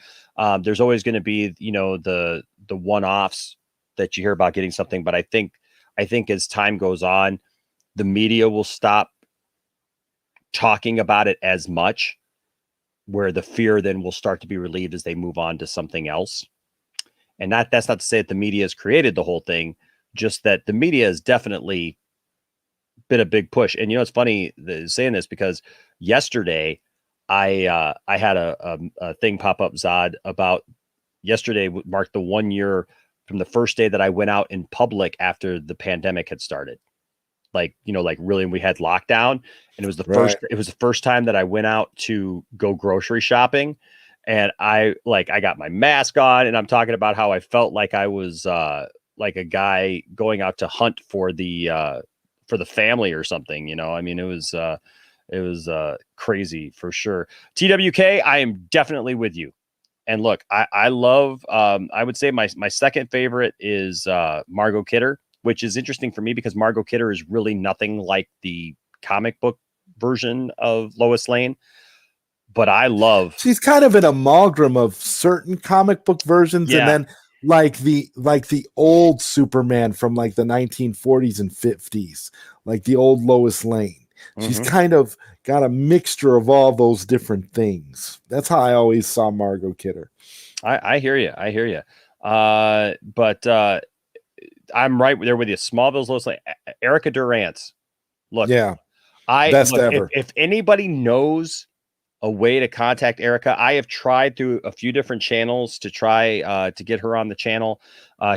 S2: There's always going to be, the one-offs that you hear about getting something, but I think as time goes on, the media will stop talking about it as much, where the fear then will start to be relieved as they move on to something else. And that's not to say that the media has created the whole thing, just that the media has definitely been a big push. And it's funny saying this because yesterday I had a thing pop up, Zod, about yesterday marked the 1 year from the first day that I went out in public after the pandemic had started. Like really, we had lockdown, and it was the first time that I went out to go grocery shopping. And I got my mask on, and I'm talking about how I felt like I was like a guy going out to hunt for the family or something. I mean, it was crazy for sure. TWK, I am definitely with you. And look, I love, I would say my second favorite is Margot Kidder, which is interesting for me because Margot Kidder is really nothing like the comic book version of Lois Lane. But she's kind of an amalgam of certain comic book versions, and then like the old Superman from like the 1940s and 50s, like the old Lois Lane. She's kind of got a mixture of all those different things. That's how I always saw Margot Kidder. I hear you. But I'm right there with you. Smallville's Lois Lane. Erica Durant. Look, best ever. If anybody knows a way to contact Erica. I have tried through a few different channels to try to get her on the channel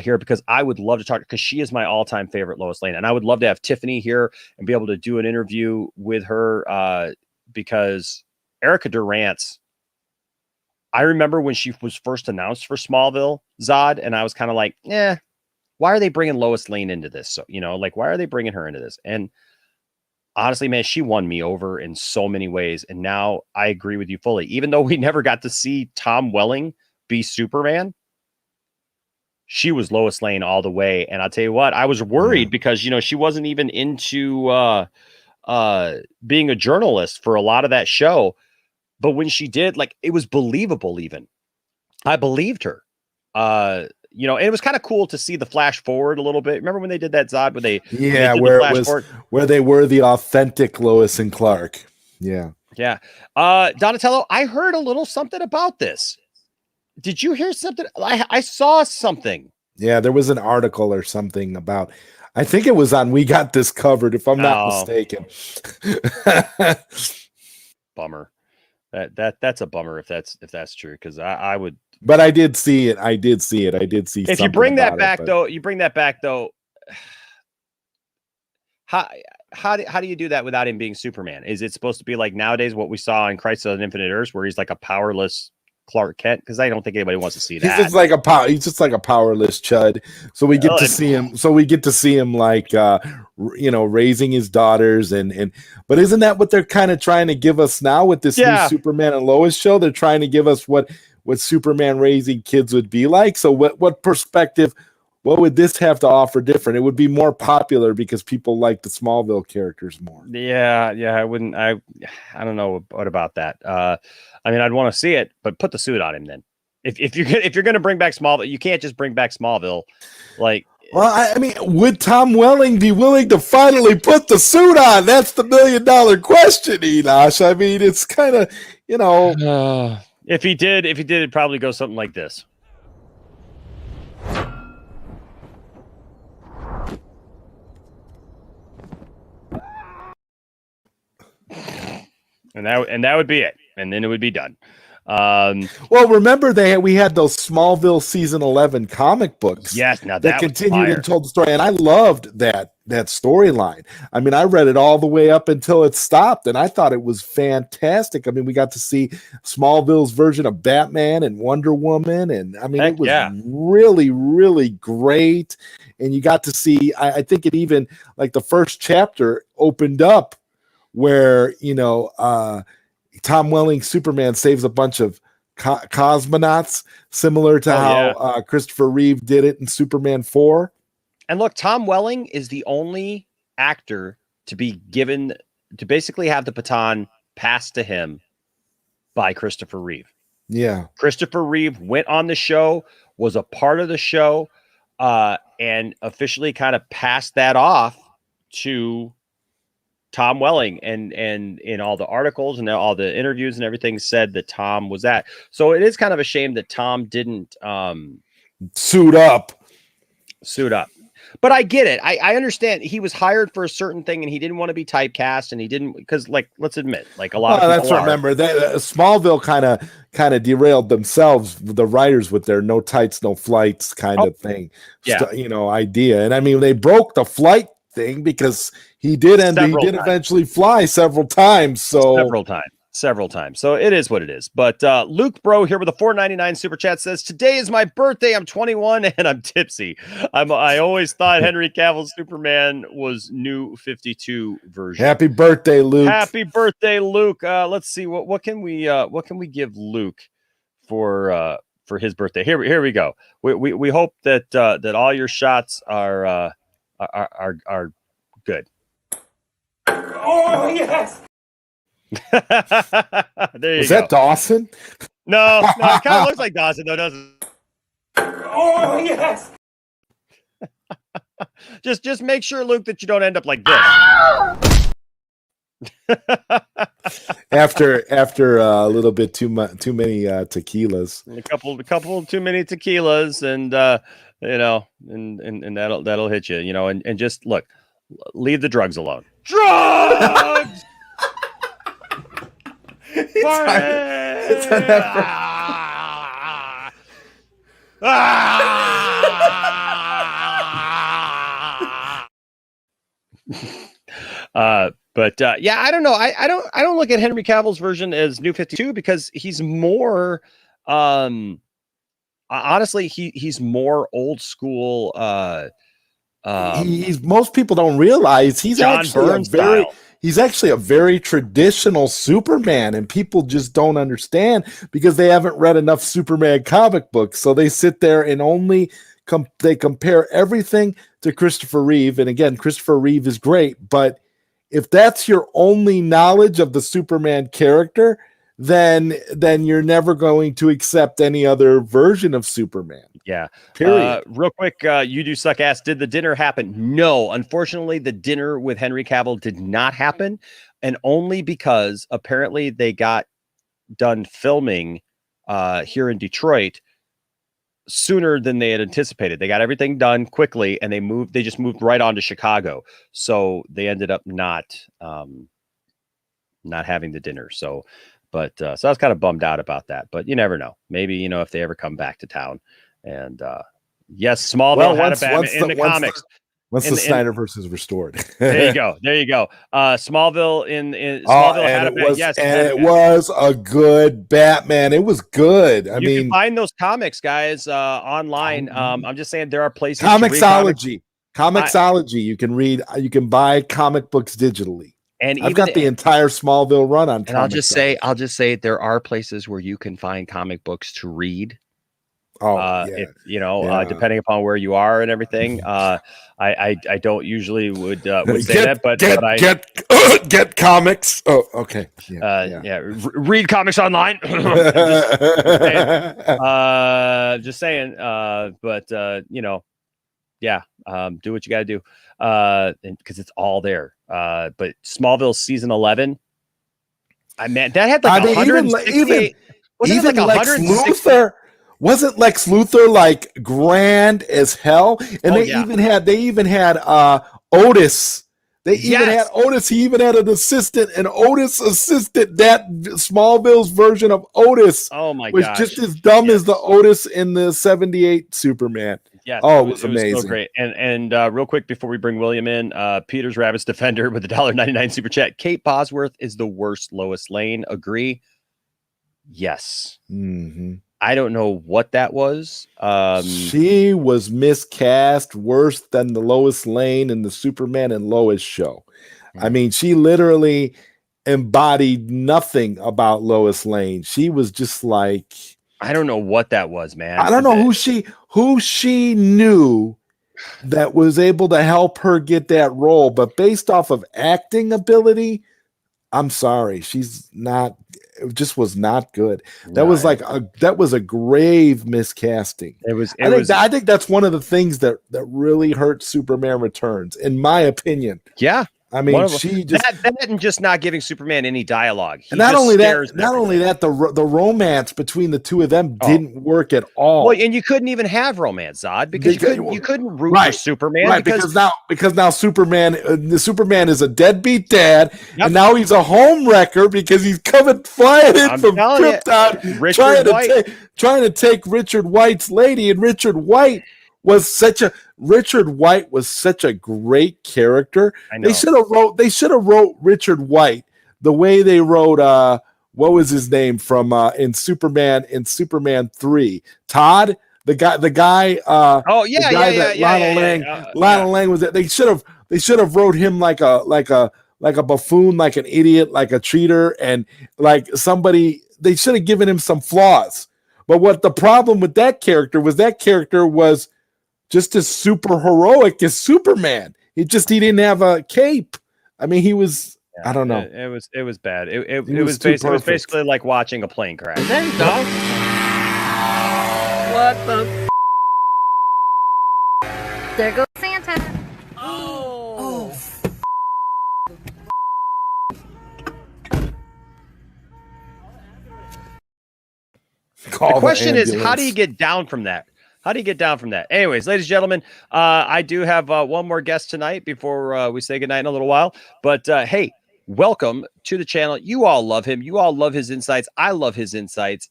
S2: here, because I would love to talk, because she is my all-time favorite Lois Lane. And I would love to have Tiffany here and be able to do an interview with her because Erica Durant's, I remember when she was first announced for Smallville, Zod, and I was kind of like, why are they bringing Lois Lane into this? So, like, why are they bringing her into this? And honestly, man, she won me over in so many ways. And now I agree with you fully. Even though we never got to see Tom Welling be Superman, she was Lois Lane all the way. And I'll tell you what, I was worried because, she wasn't even into being a journalist for a lot of that show. But when she did, like, it was believable even. I believed her. And it was kind of cool to see the flash forward a little bit. Remember when they did that, Zod, where they
S6: where they were the authentic Lois and Clark. Yeah.
S2: Donatello, I heard a little something about this. Did you hear something? I saw something.
S6: Yeah, there was an article or something about, I think it was on We Got This Covered, if I'm not mistaken.
S2: Bummer. That's a bummer if that's true, because I would.
S6: But I did see it. I did see.
S2: If you bring that back, though, how do you do that without him being Superman? Is it supposed to be like nowadays what we saw in Crisis on Infinite Earths, where he's like a powerless Clark Kent? Because I don't think anybody wants to see that.
S6: He's just like a powerless chud. So we get to see him. So we get to see him like raising his daughters and. But isn't that what they're kind of trying to give us now with this new Superman and Lois show? They're trying to give us what Superman raising kids would be like. So what perspective, what would this have to offer different? It would be more popular because people like the Smallville characters more.
S2: Yeah. I don't know what about that. I'd want to see it, but put the suit on him then. If you're going to bring back Smallville, you can't just bring back Smallville. Like,
S6: well, would Tom Welling be willing to finally put the suit on? That's the $1 million question, Enosh. It's kind of,
S2: if he did, it'd probably go something like this. And that would be it. And then it would be done.
S6: Well, remember we had those Smallville season 11 comic books.
S2: Yes, now
S6: that continued and told the story, and I loved that storyline. I read it all the way up until it stopped, and I thought it was fantastic. We got to see Smallville's version of Batman and Wonder Woman, and it was really, really great. And you got to see, I think it even, like, the first chapter opened up where Tom Welling Superman saves a bunch of cosmonauts, similar to how Christopher Reeve did it in Superman 4.
S2: And look, Tom Welling is the only actor to be given to basically have the baton passed to him by Christopher Reeve.
S6: Yeah.
S2: Christopher Reeve went on the show, was a part of the show, and officially kind of passed that off to Tom Welling, and in all the articles and all the interviews and everything said that Tom was that. So it is kind of a shame that Tom didn't
S6: suit up.
S2: But I get it. I understand he was hired for a certain thing and he didn't want to be typecast, and he didn't, because, like, let's admit, like, a lot of people
S6: remember that Smallville kind of derailed themselves, the writers, with their no tights, no flights kind of thing.
S2: Yeah.
S6: Idea. And they broke the flight thing because he did eventually fly several times.
S2: Several times. So it is what it is. But Luke Bro here with a $4.99 super chat says, today is my birthday. I'm 21 and I'm tipsy. I always thought Henry Cavill's Superman was new 52 version.
S6: Happy birthday, Luke.
S2: Happy birthday, Luke. Let's see what can we give Luke for his birthday. Here we go. We hope that all your shots are good.
S3: Oh, yes.
S2: There you
S6: Was
S2: go.
S6: that Dawson?
S2: No, it kind of looks like Dawson, though, doesn't it?
S3: Oh, yes.
S2: Just make sure, Luke, that you don't end up like this.
S6: after a little bit too many tequilas.
S2: A couple too many tequilas, and and that'll hit you, and just look, leave the drugs alone. Drugs.
S6: It's on Netflix.
S2: But yeah, I don't know. I don't look at Henry Cavill's version as New 52 because he's more honestly he's more old school.
S6: He's most people don't realize he's
S2: John
S6: actually
S2: Byrne
S6: he's actually a very traditional Superman, and people just don't understand because they haven't read enough Superman comic books. So they sit there and only they compare everything to Christopher Reeve. And again, Christopher Reeve is great, but if that's your only knowledge of the Superman character, then you're never going to accept any other version of Superman.
S2: Yeah.
S6: Period.
S2: Real quick, you do suck ass. Did the dinner happen? No, unfortunately, the dinner with Henry Cavill did not happen, and only because apparently they got done filming here in Detroit sooner than they had anticipated. They got everything done quickly, and they just moved right on to Chicago. So they ended up not having the dinner. So I was kind of bummed out about that, but you never know. Maybe, if they ever come back to town. And yes, Smallville had a Batman in the comics.
S6: Once the Snyderverse is restored.
S2: There you go. Smallville in Smallville had a Batman. Yes,
S6: and it was a good Batman. It was good. I mean,
S2: you can find those comics, guys, online. I'm just saying there are places.
S6: Comixology. You can read. You can buy comic books digitally. And I've got the entire Smallville run on.
S2: And I'll just say there are places where you can find comic books to read. Depending upon where you are and everything. I don't usually would say that, but I
S6: get comics. Oh, okay.
S2: Read comics online. Just saying. Do what you got to do. Because it's all there. But Smallville season 11, that had like 168.
S6: Even Lex Luthor. Wasn't Lex Luthor like grand as hell? And they even had Otis. They even had Otis. He even had an assistant, and Otis assisted that Smallville's version of Otis.
S2: Oh my
S6: gosh. Was just as dumb as the Otis in the 78 Superman.
S2: Yeah,
S6: it was amazing.
S2: So great. And real quick before we bring William in, Peter's Rabbit's Defender with the $1.99 super chat. Kate Bosworth is the worst Lois Lane. Agree? Yes.
S6: Mm-hmm.
S2: I don't know what that was.
S6: She was miscast worse than the Lois Lane in the Superman and Lois show. I mean, she literally embodied nothing about Lois Lane. She was just like,
S2: I don't know what that was, man.
S6: I don't know who she knew that was able to help her get that role, but based off of acting ability, I'm sorry, she's not. It just was not good. That was a grave miscasting. I think that's one of the things that really hurt Superman Returns, in my opinion.
S2: Yeah.
S6: I mean, she just
S2: that and just not giving Superman any dialogue.
S6: And not only that, the romance between the two of them didn't work at all.
S2: Well, and you couldn't even have romance, Zod, because you couldn't root for Superman,
S6: right? Because now Superman is a deadbeat dad, and now he's a home wrecker because he's coming flying in from Krypton, trying to take Richard White's lady, and Richard White was such a great character.
S2: I know.
S6: They should have wrote Richard White the way they wrote what was his name from in Superman 3, Todd, the guy Lana Lang was that. They should have wrote him like a buffoon, like an idiot, like a cheater, and like somebody. They should have given him some flaws. But what the problem with that character was just as super heroic as Superman. He didn't have a cape. I mean, he was. I don't know.
S2: It was bad. It was basically like watching a plane crash.
S13: There you go. What the? There goes Santa. Oh.
S2: The question is, how do you get down from that? Anyways, ladies and gentlemen, I do have one more guest tonight before we say goodnight in a little while. But hey, welcome to the channel. You all love him. You all love his insights. I love his insights.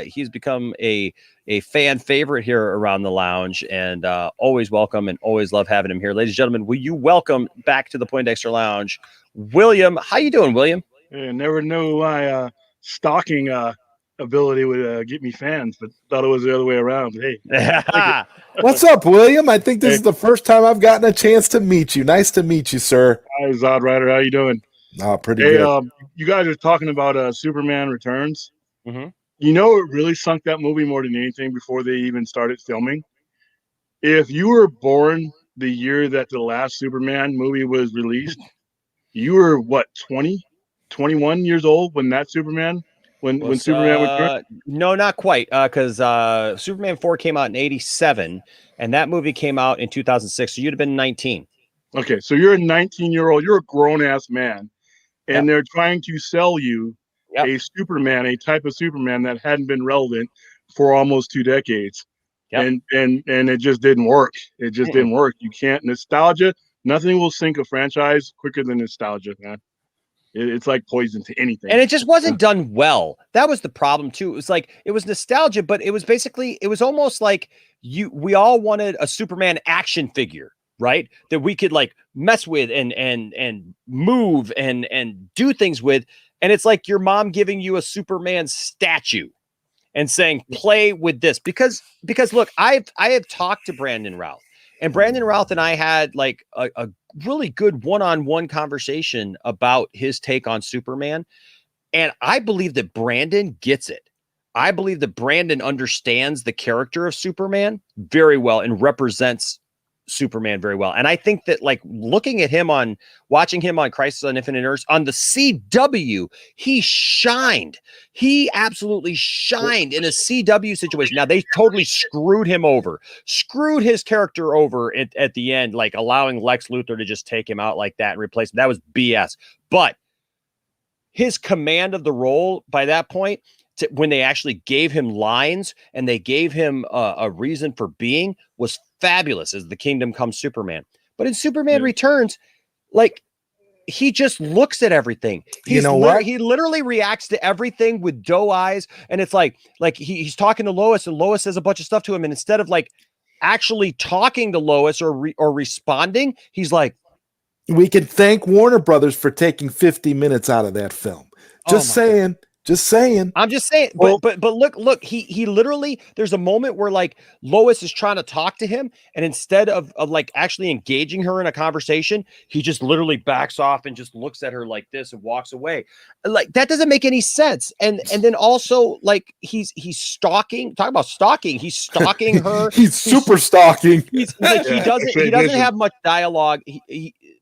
S2: He's become a fan favorite here around the lounge, and always welcome and always love having him here. Ladies and gentlemen, will you welcome back to the Poindexter Lounge, William? How you doing, William?
S14: I never knew my stalking ability would get me fans, but thought it was the other way around. Hey,
S6: what's up, William? I think this is the first time I've gotten a chance to meet you. Nice to meet you, sir.
S14: Hi, Zod Rider. How you doing?
S6: Oh, pretty good.
S14: You guys are talking about Superman Returns.
S2: Mm-hmm.
S14: You know, it really sunk that movie more than anything before they even started filming. If you were born the year that the last Superman movie was released, you were what, 20, 21 years old when that Superman, when Superman returned?
S2: No, not quite, because Superman 4 came out in 87, and that movie came out in 2006, so you'd have been 19.
S14: Okay, so you're a 19-year-old, you're a grown-ass man, and they're trying to sell you a Superman, a type of Superman that hadn't been relevant for almost 2 decades. And it just didn't work. It just didn't work. You can't. Nostalgia, nothing will sink a franchise quicker than nostalgia, man. It's like poison to anything.
S2: And it just wasn't done well. That was the problem too. It was like, it was nostalgia, but it was basically, it was almost like we all wanted a Superman action figure, right? That we could like mess with and move and do things with. And it's like your mom giving you a Superman statue and saying, play with this, because look, I have talked to Brandon Routh, and Brandon Routh and I had like a really good one-on-one conversation about his take on Superman. And I believe that Brandon gets it. I believe that Brandon understands the character of Superman very well and represents Superman very well. And I think that like watching him on Crisis on Infinite Earths on the CW, he shined. He absolutely shined in a CW situation. Now they totally screwed him over, screwed his character over at the end, like allowing Lex Luthor to just take him out like that and replace him. That was BS. But his command of the role by that point, when they actually gave him lines and they gave him a reason for being, was fabulous as the Kingdom Come Superman. But in Superman Returns, like, he just looks at everything. He literally reacts to everything with doe eyes, and it's like he's talking to Lois, and Lois says a bunch of stuff to him, and instead of like actually talking to Lois or responding, he's like,
S6: we can thank Warner Brothers for taking 50 minutes out of that film. Just saying. Just saying.
S2: I'm just saying. But look, he literally, there's a moment where like Lois is trying to talk to him, and instead of like actually engaging her in a conversation, he just literally backs off and just looks at her like this and walks away. Like, that doesn't make any sense. And then also like he's stalking. Talk about stalking. He's stalking her.
S6: he's super stalking.
S2: He's like, he doesn't have much dialogue.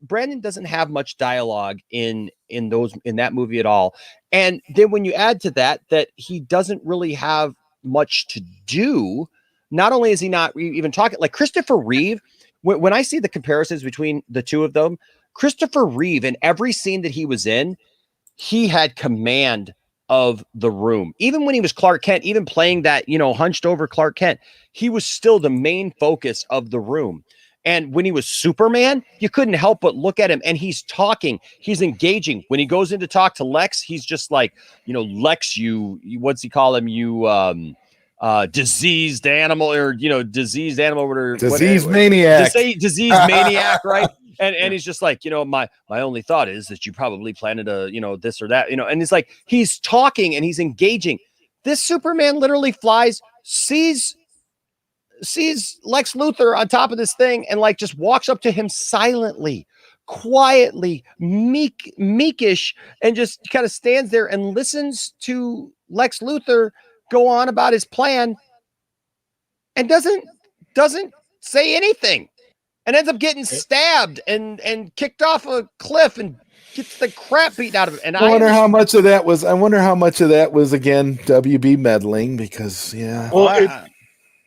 S2: Brandon doesn't have much dialogue in that movie at all. And then when you add to that he doesn't really have much to do, not only is he not even talking, like Christopher Reeve, when I see the comparisons between the two of them, Christopher Reeve, in every scene that he was in, he had command of the room. Even when he was Clark Kent, even playing that, hunched over Clark Kent, he was still the main focus of the room. And when he was Superman, you couldn't help but look at him, and he's talking, he's engaging. When he goes in to talk to Lex, he's just like, Lex, what's he call him? Diseased animal, or diseased animal, or
S6: disease maniac.
S2: Disease maniac, right? And he's just like, my only thought is that you probably planted a, this or that, and it's like, he's talking and he's engaging. This Superman literally flies, sees Lex Luthor on top of this thing, and like just walks up to him silently, quietly, meekish, and just kind of stands there and listens to Lex Luthor go on about his plan, and doesn't say anything, and ends up getting stabbed and kicked off a cliff and gets the crap beaten out of him. And
S6: I wonder how much of that was again WB meddling, because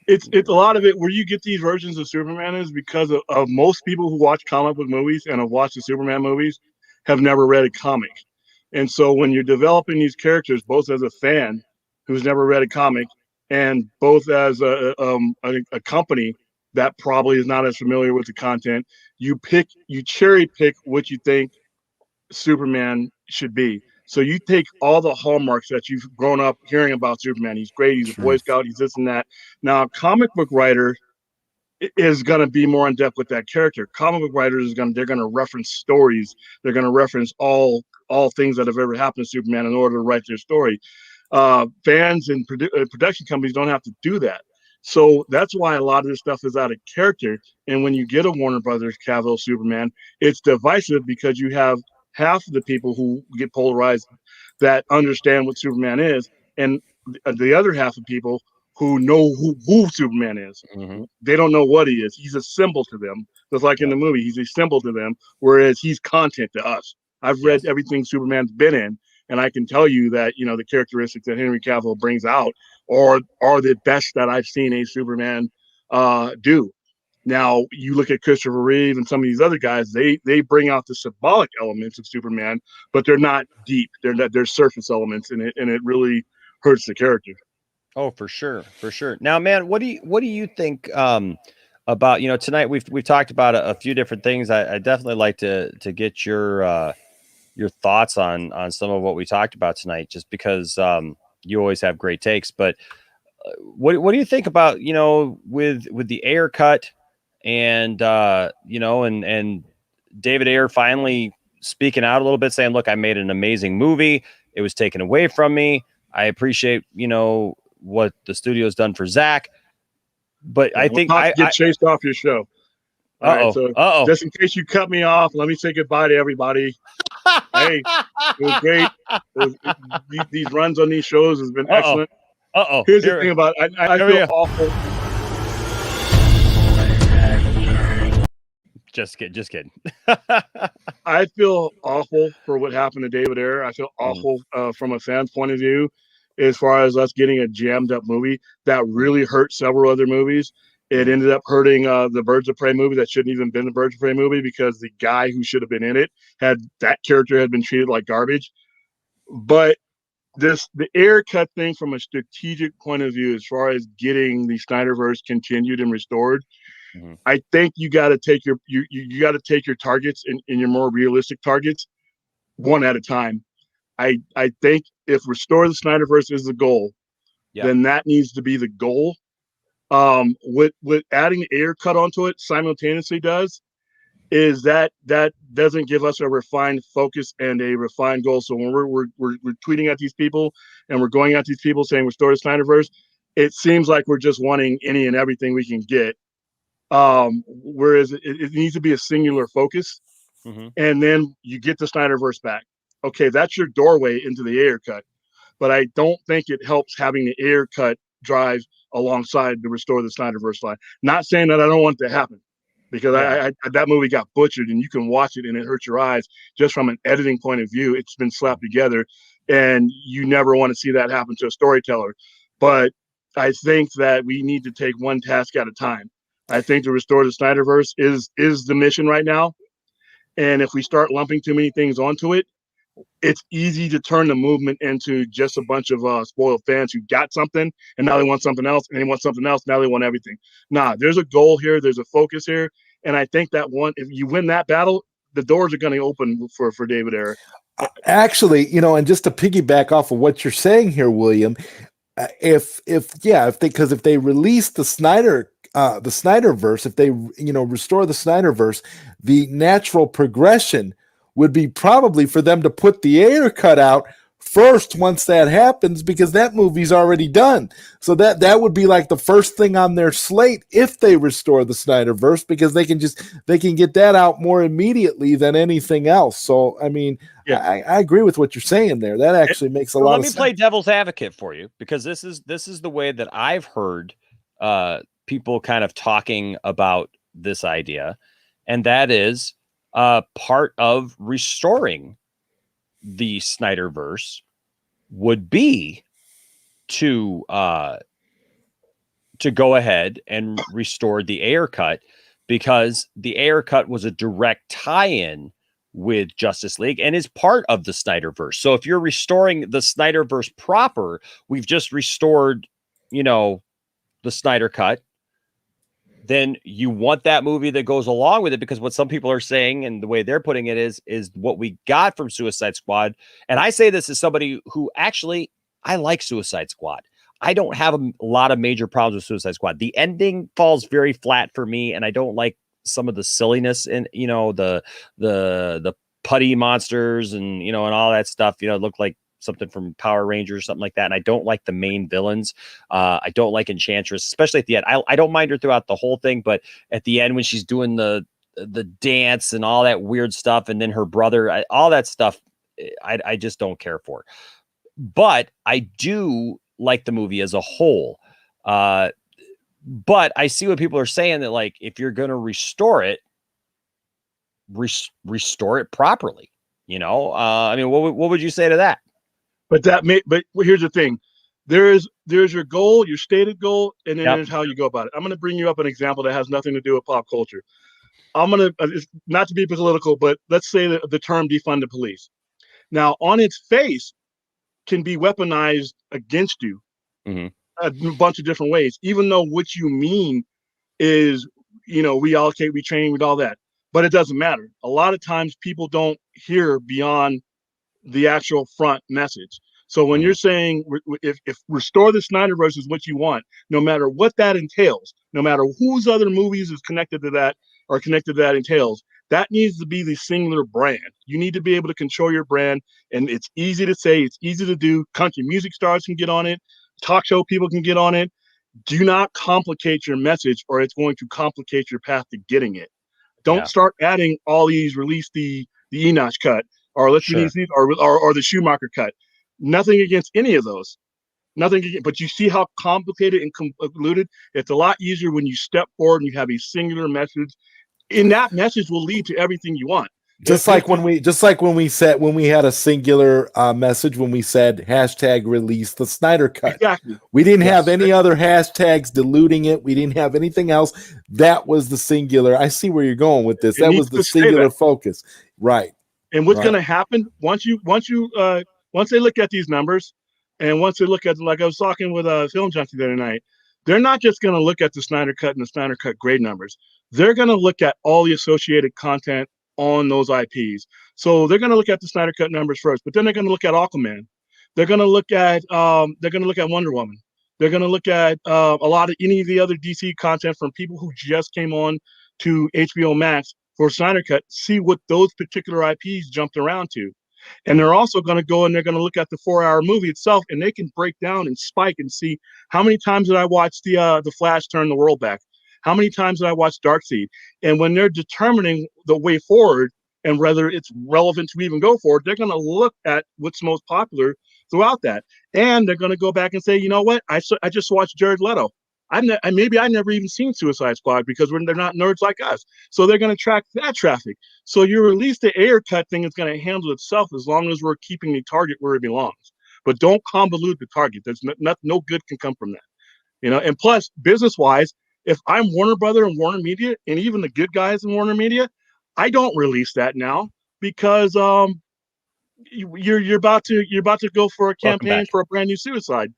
S14: It's a lot of it where you get these versions of Superman is because of most people who watch comic book movies and have watched the Superman movies have never read a comic. And so when you're developing these characters, both as a fan who's never read a comic and both as a company that probably is not as familiar with the content, you cherry pick what you think Superman should be. So you take all the hallmarks that you've grown up hearing about Superman. He's great. He's a Boy Scout. He's this and that. Now, a comic book writer is going to be more in depth with that character. Comic book writers they're going to reference stories. They're going to reference all things that have ever happened to Superman in order to write their story. Fans and production companies don't have to do that. So that's why a lot of this stuff is out of character. And when you get a Warner Brothers Cavill Superman, it's divisive because you have half of the people who get polarized that understand what Superman is, and the other half of people who know who Superman is.
S2: Mm-hmm.
S14: They don't know what he is. He's a symbol to them. Just like in the movie, he's a symbol to them, whereas he's content to us. I've read everything Superman's been in, and I can tell you that, you know, the characteristics that Henry Cavill brings out are the best that I've seen a Superman do. Now, you look at Christopher Reeve and some of these other guys, they bring out the symbolic elements of Superman, but they're not deep. They're surface elements, and it really hurts the character.
S2: Oh, for sure. Now, man, what do you think about, you know, tonight we've talked about a few different things. I definitely like to get your thoughts on some of what we talked about tonight, just because you always have great takes. But what do you think about, you know, with the Ayer cut and you know, and David Ayer finally speaking out a little bit, saying, look, I made an amazing movie. It was taken away from me. I appreciate, you know, what the studio's done for Zack, but I think I
S14: get chased off your show. All right, so just in case you cut me off, let me say goodbye to everybody. Hey, it was great. These runs on these shows has been excellent. Here's the thing about it. I feel awful.
S2: Just kidding.
S14: I feel awful for what happened to David Ayer. I feel awful from a fan's point of view, as far as us getting a jammed up movie that really hurt several other movies. It ended up hurting the Birds of Prey movie that shouldn't even been the Birds of Prey movie, because the guy who should have been in it that character had been treated like garbage. But the Ayer cut thing from a strategic point of view, as far as getting the Snyderverse continued and restored, I think you got to take you got to take your targets and your more realistic targets one at a time. I think if restore the Snyderverse is the goal, then that needs to be the goal. What adding the Ayer cut onto it simultaneously does is that doesn't give us a refined focus and a refined goal. So when we're tweeting at these people and we're going at these people saying restore the Snyderverse, it seems like we're just wanting any and everything we can get. Whereas it needs to be a singular focus, and then you get the Snyderverse back. Okay, that's your doorway into the Ayer cut, but I don't think it helps having the Ayer cut drive alongside the restore the Snyderverse line. Not saying that I don't want it to happen, because I that movie got butchered, and you can watch it and it hurts your eyes just from an editing point of view. It's been slapped together, and you never want to see that happen to a storyteller. But I think that we need to take one task at a time. I think to restore the Snyderverse is the mission right now. And if we start lumping too many things onto it, it's easy to turn the movement into just a bunch of spoiled fans who got something and now they want something else, and they want something else, now they want everything. Nah, there's a goal here, there's a focus here, and I think that if you win that battle, the doors are going to open for David Ayer.
S6: Actually, you know, and just to piggyback off of what you're saying here, William, if they release the Snyderverse, if they, you know, restore the Snyderverse, the natural progression would be probably for them to put the Ayer cut out first once that happens, because that movie's already done. So that would be like the first thing on their slate if they restore the Snyderverse, because they can get that out more immediately than anything else. So I mean, I agree with what you're saying there. That actually makes a lot of sense.
S2: Let me play devil's advocate for you, because this is the way that I've heard people kind of talking about this idea, and that is part of restoring the Snyderverse would be to go ahead and restore the Ayer cut, because the Ayer cut was a direct tie-in with Justice League and is part of the Snyderverse. So if you're restoring the Snyderverse proper, we've just restored, you know, the Snyder cut. then you want that movie that goes along with it, because what some people are saying and the way they're putting it is what we got from Suicide Squad. And I say this as somebody who actually, I like Suicide Squad. I don't have a lot of major problems with Suicide Squad. The ending falls very flat for me, and I don't like some of the silliness and, you know, the putty monsters and, you know, and all that stuff, you know, it looked like something from Power Rangers, something like that. And I don't like the main villains. I don't like Enchantress, especially at the end. I don't mind her throughout the whole thing, but at the end when she's doing the dance and all that weird stuff, and then her brother, all that stuff, I just don't care for. But I do like the movie as a whole. But I see what people are saying, that like, if you're going to restore it, restore it properly. You know, I mean, what would you say to that?
S14: But here's the thing. There's your goal, your stated goal, and then there's how you go about it. I'm going to bring you up an example that has nothing to do with pop culture. I'm going to, not to be political, but let's say the term defund the police. Now, on its face, can be weaponized against you a bunch of different ways, even though what you mean is, you know, we allocate, we train with all that, but it doesn't matter. A lot of times people don't hear beyond the actual front message. So when you're saying if restore the Snyderverse is what you want, no matter what that entails, no matter whose other movies is connected to that or connected to that entails, that needs to be the singular brand. You need to be able to control your brand, and it's easy to say, it's easy to do. Country music stars can get on it. Talk show people can get on it. Do not complicate your message, or it's going to complicate your path to getting it. Don't start adding all these, release the Enoch cut, or let's release these, or the Schumacher cut. Nothing against any of those. Nothing against, but you see how complicated and convoluted. It's a lot easier when you step forward and you have a singular message. And that message will lead to everything you want.
S6: Just like when we had a singular message when we said hashtag release the Snyder cut.
S14: Exactly.
S6: We didn't have any other hashtags diluting it. We didn't have anything else. That was the singular. I see where you're going with this. That was the singular focus. Right.
S14: And what's going to happen once they look at these numbers, and once they look at, like I was talking with a Film Junkie the other night, they're not just going to look at the Snyder cut and the Snyder cut grade numbers. They're going to look at all the associated content on those IPs. So they're going to look at the Snyder cut numbers first, but then they're going to look at Aquaman. They're going to look at Wonder Woman. They're going to look at a lot of any of the other DC content from people who just came on to HBO Max for Snyder cut. See what those particular IPs jumped around to. And they're also going to go and they're going to look at the 4-hour movie itself, and they can break down and spike and see how many times did I watch the Flash turn the world back? How many times did I watch Darkseid? And when they're determining the way forward and whether it's relevant to even go forward, they're going to look at what's most popular throughout that. And they're going to go back and say, you know what? I just watched Jared Leto. Maybe I never even seen Suicide Squad because they're not nerds like us. So they're going to track that traffic. So your release the Ayer Cut thing is going to handle itself as long as we're keeping the target where it belongs. But don't convolute the target. There's no good can come from that. You know, and plus business-wise, if I'm Warner Brother and Warner Media, and even the good guys in Warner Media, I don't release that now because you're about to go for a campaign for a brand new Suicide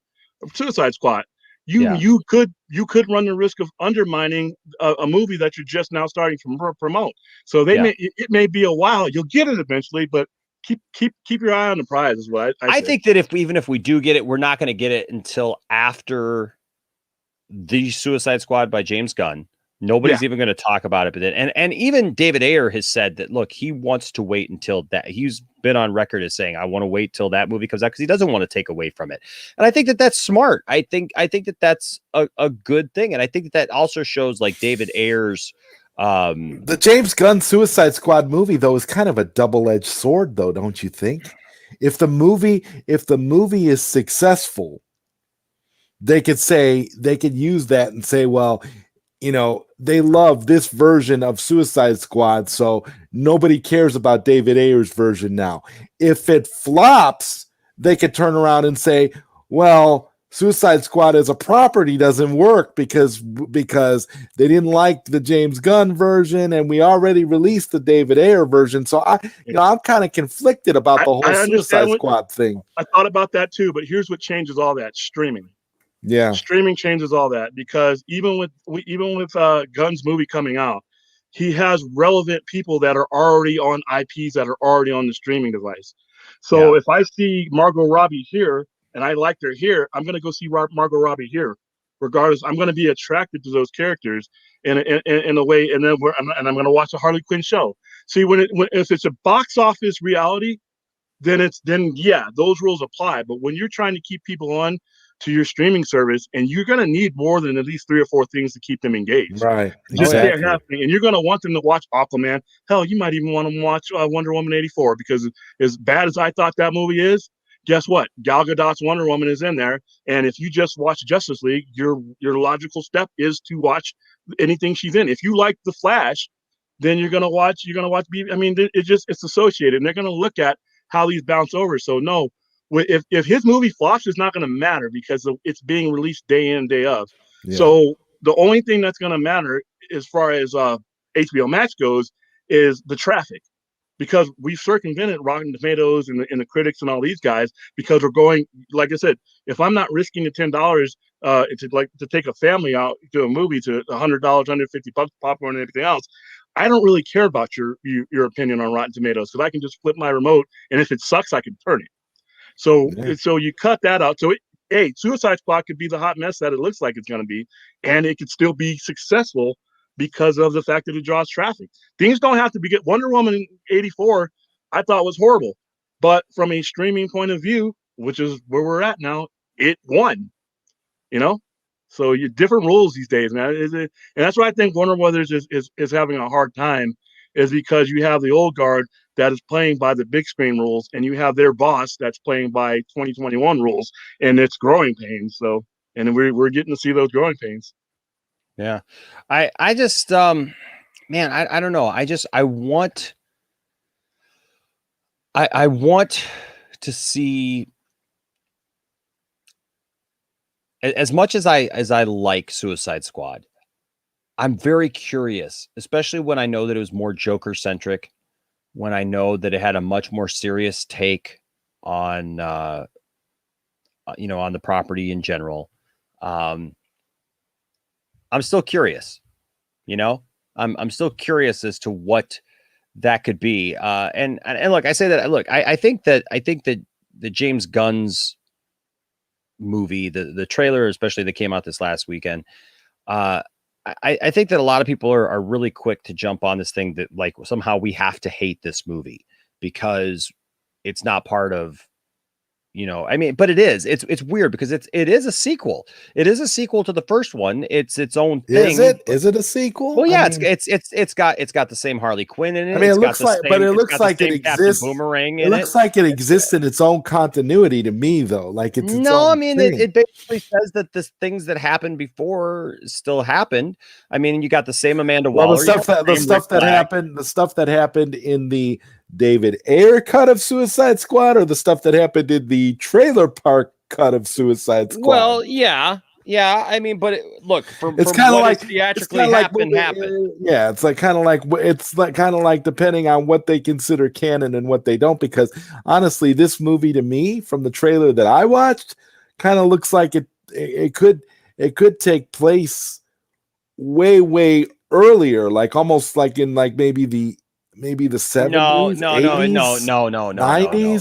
S14: Squad. You could run the risk of undermining a movie that you're just now starting to promote. So it may be a while. You'll get it eventually, but keep your eye on the prize is what I
S2: think that even if we do get it, we're not going to get it until after the Suicide Squad by James Gunn. Nobody's even going to talk about it, but then and even David Ayer has said that, look, he wants to wait until that. He's been on record as saying, I want to wait till that movie comes out because he doesn't want to take away from it. And I think that that's smart. I think that that's a good thing. And I think that also shows like David Ayer's
S6: the James Gunn Suicide Squad movie though is kind of a double-edged sword though, don't you think? If the movie is successful, they could use that and say, well, you know, they love this version of Suicide Squad, so nobody cares about David Ayer's version now. If it flops, they could turn around and say, well, Suicide Squad as a property doesn't work because they didn't like the James Gunn version, and we already released the David Ayer version. So I'm kind of conflicted about the whole Suicide Squad thing.
S14: I thought about that too, but here's what changes all that: streaming.
S6: Yeah.
S14: Streaming changes all that, because even with Gunn's movie coming out, he has relevant people that are already on IPs that are already on the streaming device. So if I see Margot Robbie here and I like her here, I'm going to go see Margot Robbie here. Regardless, I'm going to be attracted to those characters in a way, and then I'm going to watch a Harley Quinn show. See, if it's a box office reality, then those rules apply. But when you're trying to keep people on to your streaming service, and you're going to need more than at least 3 or 4 things to keep them engaged.
S6: Right.
S14: Just can't happen. And you're going to want them to watch Aquaman. Hell, you might even want them to watch Wonder Woman 84, because as bad as I thought that movie is, guess what? Gal Gadot's Wonder Woman is in there. And if you just watch Justice League, your logical step is to watch anything she's in. If you like The Flash, then you're going to watch. I mean, it's associated, and they're going to look at how these bounce over. So no. If his movie flops, it's not going to matter, because it's being released day in, day out. Yeah. So the only thing that's going to matter as far as HBO Max goes is the traffic, because we've circumvented Rotten Tomatoes and the critics and all these guys, because we're going, like I said, if I'm not risking the $10 to take a family out to a movie, to $100, $150 popcorn and everything else, I don't really care about your opinion on Rotten Tomatoes, because I can just flip my remote, and if it sucks, I can turn it. So you cut that out. So Suicide Squad could be the hot mess that it looks like it's going to be, and it could still be successful because of the fact that it draws traffic. Things don't have to be good. Wonder Woman 84, I thought was horrible, but from a streaming point of view, which is where we're at now, it won. So you different rules these days, man. And that's why I think Warner Brothers is having a hard time, is because you have the old guard that is playing by the big screen rules, and you have their boss that's playing by 2021 rules, and it's growing pains. So, and we're getting to see those growing pains.
S2: Yeah. I just, man, I don't know. I want to see, as much as I like Suicide Squad, I'm very curious, especially when I know that it was more Joker centric, when I know that it had a much more serious take on, on the property in general. I'm still curious, I'm still curious as to what that could be. And look, I say that, look, I think that the James Gunn's movie, the trailer, especially that came out this last weekend, I think that a lot of people are really quick to jump on this thing that, like, somehow we have to hate this movie because it's not part of, but it is. It's weird because it is a sequel. It is a sequel to the first one. It's its own thing.
S6: Is it a sequel?
S2: Well, yeah, it's got the same Harley Quinn in it.
S6: I mean, it looks like it exists.
S2: Boomerang.
S6: It looks like it exists in its own continuity to me, though. Like it's
S2: no. I mean, it basically says that the things that happened before still happened. I mean, you got the same Amanda Waller.
S6: Well, the stuff that happened in the David Ayer cut of Suicide Squad, or the stuff that happened in the trailer park cut of Suicide Squad.
S2: Well, yeah. I mean, but look,
S6: it's kind of like
S2: theatrically happened.
S6: Yeah, it's kind of like depending on what they consider canon and what they don't. Because honestly, this movie to me, from the trailer that I watched, kind of looks like it could take place way earlier, like almost like in like maybe the 70s,
S2: no,
S6: 90s.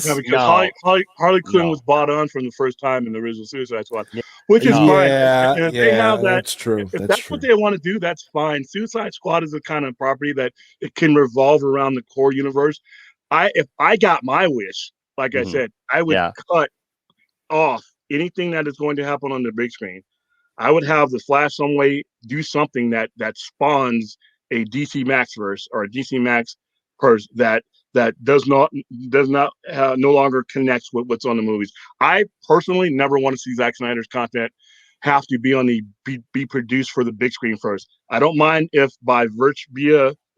S14: No, because Harley Quinn was bought on from the first time in the original Suicide Squad, which is fine. And if they have that,
S6: that's true.
S14: If that's what they want to do, that's fine. Suicide Squad is the kind of property that it can revolve around the core universe. If I got my wish, like I said, I would cut off anything that is going to happen on the big screen. I would have the Flash some way do something that spawns a DC Max verse, or a DC Max purse that does not no longer connects with what's on the movies. I personally never want to see Zack Snyder's content have to be be produced for the big screen first. I don't mind if via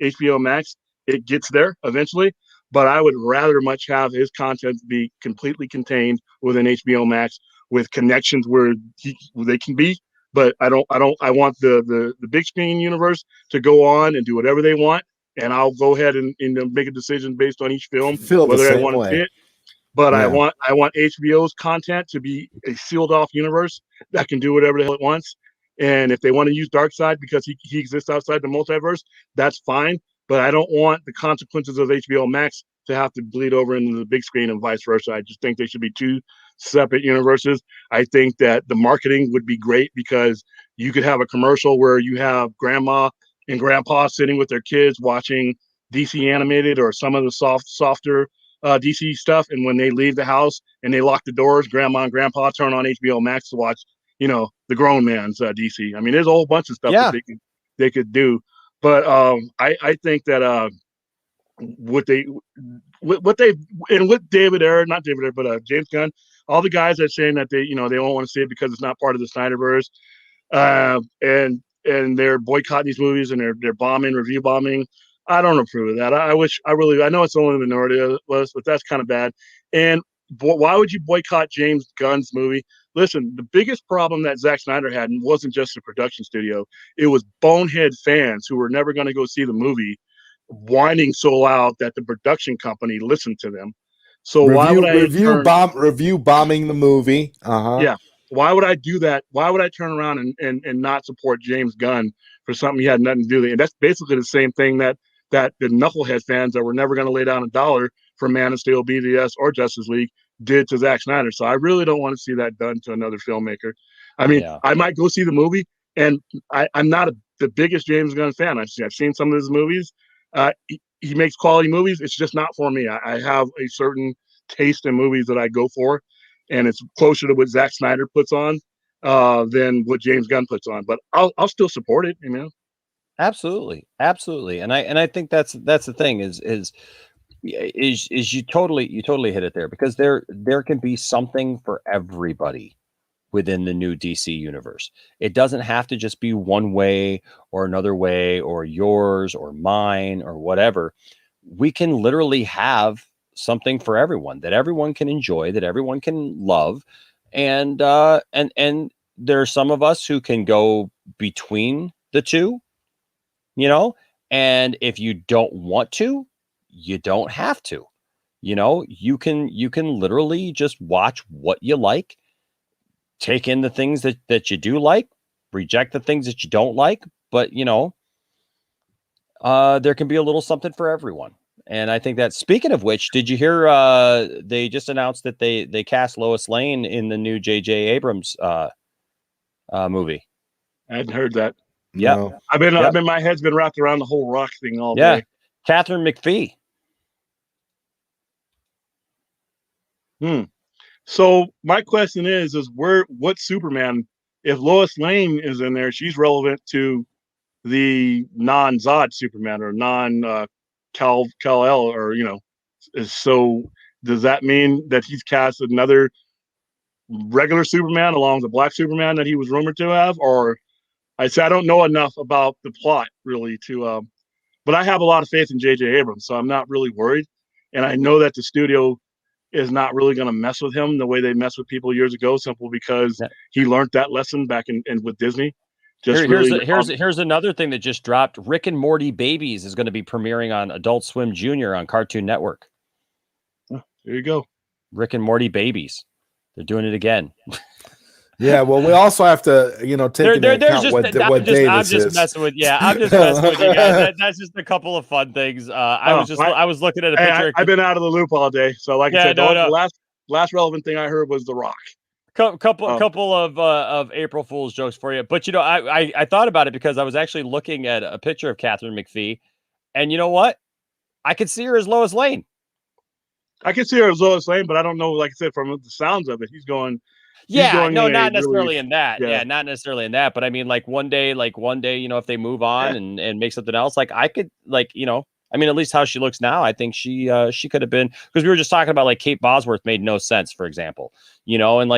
S14: HBO Max it gets there eventually, but I would rather much have his content be completely contained within HBO Max with connections where they can be. But I want the big screen universe to go on and do whatever they want, and I'll go ahead and make a decision based on each film, whether I want to see it. But I want HBO's content to be a sealed off universe that can do whatever the hell it wants. And if they want to use Darkseid because he exists outside the multiverse, that's fine. But I don't want the consequences of HBO Max to have to bleed over into the big screen and vice versa. I just think they should be two separate universes. I think that the marketing would be great because you could have a commercial where you have grandma and grandpa sitting with their kids watching DC animated or some of the softer DC stuff. And when they leave the house and they lock the doors, grandma and grandpa turn on HBO Max to watch, the grown man's DC. I mean, there's a whole bunch of stuff that they could do. But I think that with David Ayer, not David Ayer, but James Gunn, all the guys are saying that they don't want to see it because it's not part of the Snyderverse, and they're boycotting these movies and they're review bombing. I don't approve of that. I know it's only the minority of us, but that's kind of bad. And why would you boycott James Gunn's movie? Listen, the biggest problem that Zack Snyder had wasn't just the production studio. It was bonehead fans who were never going to go see the movie whining so loud that the production company listened to them. So why would I
S6: review bombing the movie?
S14: Yeah. Why would I do that? Why would I turn around and not support James Gunn for something he had nothing to do with? And that's basically the same thing that the knucklehead fans that were never going to lay down a dollar for Man of Steel, BVS, or Justice League did to Zack Snyder. So I really don't want to see that done to another filmmaker. I mean, I might go see the movie, and I'm not the biggest James Gunn fan. I've seen some of his movies. He makes quality movies. It's just not for me. I have a certain taste in movies that I go for, and it's closer to what Zack Snyder puts on than what James Gunn puts on. But I'll still support it.
S2: Absolutely, and I think that's the thing is you totally hit it there, because there can be something for everybody within the new DC universe. It doesn't have to just be one way or another way, or yours or mine or whatever. We can literally have something for everyone that everyone can enjoy, that everyone can love. And there are some of us who can go between the two, and if you don't want to, you don't have to. You can literally just watch what you like, take in the things that you do like, reject the things that you don't like, but there can be a little something for everyone. And I think that, speaking of which, did you hear they just announced that they cast Lois Lane in the new J.J. Abrams movie?
S14: I hadn't heard that.
S2: Yeah,
S14: no. I've been my head's been wrapped around the whole Rock thing all day.
S2: Catherine McPhee.
S14: So my question is what Superman, if Lois Lane is in there, she's relevant to the non-Zod Superman or Kal-El, or so does that mean that he's cast another regular Superman along with the Black Superman that he was rumored to have? Or I don't know enough about the plot really but I have a lot of faith in J.J. Abrams, so I'm not really worried. And I know that the studio is not really going to mess with him the way they messed with people years ago, simply because he learned that lesson back in with Disney.
S2: Here's another thing that just dropped. Rick and Morty Babies is going to be premiering on Adult Swim Junior on Cartoon Network.
S14: Oh, there you go.
S2: Rick and Morty Babies. They're doing it again.
S6: Yeah, well, we also have to, take into account what day
S2: I'm
S6: this
S2: just
S6: is.
S2: messing with you guys. That's just a couple of fun things. I was looking at a picture.
S14: I've been out of the loop all day, so I said, the last relevant thing I heard was The Rock.
S2: Couple of April Fool's jokes for you, but I thought about it because I was actually looking at a picture of Catherine McPhee, and you know what? I could see her as Lois Lane.
S14: I can see her as Lois Lane, but I don't know. Like I said, from the sounds of it, he's going.
S2: Not necessarily in that. Yeah, not necessarily in that. But I mean, like one day, if they move on and make something else, I could, at least how she looks now, I think she could have been, because we were just talking about Kate Bosworth made no sense, for example, and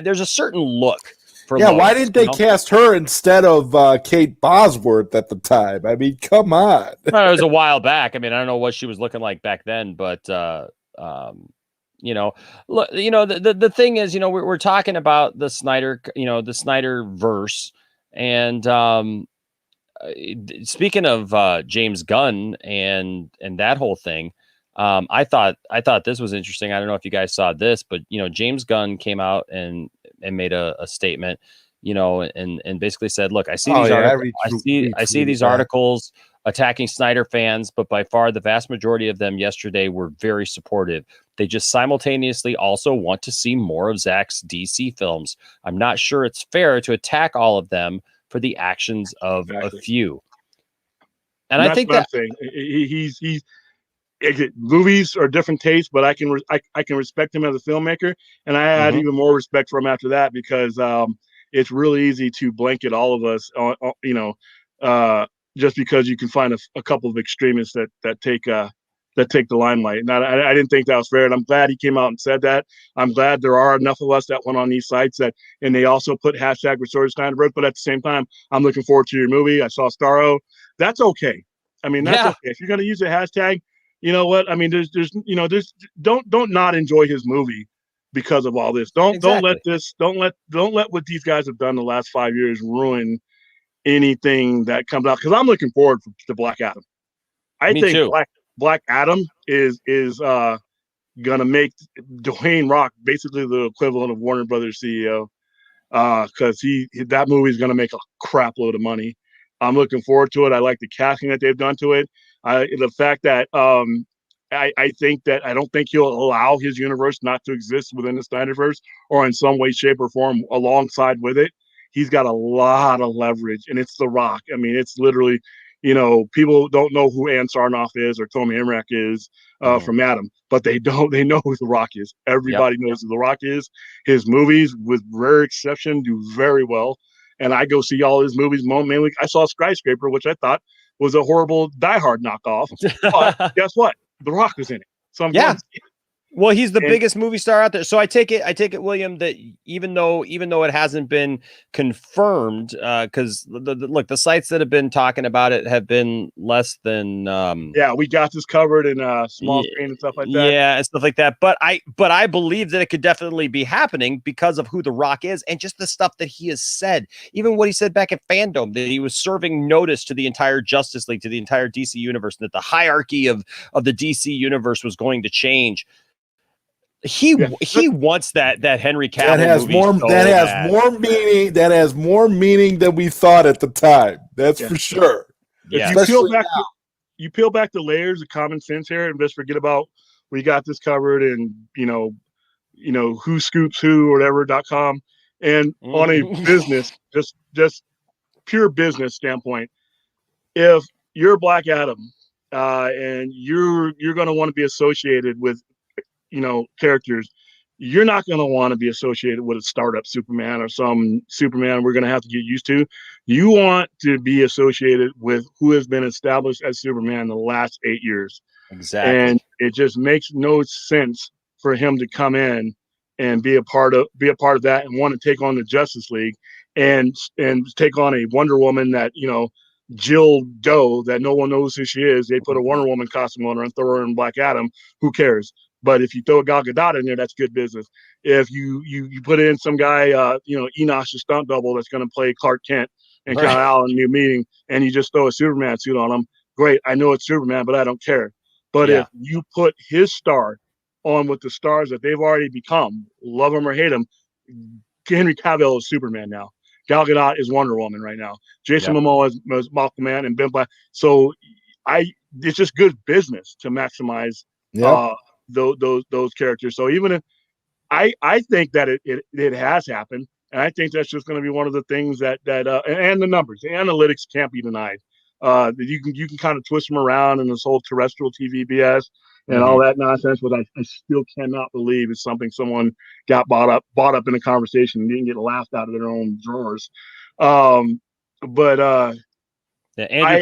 S2: there's a certain look for Lois,
S6: why didn't they cast her instead of Kate Bosworth at the time? I mean, come on.
S2: Well, it was a while back. I mean, I don't know what she was looking like back then, but look, the thing is, we're talking about the Snyder, the Snyderverse, and speaking of James Gunn and that whole thing, I thought this was interesting. I don't know if you guys saw this, but James Gunn came out and made a statement, and basically said, look, I see these articles attacking Snyder fans, but by far the vast majority of them yesterday were very supportive. They just simultaneously also want to see more of Zack's DC films. I'm not sure it's fair to attack all of them for the actions of a few. And I think that
S14: he's movies are different tastes, but I can respect him as a filmmaker, and I had even more respect for him after that, because it's really easy to blanket all of us, just because you can find a couple of extremists that take the limelight. And I didn't think that was fair, and I'm glad he came out and said that. I'm glad there are enough of us that went on these sites and they also put hashtag Restore Snyderverse. But at the same time, I'm looking forward to your movie. I saw Starro. That's okay. I mean, that's okay. If you're going to use a hashtag, you know what? I mean, there's don't not enjoy his movie because of all this. Don't let what these guys have done the last 5 years ruin anything that comes out. Because I'm looking forward to Black Adam. I think Black Adam is gonna make Dwayne Rock basically the equivalent of Warner Brothers CEO, because that movie is gonna make a crap load of money. I'm looking forward to it. I like the casting that they've done to it. The fact that I think that I don't think he'll allow his universe not to exist within the Snyderverse or in some way, shape, or form alongside with it. He's got a lot of leverage, and it's The Rock. I mean, it's literally, people don't know who Ann Sarnoff is or Tommy Emmerich is from Adam, but they know who The Rock is. Everybody knows who The Rock is. His movies, with rare exception, do very well. And I go see all his movies. Mainly, I saw Skyscraper, which I thought was a horrible Die Hard knockoff. But guess what? The Rock was in it. So I'm going to see it.
S2: Well, he's the biggest movie star out there. So I take it, William, that even though it hasn't been confirmed, because the sites that have been talking about it have been less than
S14: we got this covered in small screen and stuff like that.
S2: Yeah, and stuff like that. But I believe that it could definitely be happening because of who The Rock is and just the stuff that he has said. Even what he said back at Fandom, that he was serving notice to the entire Justice League, to the entire DC universe, and that the hierarchy of the DC universe was going to change. He wants that Henry Cavill
S6: that has more meaning than we thought at the time. That's for sure.
S14: Yeah. You peel back the layers of common sense here and just forget about we got this covered and who scoops who or whatever.com. And on a business, just pure business standpoint, if you're Black Adam and you're going to want to be associated with characters, you're not going to want to be associated with a startup Superman or some Superman we're going to have to get used to. You want to be associated with who has been established as Superman the last 8 years.
S2: Exactly.
S14: And it just makes no sense for him to come in and be a part of that and want to take on the Justice League and take on a Wonder Woman that, Jill Doe, that no one knows who she is. They put a Wonder Woman costume on her and throw her in Black Adam. Who cares? But if you throw a Gal Gadot in there, that's good business. If you put in some guy, Enosh, the stunt double that's going to play Clark Kent and Kal-El in a new meeting, and you just throw a Superman suit on him, great. I know it's Superman, but I don't care. But if you put his star on with the stars that they've already become, love him or hate him, Henry Cavill is Superman now. Gal Gadot is Wonder Woman right now. Jason Momoa is Aquaman and Ben Black. So it's just good business to maximize those characters. So even if I think that it has happened, and I think that's just going to be one of the things that and the numbers, the analytics can't be denied. You can kind of twist them around in this whole terrestrial TV BS and all that nonsense, but I still cannot believe it's something someone got bought up in a conversation and didn't get laughed out of their own drawers.
S2: Andrew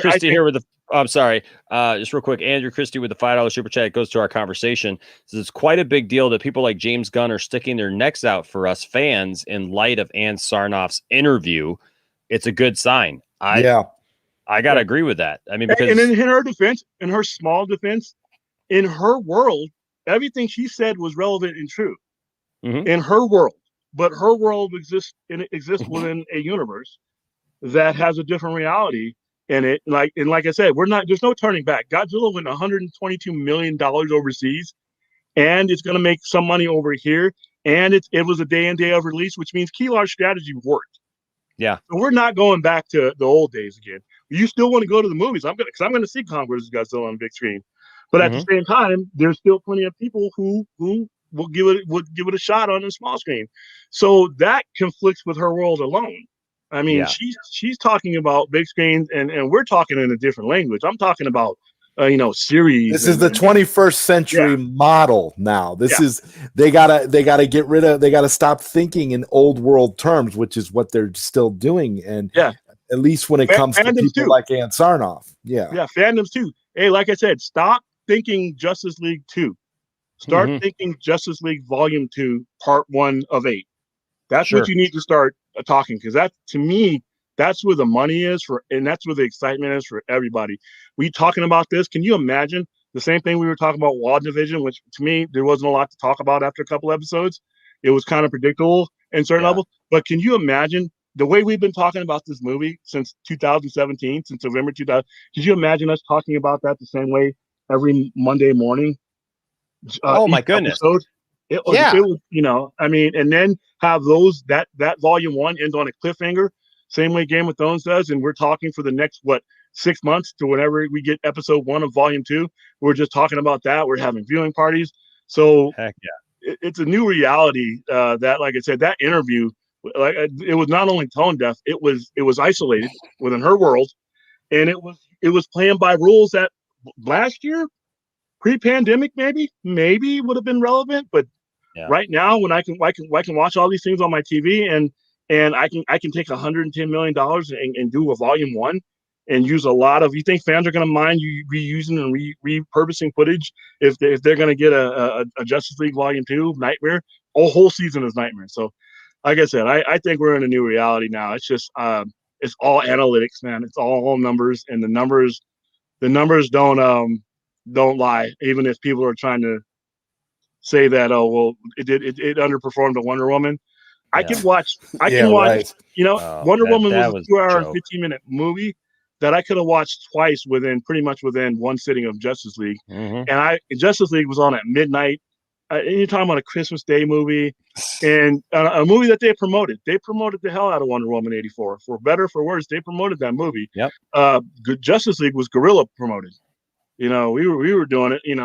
S2: Christie here with the. I'm sorry. Just real quick, Andrew Christie with the $5 super chat. It goes to our conversation. Says it's quite a big deal that people like James Gunn are sticking their necks out for us fans in light of Ann Sarnoff's interview. It's a good sign. I got to agree with that. I mean, because
S14: and in her defense, in her small defense, in her world, everything she said was relevant and true in her world. But her world exists within a universe that has a different reality. And like I said, there's no turning back. Godzilla went $122 million overseas, and it's going to make some money over here. And it was a day in, day out release, which means key large strategy worked.
S2: Yeah.
S14: So we're not going back to the old days again. You still want to go to the movies. I'm going to see Kong vs. Godzilla on the big screen. But at the same time, there's still plenty of people who will give it a shot on the small screen. So that conflicts with her world alone. I mean, she's talking about big screens, and we're talking in a different language. I'm talking about series.
S6: This is the 21st century model now. This is they gotta stop thinking in old world terms, which is what they're still doing. And at least when it comes to people like Ann Sarnoff. Yeah,
S14: fandoms too. Hey, like I said, stop thinking Justice League 2. Start thinking Justice League Volume 2, Part 1 of 8. That's what you need to start talking, because that, to me, that's where the money is and that's where the excitement is for everybody. We talking about this. Can you imagine the same thing we were talking about WandaVision, which to me, there wasn't a lot to talk about after a couple episodes. It was kind of predictable in certain levels. But can you imagine the way we've been talking about this movie since 2017, since November 2000? Could you imagine us talking about that the same way every Monday morning?
S2: Oh my goodness!
S14: It was, I mean, and then have that volume 1 end on a cliffhanger, same way Game of Thrones does, and we're talking for the next 6 months to whenever we get episode 1 of volume 2. We're just talking about that. We're having viewing parties. So
S2: heck yeah,
S14: it's a new reality. That, like I said, that interview, it was not only tone deaf, it was isolated within her world, and it was playing by rules that last year, pre-pandemic, maybe would have been relevant, but right now, when I can watch all these things on my TV, and I can take $110 million and do a volume 1 and use a lot of. You think fans are going to mind you reusing and repurposing footage if they're going to get a Justice League Volume 2 Nightmare? A whole season is Nightmare. So, like I said, I think we're in a new reality now. It's just it's all analytics, man. It's all numbers, and the numbers don't lie, even if people are trying to say that, it underperformed the Wonder Woman. I can watch Wonder Woman was a 2-hour and 15-minute movie that I could have watched twice pretty much within one sitting of Justice League. And Justice League was on at midnight. And you're talking about a Christmas Day movie, and a movie that they promoted. They promoted the hell out of Wonder Woman 84. For better or for worse, they promoted that movie.
S2: Yep.
S14: Justice League was guerrilla promoted. We were doing it,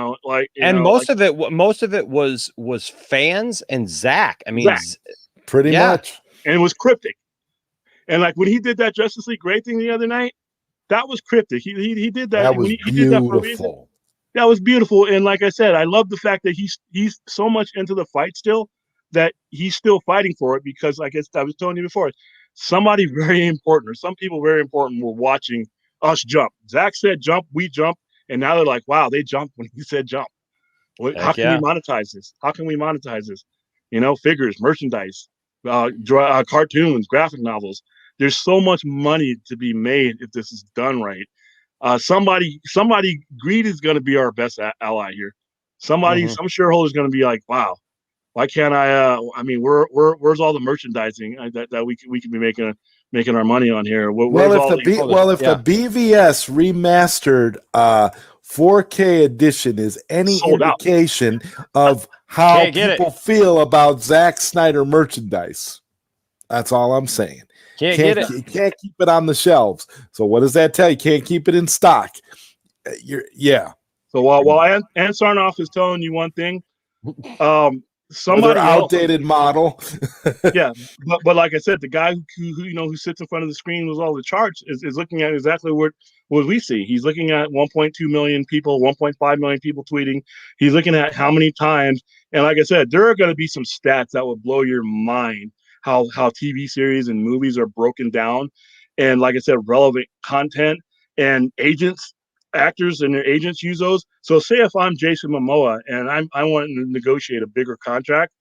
S2: most of it was fans and Zack. I mean,
S14: Zack.
S6: Pretty much.
S14: And it was cryptic. And like when he did that Justice League Great thing the other night, that was cryptic. He did that.
S6: That was
S14: he did that for a reason. That was beautiful. And like I said, I love the fact that he's so much into the fight still, that he's still fighting for it, because like I was telling you before, somebody very important, or some people very important, were watching us jump. Zack said jump, we jump. And now they're like, wow, they jumped when he said jump. How can we monetize this? How can we monetize this? Figures, merchandise, cartoons, graphic novels. There's so much money to be made if this is done right. Somebody, greed is going to be our best ally here. Some shareholder's going to be like, wow, why can't I? Where's all the merchandising that we can be making our money on here?
S6: If the BVS remastered 4K edition is any indication of how people feel about Zack Snyder merchandise, that's all I'm saying.
S2: Can't get it.
S6: You can't keep it on the shelves. So what does that tell you? Can't keep it in stock.
S14: So while Ann Sarnoff is telling you one thing, somebody
S6: outdated model.
S14: but like I said, the guy who sits in front of the screen with all the charts is looking at exactly what we see. He's looking at 1.2 million people, 1.5 million people tweeting. He's looking at how many times, and like I said, there are going to be some stats that will blow your mind. How TV series and movies are broken down, and like I said, relevant content, and actors and their agents use those. So say if I'm Jason Momoa and I want to negotiate a bigger contract,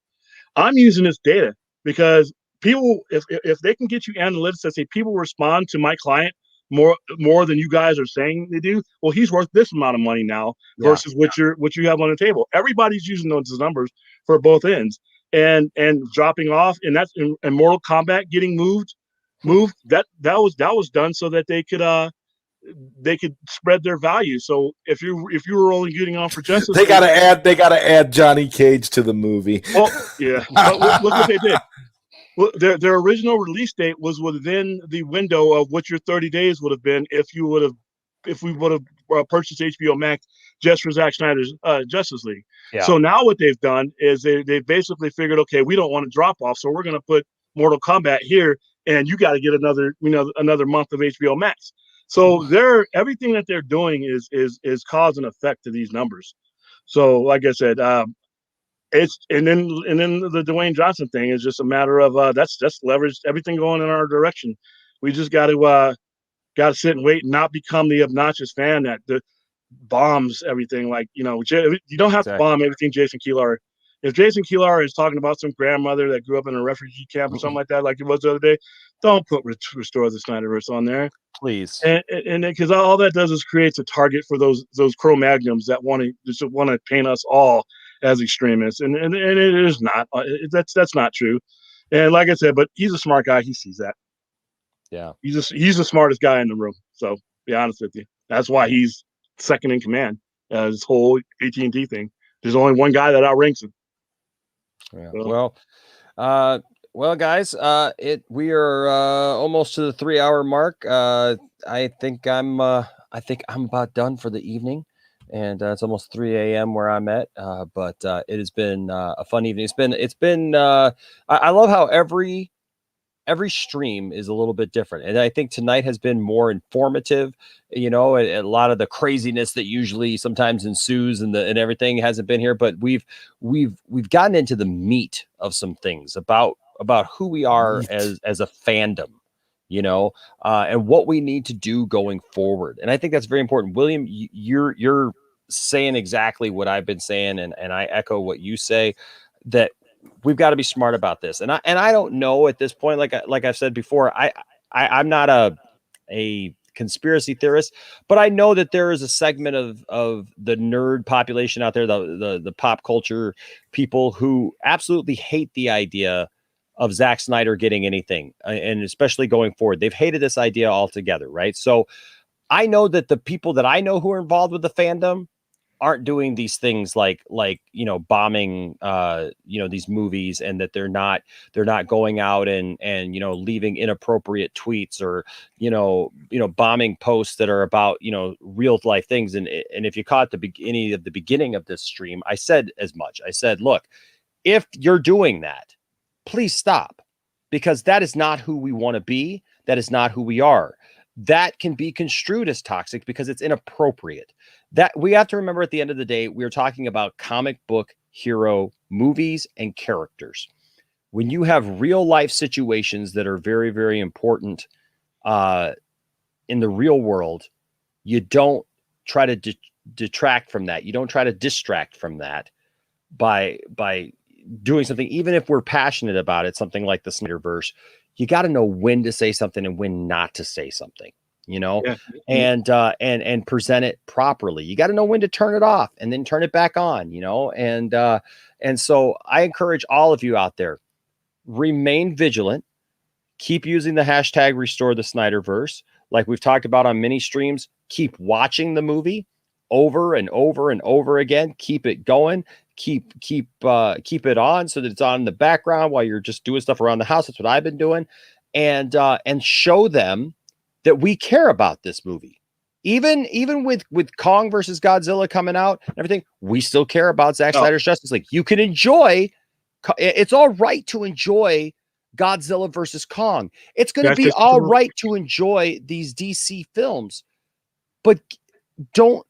S14: I'm using this data, because people, if they can get you analytics that say people respond to my client more than you guys are saying they do, well, he's worth this amount of money now versus what you have on the table. Everybody's using those numbers for both ends, and dropping off, and that's in Mortal Kombat getting moved. That was done so that they could they could spread their value. So if you were only getting on for Justice
S6: they gotta add Johnny Cage to the movie.
S14: Well, yeah, but look what they did. Well, their original release date was within the window of what your 30 days would have been if we would have purchased HBO Max just for Zack Snyder's Justice League.
S2: Yeah.
S14: So now what they've done is they basically figured, okay, we don't want to drop off, so we're going to put Mortal Kombat here, and you got to get another month of HBO Max. So everything that they're doing is cause and effect to these numbers. So like I said, it's and then the Dwayne Johnson thing is just a matter of that's leveraged everything going in our direction. We just got to sit and wait and not become the obnoxious fan that bombs everything. Like, you don't have to bomb everything Jason Kilar. If Jason Kilar is talking about some grandmother that grew up in a refugee camp or something like that, like it was the other day, don't put Restore the Snyderverse on there,
S2: please.
S14: And because all that does is creates a target for those Cro-Magnums that want to paint us all as extremists, and it is not. That's not true. And like I said, but he's a smart guy. He sees that.
S2: Yeah,
S14: he's the smartest guy in the room. So be honest with you, that's why he's second in command. This whole AT&T thing. There's only one guy that outranks him.
S2: Yeah. Well, guys, we are almost to the 3-hour mark. I think I'm about done for the evening, and it's almost 3 a.m. where I'm at. But it has been a fun evening. It's been. I love how every stream is a little bit different, and I think tonight has been more informative. And a lot of the craziness that usually sometimes ensues and everything hasn't been here, but we've gotten into the meat of some things about who we are as a fandom, and what we need to do going forward. And I think that's very important. William, you're saying exactly what I've been saying, and I echo what you say, that we've got to be smart about this. And I don't know at this point, like I've said before, I'm not a conspiracy theorist, but I know that there is a segment of the nerd population out there, the pop culture people, who absolutely hate the idea of Zack Snyder getting anything, and especially going forward. They've hated this idea altogether, right? So I know that the people that I know who are involved with the fandom aren't doing these things like bombing these movies, and that they're not going out and leaving inappropriate tweets, or bombing posts that are about real life things. And if you caught the beginning of this stream, I said as much. I said, look, if you're doing that, please stop, because that is not who we want to be. That is not who we are. That can be construed as toxic because it's inappropriate. That we have to remember, at the end of the day, we're talking about comic book hero movies and characters. When you have real life situations that are very, very important in the real world, you don't try to detract from that. You don't try to distract from that by doing something, even if we're passionate about it, something like the Snyderverse. You got to know when to say something and when not to say something. And present it properly. You got to know when to turn it off and then turn it back on, and so I encourage all of you out there, remain vigilant, keep using the hashtag Restore the Snyderverse. Like we've talked about on many streams, keep watching the movie over and over and over again. Keep it going. Keep it on so that it's on in the background while you're just doing stuff around the house. That's what I've been doing. And show them that we care about this movie. Even with Kong versus Godzilla coming out and everything, we still care about Zack Snyder's Justice League. You can enjoy, it's all right to enjoy Godzilla versus Kong. It's going to be all right to enjoy these DC films, but don't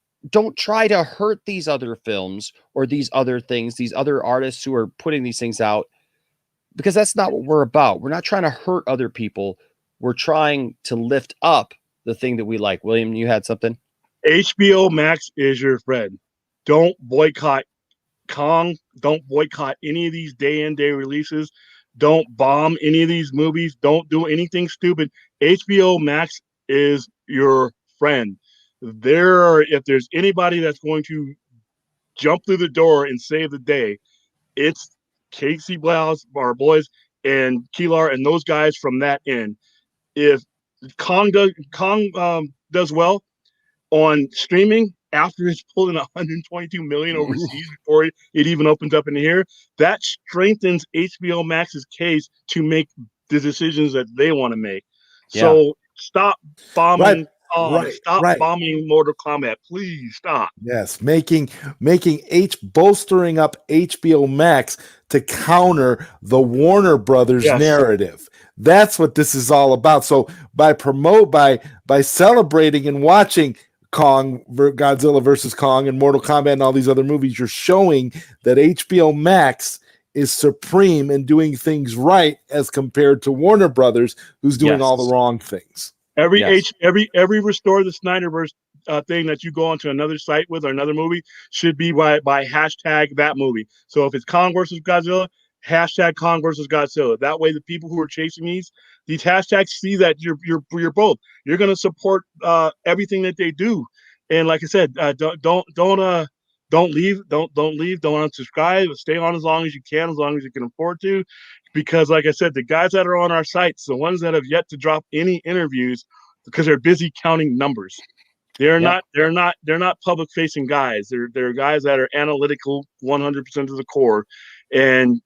S2: try to hurt these other films or these other things, these other artists who are putting these things out, because that's not what we're about. We're not trying to hurt other people. We're trying to lift up the thing that we like. William, you had something?
S14: HBO Max is your friend. Don't boycott Kong. Don't boycott any of these day-and-day releases. Don't bomb any of these movies. Don't do anything stupid. HBO Max is your friend. If there's anybody that's going to jump through the door and save the day, it's Casey Blouse, our boys, and Kilar and those guys from that end. If Kong does well on streaming after it's pulling 122 million overseas before it even opens up in here, that strengthens HBO Max's case to make the decisions that they want to make. So stop bombing. Stop bombing Mortal Kombat. Please stop.
S6: Yes, bolstering up HBO Max to counter the Warner Brothers narrative. That's what this is all about. So by celebrating and watching Godzilla versus Kong and Mortal Kombat and all these other movies, you're showing that HBO Max is supreme in doing things right as compared to Warner Brothers, who's doing all the wrong things.
S14: Every Restore the Snyderverse thing that you go onto another site with or another movie should be by hashtag that movie. So if it's Kong versus Godzilla, hashtag Kong versus Godzilla. That way, the people who are chasing these hashtags see that you're both. You're going to support everything that they do. And like I said, don't leave. Don't unsubscribe. Stay on as long as you can, as long as you can afford to. Because like I said, the guys that are on our sites, the ones that have yet to drop any interviews because they're busy counting numbers. They're not public facing guys. They're guys that are analytical 100% to the core. And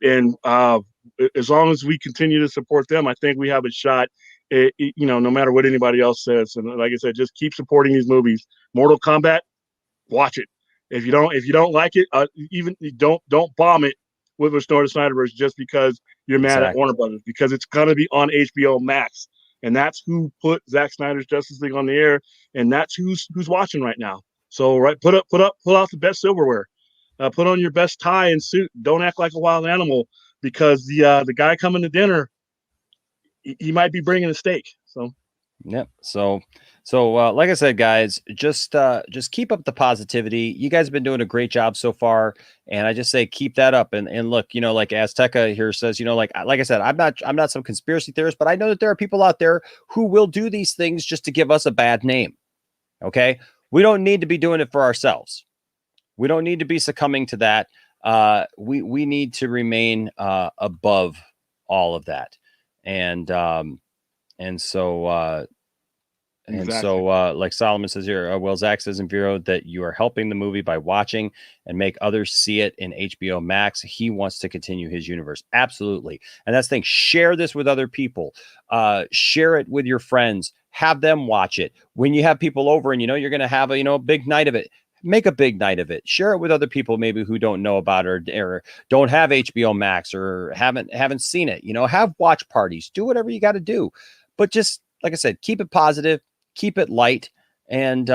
S14: as long as we continue to support them, I think we have a shot, no matter what anybody else says. And like I said, just keep supporting these movies. Mortal Kombat, watch it. If you don't like it, even don't bomb it with Restore the Snyderverse just because you're mad at Warner Brothers, because it's gonna be on HBO Max, and that's who put Zack Snyder's Justice League on the air, and that's who's watching right now. So pull out the best silverware, put on your best tie and suit. Don't act like a wild animal, because the guy coming to dinner, he might be bringing a steak. So.
S2: Yep. So like I said, guys, just keep up the positivity. You guys have been doing a great job so far, and I just say keep that up. And look, like Azteca here says, like I said, I'm not some conspiracy theorist, but I know that there are people out there who will do these things just to give us a bad name. Okay, we don't need to be doing it for ourselves. We don't need to be succumbing to that. We need to remain above all of that, and so. Like Solomon says here, Zach says in Vero that you are helping the movie by watching and make others see it in HBO Max. He wants to continue his universe. Absolutely. And that's the thing. Share this with other people. Share it with your friends. Have them watch it. When you have people over and you're going to have a big night of it, make a big night of it. Share it with other people maybe who don't know about it or don't have HBO Max or haven't seen it. Have watch parties. Do whatever you got to do. But just like I said, keep it positive. Keep it light. And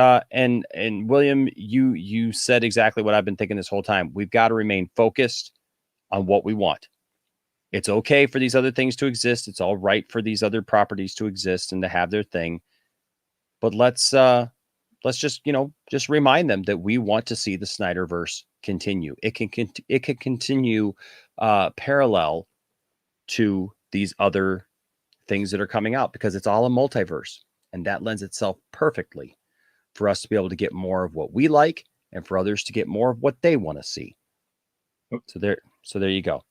S2: William, you said exactly what I've been thinking this whole time. We've got to remain focused on what we want. It's okay for these other things to exist. It's all right for these other properties to exist and to have their thing. But let's just remind them that we want to see the Snyderverse continue. It can continue parallel to these other things that are coming out, because it's all a multiverse. And that lends itself perfectly for us to be able to get more of what we like and for others to get more of what they want to see. So there you go.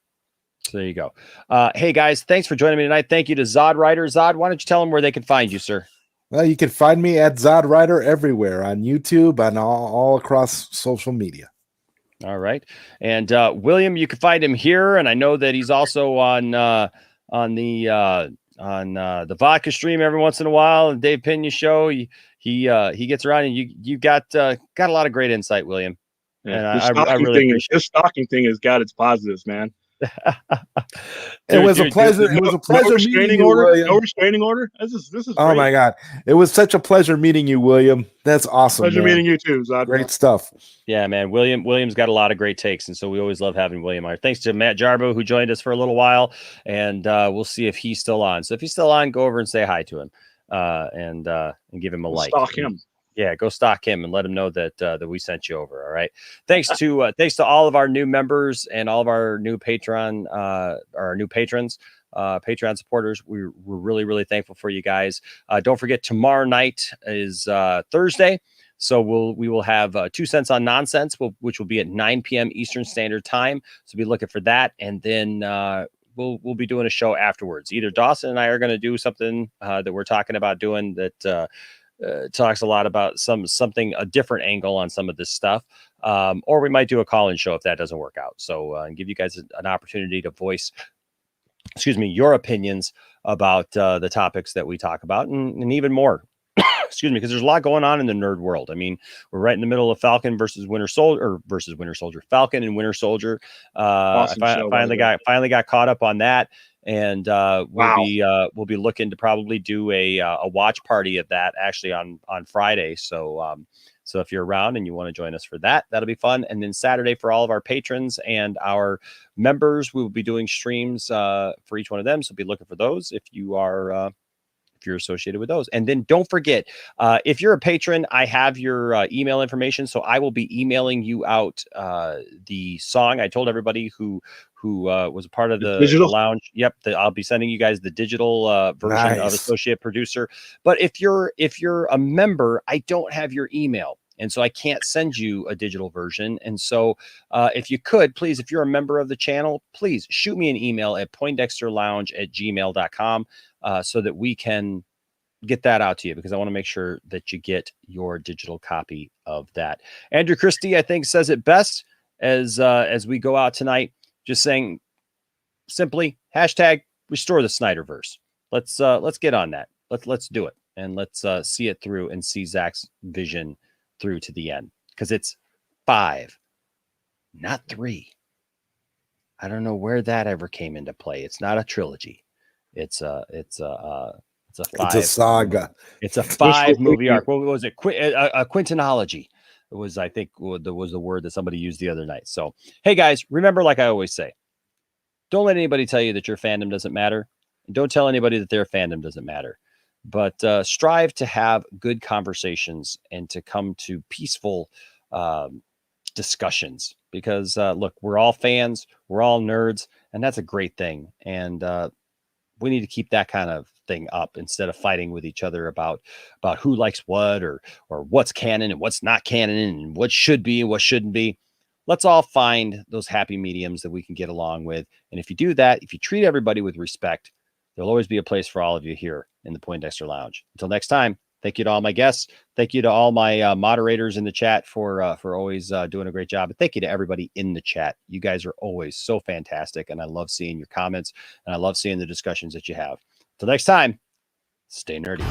S2: Hey guys, thanks for joining me tonight. Thank you to Zod Rider. Zod, why don't you tell them where they can find you, sir?
S6: Well, you can find me at Zod Rider everywhere, on YouTube and all across social media.
S2: All right. And William, you can find him here. And I know that he's also on the vodka stream every once in a while, and Dave Pena show. He gets around, and you got a lot of great insight, William.
S14: Yeah,
S2: and I really appreciate
S14: this stalking thing has got its positives, man.
S6: It was a pleasure. It was a pleasure meeting you, William.
S14: No restraining order. This is great.
S6: Oh my God! It was such a pleasure meeting you, William. That's awesome.
S14: Pleasure meeting you too, Zod.
S6: Great stuff.
S2: Yeah, man. William's got a lot of great takes, and so we always love having William on. Thanks to Matt Jarbo, who joined us for a little while, and we'll see if he's still on. So if he's still on, go over and say hi to him, and give him a like.
S14: Stalk him.
S2: Yeah, go stalk him and let him know that we sent you over. All right. Thanks to all of our new members and all of our new Patreon Patreon supporters. We're really, really thankful for you guys. Don't forget, tomorrow night is Thursday. So we will have 2 Cents on Nonsense, which will be at 9 p.m. Eastern Standard Time. So be looking for that. And then we'll be doing a show afterwards. Either Dawson and I are going to do something that we're talking about doing that talks a lot about a different angle on some of this stuff. Or we might do a call-in show if that doesn't work out. So give you guys an opportunity to voice, your opinions about the topics that we talk about and even more. Because there's a lot going on in the nerd world. I mean, we're right in the middle of Falcon versus Winter Soldier, Falcon and Winter Soldier.
S14: Awesome show,
S2: finally got caught up on that, and we'll be looking to probably do a watch party of that actually on Friday. So so if you're around and you want to join us for that, that'll be fun. And then Saturday for all of our patrons and our members, we will be doing streams for each one of them. So be looking for those if you're associated with those. And then don't forget, if you're a patron, I have your email information. So I will be emailing you out the song. I told everybody who was a part of the lounge. Yep. I'll be sending you guys the digital version of associate producer. But if you're a member, I don't have your email. And so I can't send you a digital version. And so if you could, please, if you're a member of the channel, please shoot me an email at poindexterlounge@gmail.com so that we can get that out to you, because I want to make sure that you get your digital copy of that. Andrew Christie, I think, says it best as we go out tonight, just saying simply #restore the Snyderverse. Let's get on that. Let's do it. And let's see it through and see Zack's vision through to the end, because it's 5, not 3. I don't know where that ever came into play. It's not a trilogy. It's a 5.
S6: It's a saga.
S2: It's a 5 movie arc. What was it? A quintinology. It was, I think, was the word that somebody used the other night. So, hey guys, remember, like I always say, don't let anybody tell you that your fandom doesn't matter. And don't tell anybody that their fandom doesn't matter. But strive to have good conversations and to come to peaceful discussions, because look, we're all fans, we're all nerds, and that's a great thing. And we need to keep that kind of thing up instead of fighting with each other about who likes what or what's canon and what's not canon and what should be and what shouldn't be. Let's all find those happy mediums that we can get along with. And if you do that, if you treat everybody with respect, there'll always be a place for all of you here in the Poindexter Lounge. Until next time, thank you to all my guests. Thank you to all my moderators in the chat for always doing a great job. And thank you to everybody in the chat. You guys are always so fantastic, and I love seeing your comments, and I love seeing the discussions that you have. Until next time, stay nerdy.